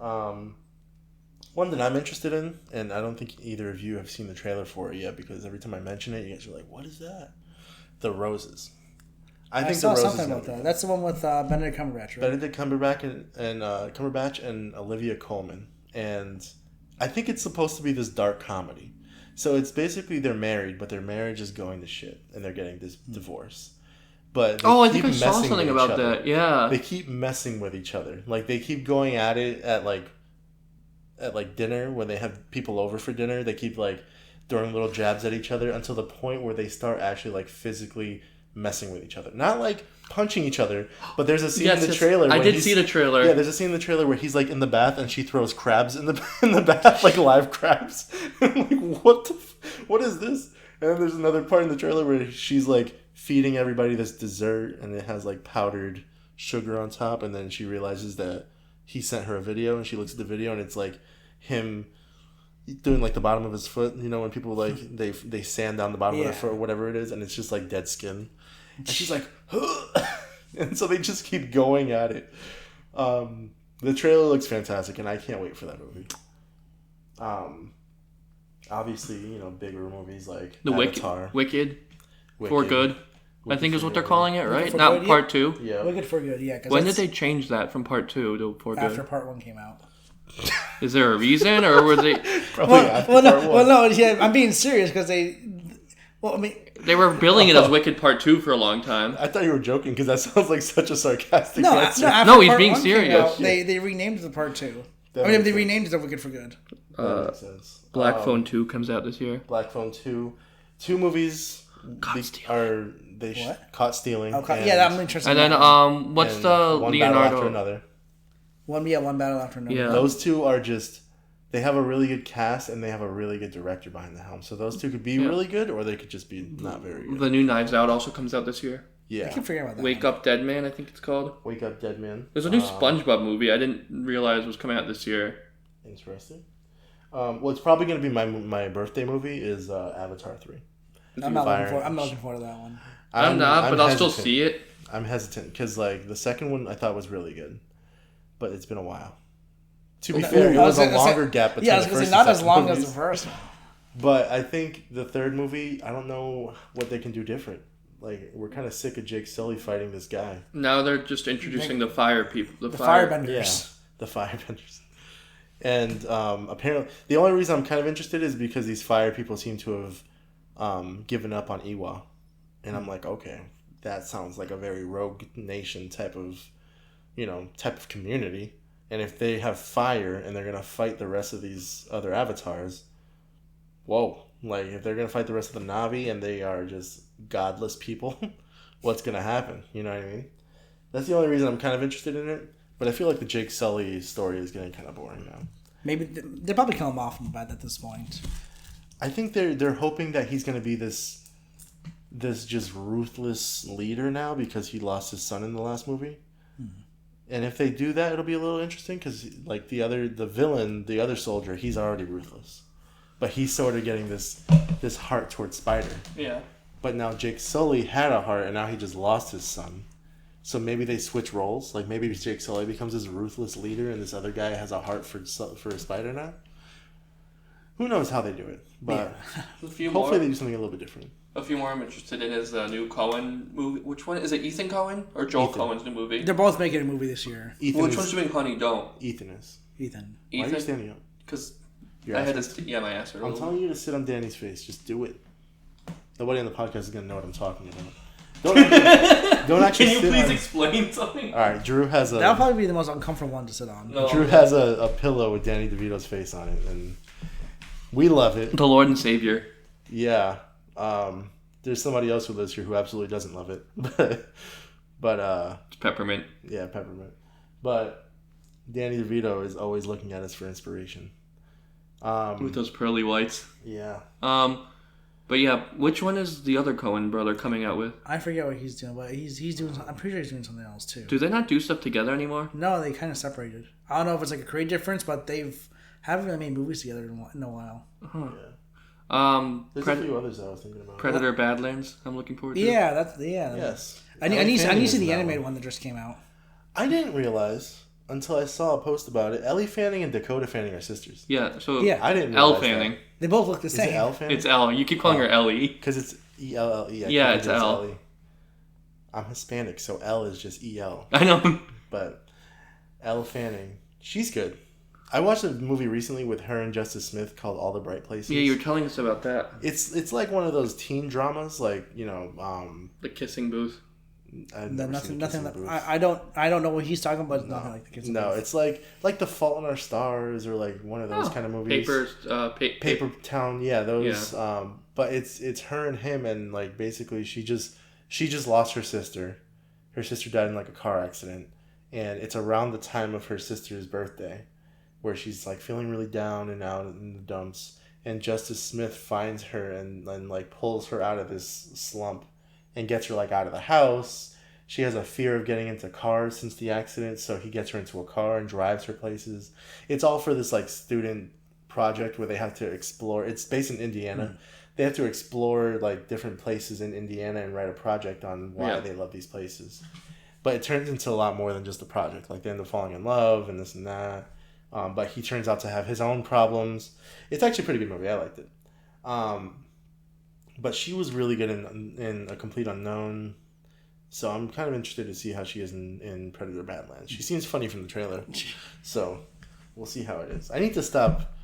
One that I'm interested in, and I don't think either of you have seen the trailer for it yet, because every time I mention it, you guys are like, "What is that?" The Roses. I think saw the Roses something about that. That's the one with Benedict Cumberbatch, right? Benedict Cumberbatch and Olivia Colman, and I think it's supposed to be this dark comedy. So it's basically they're married, but their marriage is going to shit, and they're getting this divorce. But they Oh, I think keep I saw messing something with each about other. that. Yeah. They keep messing with each other. Like they keep going at it at dinner when they have people over for dinner. They keep like throwing little jabs at each other until the point where they start actually like physically messing with each other. Not like punching each other, but there's a scene in the trailer. I when did he's- see the trailer. Yeah, there's a scene in the trailer where he's like in the bath and she throws crabs in the bath, like live crabs. I'm like, what is this? And then there's another part in the trailer where she's like feeding everybody this dessert, and it has like powdered sugar on top, and then she realizes that he sent her a video, and she looks at the video, and it's like him doing like the bottom of his foot. You know, when people like they sand down the bottom of their foot or whatever it is, and it's just like dead skin. And she's like, and so they just keep going at it. The trailer looks fantastic, and I can't wait for that movie. Obviously, you know, bigger movies like The Avatar, Wicked. For Good. I think is what they're calling it, right? For Not Good, part 2. Yeah. Wicked for Good, yeah. 'cause When did that's they change that from part 2 to For Good? after part 1 came out? Is there a reason, or were they Probably after part one. Well, no, yeah, I'm being serious because they. Well, I mean, they were billing it as Wicked Part 2 for a long time? I thought you were joking because that sounds like such a sarcastic no, answer. after No, he's part being 1 came serious. out, they renamed it to part 2. That I mean, makes they sense. renamed it to Wicked for Good. That makes sense. Black Phone 2 comes out this year. Black Phone 2. 2 movies Caught stealing. are What? caught stealing. Okay, and- yeah, I'm interested. And in then, that one. what's and the one battle after Leonardo? another. One battle after another. Yeah. Those 2 are just, they have a really good cast and they have a really good director behind the helm. So those 2 could be really good, or they could just be not very good. The new Knives Out also comes out this year. I Yeah. keep forgetting about that. Wake Up Dead Man, I think it's called. Wake Up Dead Man. There's a new SpongeBob movie I didn't realize was coming out this year. Interesting. What's probably going to be my birthday movie is Avatar 3. I'm not Fire looking and forward. I'm not looking forward to that one. I'm not, but I'll still hesitant. see it. I'm hesitant because like the second one I thought was really good, but it's been a while. To be fair, it was a longer gap between Yeah, I was the going to first say not and as second long as movies. the first one. But I think the third movie, I don't know what they can do different. Like we're kind of sick of Jake Sully fighting this guy. Now they're just introducing the fire people. The Yeah, Firebenders. the Firebenders. And apparently, the only reason I'm kind of interested is because these fire people seem to have given up on Iwa. And I'm like, okay, that sounds like a very rogue nation type of community. And if they have fire and they're going to fight the rest of these other avatars, whoa. Like, if they're going to fight the rest of the Na'vi and they are just godless people, what's going to happen? You know what I mean? That's the only reason I'm kind of interested in it. But I feel like the Jake Sully story is getting kind of boring now. Maybe they'll probably kill him off in the bed at this point. I think they're hoping that he's going to be this just ruthless leader now because he lost his son in the last movie. And if they do that, it'll be a little interesting because like the villain, the other soldier, he's already ruthless, but he's sort of getting this heart towards Spider. Yeah. But now Jake Sully had a heart, and now he just lost his son. So maybe they switch roles. Like maybe Jake Sully becomes this ruthless leader, and this other guy has a heart for Spider now. Who knows how they do it? But hopefully they do something a little bit different. A few more I'm interested in is the new Coen movie. Which one is it? Ethan Coen or Joel Coen's new movie? They're both making a movie this year. Which one's doing Honey Don't? Ethan is. Ethan. Why are you standing up? Because I had to. Yeah, my ass hurt. I'm telling you to sit on Danny's face. Just do it. Nobody on the podcast is gonna know what I'm talking about. Don't actually. Can you please explain something? All right, Drew has That'll probably be the most uncomfortable one to sit on. No. Drew has a pillow with Danny DeVito's face on it, and we love it. The Lord and Savior. Yeah. There's somebody else who lives here who absolutely doesn't love it, but It's peppermint. yeah, peppermint. But Danny DeVito is always looking at us for inspiration. With those pearly whites. Yeah. But yeah, which one is the other Coen brother coming out with? I forget what he's doing, but he's doing. I'm pretty sure he's doing something else too. Do they not do stuff together anymore? No, they kind of separated. I don't know if it's like a great difference, but haven't really made movies together in a while. Huh. Yeah. There's a few others that I was thinking about. Predator Badlands. I'm looking forward to. Yeah, Yes. I need to see the animated one that just came out. I didn't realize until I saw a post about it. Ellie Fanning and Dakota Fanning are sisters. Yeah. So Yeah. I didn't Elle realize Fanning. that. They both look the Is same. it Elle Fanning? It's Elle. You keep calling her Ellie. Because it's E-L-L-E. Yeah, it's Elle. Ellie. I'm Hispanic, so L is just E-L. I know. But Elle Fanning, she's good. I watched a movie recently with her and Justice Smith called All the Bright Places. Yeah, you were telling us about that. It's like one of those teen dramas, like The Kissing Booth. I've never seen Nothing. Kiss in the Booth. I don't know what he's talking about. It's nothing like the kids. No, it's like The Fault in Our Stars or like one of those kind of movies. Paper. Town, yeah, those. Yeah. But it's her and him, and like basically she just lost her sister. Her sister died in like a car accident, and it's around the time of her sister's birthday, where she's like feeling really down and out in the dumps. And Justice Smith finds her and like pulls her out of this slump, and gets her like out of the house. She has a fear of getting into cars since the accident, so he gets her into a car and drives her places. It's all for this like student project where they have to explore. It's based in Indiana. They have to explore like different places in Indiana and write a project on why they love these places. But it turns into a lot more than just a project. Like they end up falling in love and this and that. But he turns out to have his own problems. It's actually a pretty good movie. I liked it. But she was really good in A Complete Unknown. So I'm kind of interested to see how she is in Predator Badlands. She seems funny from the trailer. So we'll see how it is. I need to stop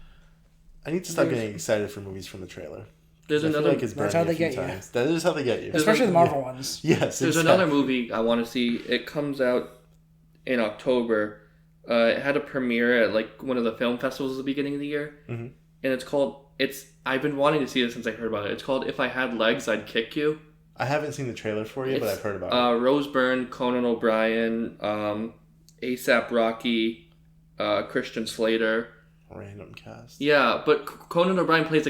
getting excited for movies from the trailer. There's I feel another. like it's That's burned how me they a few get you. times. That is how they get you. Especially the Marvel ones. Yes. There's another movie I want to see. It comes out in October. It had a premiere at like one of the film festivals at the beginning of the year, and it's called. I've been wanting to see this since I heard about it. It's called If I Had Legs, I'd Kick You. I haven't seen the trailer for you, but I've heard about it. Rose Byrne, Conan O'Brien, ASAP Rocky, Christian Slater. Random cast. Yeah, but Conan O'Brien plays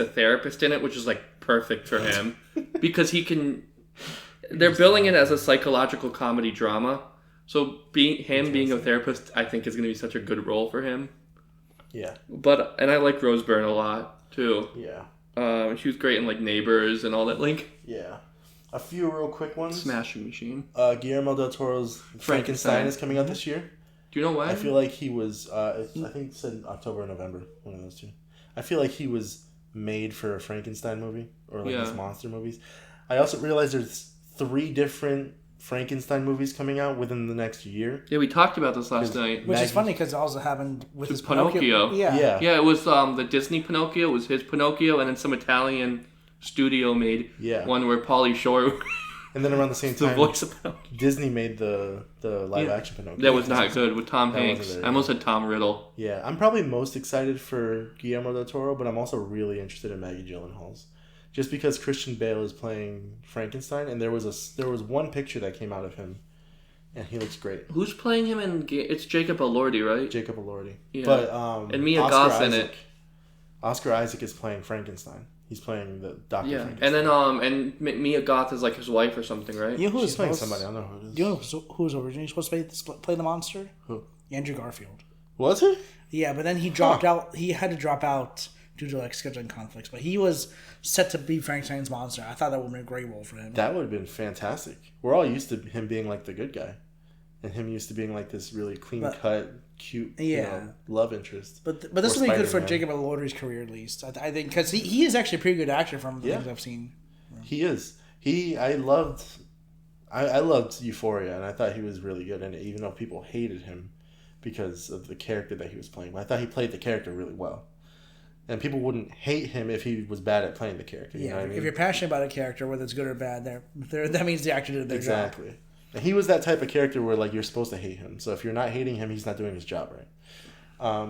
a therapist in it, which is like perfect for him because he can. They're billing it as a psychological comedy drama, so being a therapist, I think, is going to be such a good role for him. Yeah. And I like Rose Byrne a lot too. Yeah. She was great in like Neighbors and all that. Like Yeah. A few real quick ones. Smashing Machine. Guillermo del Toro's Frankenstein is coming out this year. Do you know why? I feel like he was. I think it said October or November, one of those two. I feel like he was made for a Frankenstein movie or like these monster movies. I also realized there's 3 different Frankenstein movies coming out within the next year. Yeah, we talked about this last night. Which is Maggie- funny because it also happened with his Pinocchio. Yeah. Yeah. Yeah, it was the Disney Pinocchio. It was his Pinocchio, and then some Italian studio made Yeah. one where Pauly Shore And then around the same was the time, voice of Pinocchio. Disney made the live action Pinocchio. That was not good with Tom That wasn't Hanks. very I almost said Tom Riddle. Yeah, I'm probably most excited for Guillermo del Toro, but I'm also really interested in Maggie Gyllenhaal's, just because Christian Bale is playing Frankenstein, and there was one picture that came out of him, and he looks great. Who's playing him in? It's Jacob Elordi, right? Jacob Elordi, Yeah. but And Mia Oscar Goth in Isaac- it. Oscar Isaac is playing Frankenstein. He's playing the Doctor. Yeah, Frankenstein. and then Mia Goth is like his wife or something, right? You know who's She's playing supposed- somebody. I don't know who it is. Do you know who's originally supposed to play the monster? Who? Andrew Garfield. Was he? Yeah, but then he dropped out. He had to drop out due to like scheduling conflicts. But he was set to be Frankenstein's monster. I thought that would be a great role for him. That would have been fantastic. We're all used to him being like the good guy, and him used to being like this really clean cut, cute, Yeah. love interest. But this Or will be good for Spider-Man. Jacob Elordi's career at least. I think because he is actually a pretty good actor from the Yeah. things I've seen. He is. I loved Euphoria, and I thought he was really good in it, even though people hated him because of the character that he was playing. But I thought he played the character really well. And people wouldn't hate him if he was bad at playing the character. You know what I mean? If you're passionate about a character, whether it's good or bad, that means the actor did their job. Exactly. And he was that type of character where like you're supposed to hate him. So if you're not hating him, he's not doing his job right.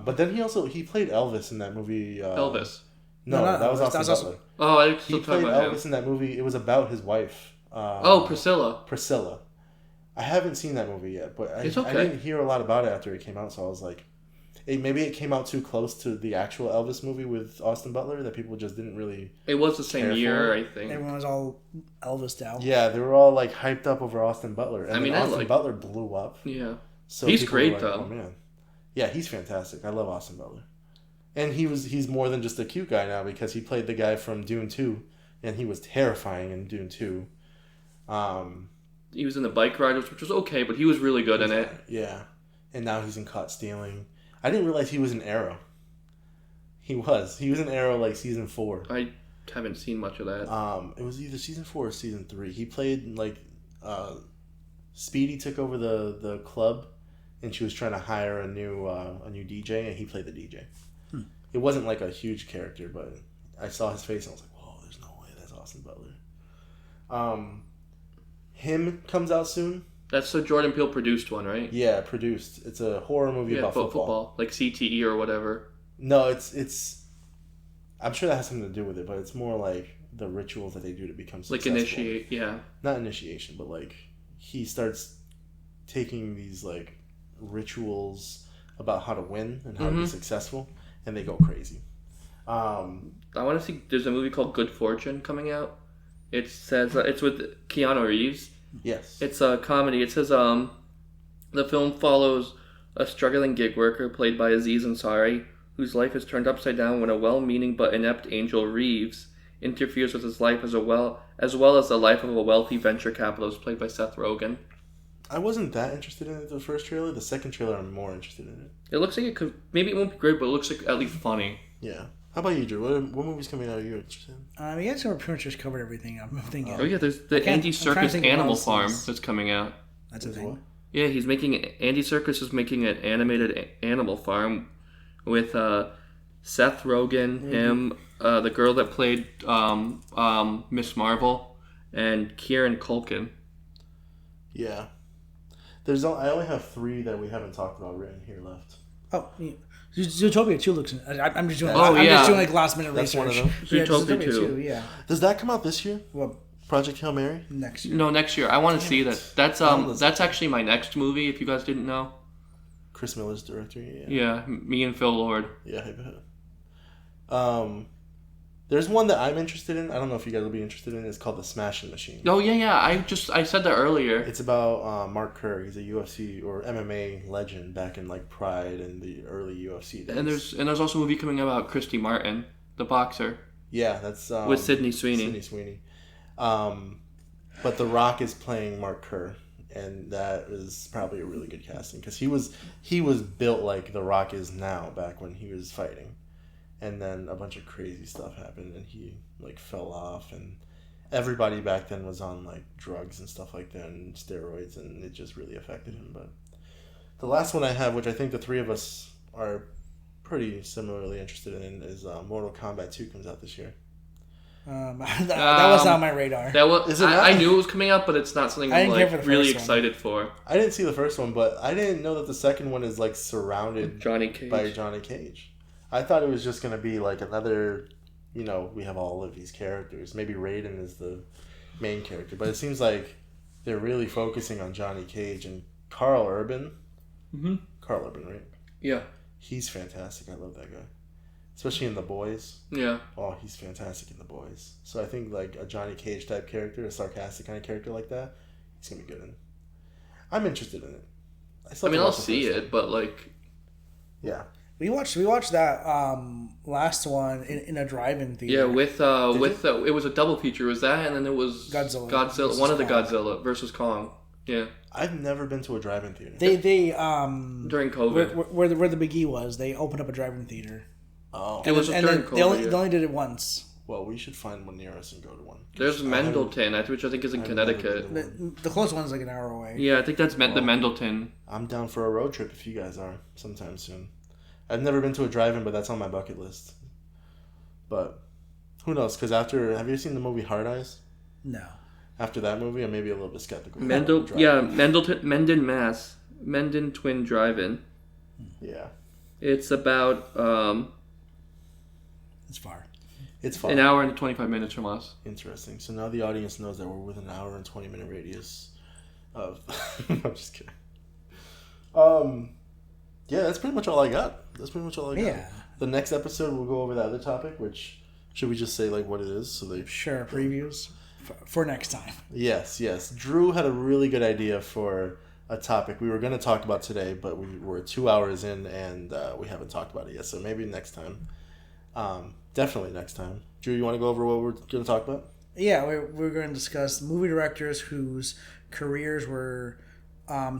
But then he played Elvis in that movie. Elvis. No, No, that was Elvis. Austin That was Butler. also- Oh, I He still played talking about Elvis him. in that movie. It was about his wife. Priscilla. Priscilla. I haven't seen that movie yet, but It's I okay. didn't hear a lot about it after it came out, so I was like, maybe it came out too close to the actual Elvis movie with Austin Butler that people just didn't really. It was the same Careful. year, I think. Everyone was all Elvis out. Yeah, they were all like hyped up over Austin Butler, and I mean, then I Austin like- Butler blew up. Yeah. So He's people were great, like, though. Oh man, yeah, he's fantastic. I love Austin Butler, and he's more than just a cute guy now because he played the guy from Dune 2, and he was terrifying in Dune 2. He was in the Bike Riders, which was okay, but he was really good in it. Yeah, and now he's in Caught Stealing. I didn't realize he was in Arrow. He was in Arrow like season 4. I haven't seen much of that. It was either season 4 or season 3. He played like Speedy took over the club, and she was trying to hire a new DJ, and he played the DJ. It wasn't like a huge character, but I saw his face and I was like, "Whoa, there's no way that's Austin Butler." Him comes out soon. That's the Jordan Peele produced one, right? Yeah, produced. It's a horror movie about football. Like CTE or whatever. No, it's. I'm sure that has something to do with it, but it's more like the rituals that they do to become Like successful. initiate, yeah. Not initiation, but like he starts taking these like rituals about how to win and how to be successful, and they go crazy. I want to see. There's a movie called Good Fortune coming out. It says it's with Keanu Reeves. Yes. It's a comedy. It says the film follows a struggling gig worker played by Aziz Ansari, whose life is turned upside down when a well-meaning but inept Angel Reeves interferes with his life as well as the life of a wealthy venture capitalist played by Seth Rogen. I wasn't that interested in it the first trailer. The second trailer, I'm more interested in it. It looks like it could. Maybe it won't be great, but it looks like at least funny. Yeah. How about you, Drew? What movies coming out are you interested in? You guys have pretty much just covered everything I'm thinking. Oh yeah, there's the can't- Andy I'm trying to Serkis think of what Animal else Farm is- that's coming out. That's a What? thing. Yeah, Andy Serkis is making an animated Animal Farm with Seth Rogen, him, the girl that played Miss Marvel, and Kieran Culkin. Yeah. I only have 3 that we haven't talked about written here left. Oh, yeah. Zootopia 2 looks. I'm just doing. Oh, I'm yeah. just doing like last minute That's one research. of them? Yeah, Zootopia 2. Yeah. Does that come out this year? Well, Project Hail Mary? next year. No, next year. I want to see that. That's was- that's actually my next movie. If you guys didn't know. Chris Miller's director. Yeah. Yeah, me and Phil Lord. Yeah, I bet. There's one that I'm interested in. I don't know if you guys will be interested in it. It's called The Smashing Machine. Oh yeah. I said that earlier. It's about Mark Kerr. He's a UFC or MMA legend back in like Pride and the early UFC days. And there's also a movie coming out about Christy Martin, the boxer, yeah, that's with Sydney Sweeney. Sydney Sweeney. But The Rock is playing Mark Kerr, and that is probably a really good casting because he was built like The Rock is now back when he was fighting, and then a bunch of crazy stuff happened and he like fell off, and everybody back then was on like drugs and stuff like that and steroids, and it just really affected him. But the last one I have, which I think the three of us are pretty similarly interested in, is Mortal Kombat 2 comes out this year. That was on my radar. That was. Is it not? I knew it was coming out, but it's not something I I'm didn't care like for the really first one. excited for. I didn't see the first one, but I didn't know that the second one is like surrounded Johnny Cage. by Johnny Cage. I thought it was just gonna be like another, you know, we have all of these characters. Maybe Raiden is the main character, but it seems like they're really focusing on Johnny Cage and Carl Urban. Mm-hmm. Carl Urban, right? Yeah. He's fantastic. I love that guy, especially in The Boys. Yeah. Oh, he's fantastic in The Boys. So I think like a Johnny Cage type character, a sarcastic kind of character like that, he's gonna be good in. I'm interested in it. I mean, I'll see it, but like, yeah. We watched that last one in a drive-in theater. yeah, it was a double feature. It was that, and then it was Godzilla Godzilla, one of the Kong. Godzilla versus Kong. Yeah. I've never been to a drive-in theater. They During COVID. where the McGee was, they opened up a drive-in theater. Oh, It was and during then COVID. they only did it once. well, we should find one near us and go to one. There's I haven't- Mendleton, which I think is in I've never Connecticut. been to The close one's like an hour away. Yeah, I think that's the Mendleton. I'm down for a road trip if you guys are sometime soon. I've never been to a drive-in, but that's on my bucket list. But who knows? Because have you seen the movie Hard Eyes? No. After that movie, I'm maybe a little bit skeptical. Mendon Twin Drive-In. Yeah. It's about It's far. It's fun. an hour and 25 minutes from us. Interesting. So now the audience knows that we're within an hour and 20-minute radius of... I'm just kidding. Yeah, that's pretty much all I got. Yeah. The next episode, we'll go over the other topic, which... Should we just say, like, what it is? So they... Sure, previews for next time. Yes. Drew had a really good idea for a topic we were going to talk about today, but we're 2 hours in, and we haven't talked about it yet. So maybe next time. Definitely next time. Drew, you want to go over what we're going to talk about? Yeah, we're going to discuss movie directors whose careers were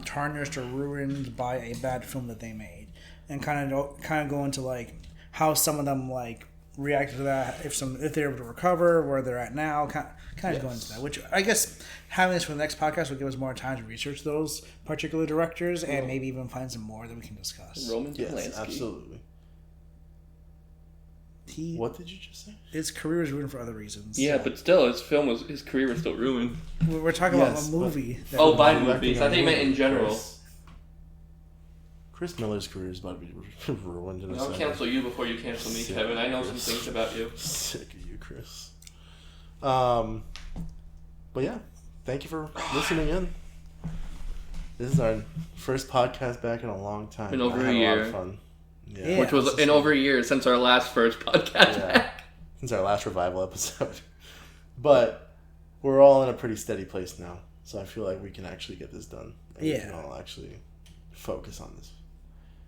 tarnished or ruined by a bad film that they made, and kind of go into like how some of them like reacted to that, if they're able to recover, where they're at now, kind of go into that. Which I guess having this for the next podcast will give us more time to research those particular directors and maybe even find some more that we can discuss. Roman Yes, Polanski. absolutely. What did you just say? His career was ruined for other reasons. Yeah, but still, his career was still ruined. We're talking Yes, about a movie. that- Oh, by Directing movies. a I think you meant in movie, general. Chris Miller's career is about to be ruined in a I'll second. cancel you before you cancel me, Sick Kevin. I know of some Chris. things about you. Sick of you, Chris. But yeah, thank you for listening in. This is our first podcast back in a long time. In over I had a lot year. of fun. Yeah. Which was in over a year since our last first podcast. Yeah. Since our last revival episode. But we're all in a pretty steady place now. So I feel like we can actually get this done. And we Yeah. can all actually focus on this.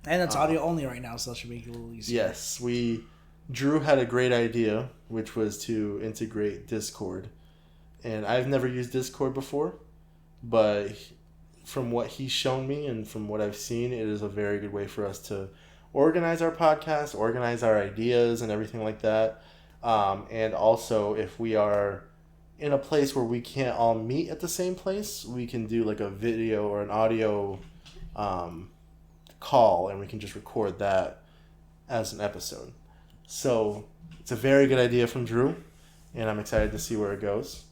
And it's audio only right now, so that should make it a little easier. Yes, Drew had a great idea, which was to integrate Discord. And I've never used Discord before, but from what he's shown me and from what I've seen, it is a very good way for us to organize our podcast, organize our ideas and everything like that. And also, if we are in a place where we can't all meet at the same place, we can do like a video or an audio call, and we can just record that as an episode. So it's a very good idea from Drew, and I'm excited to see where it goes.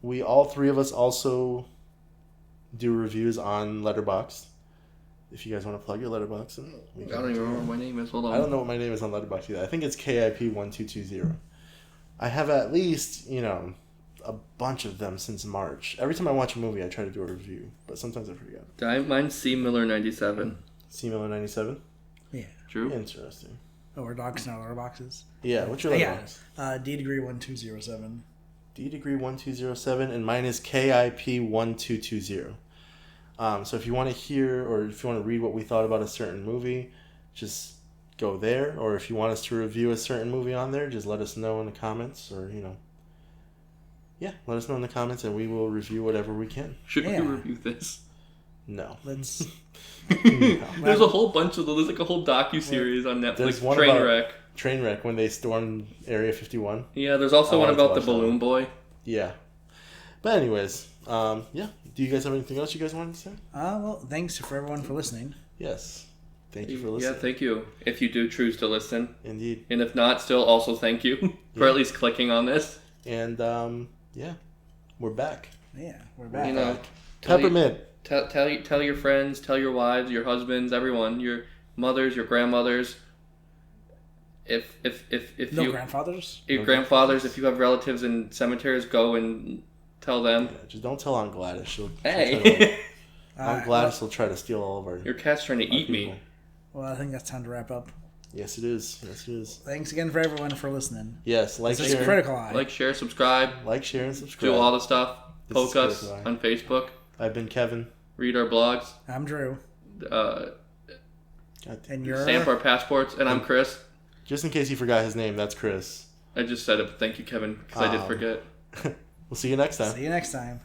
We all three of us also do reviews on Letterboxd. If you guys want to plug your Letterboxd, I don't even remember what my name is. Hold on. I don't know what my name is on Letterboxd either. I think it's KIP1220. I have at least, a bunch of them since March. Every time I watch a movie, I try to do a review, but sometimes I forget. Mine's C Miller 97. C Miller 97. Yeah. True. Interesting. Oh, we're docs in our boxes. Yeah. What's your Yeah. Letterboxd? D degree 1207. D degree 1207, and mine is KIP 1220. So if you want to hear or if you want to read what we thought about a certain movie, just go there. Or if you want us to review a certain movie on there, just let us know in the comments, or let us know in the comments, and we will review whatever we can. Should Yeah. we review this? No. Let's. There's a whole bunch of there's like a whole docu-series on Netflix. There's one Train about- Wreck. train wreck when they stormed Area 51. Yeah, there's also I one wanted to about the watch that one. balloon boy. Yeah. But anyways, yeah. Do you guys have anything else you guys wanted to say? Well, thanks for everyone for listening. Yes. Thank you for Yeah, listening. thank you. If you do choose to listen. Indeed. And if not, still also thank you for Yeah. at least clicking on this. And yeah, we're back. Yeah, we're back. You know, tell Peppermint. tell your friends, tell your wives, your husbands, everyone, your mothers, your grandmothers. If No you grandfathers. your grandfathers, if you have relatives in cemeteries, go and tell them. Yeah, just don't tell Aunt Gladys. She'll try to, Hey, Aunt Gladys will try to steal all of our. your cat's trying to our eat people. me. Well, I think that's time to wrap up. Yes, it is. Yes, it is. Thanks again for everyone for listening. Yes, like, This is share, Critical Eye. Like, share, subscribe, like, share, and subscribe. do all the stuff. This Poke is us Critical Eye. on Facebook. I've been Kevin. Read our blogs. I'm Drew. God damn. And you're... Stamp our passports. And I'm Chris. Just in case you forgot his name, that's Chris. I just said it. Thank you, Kevin, because I did forget. We'll see you next time. See you next time.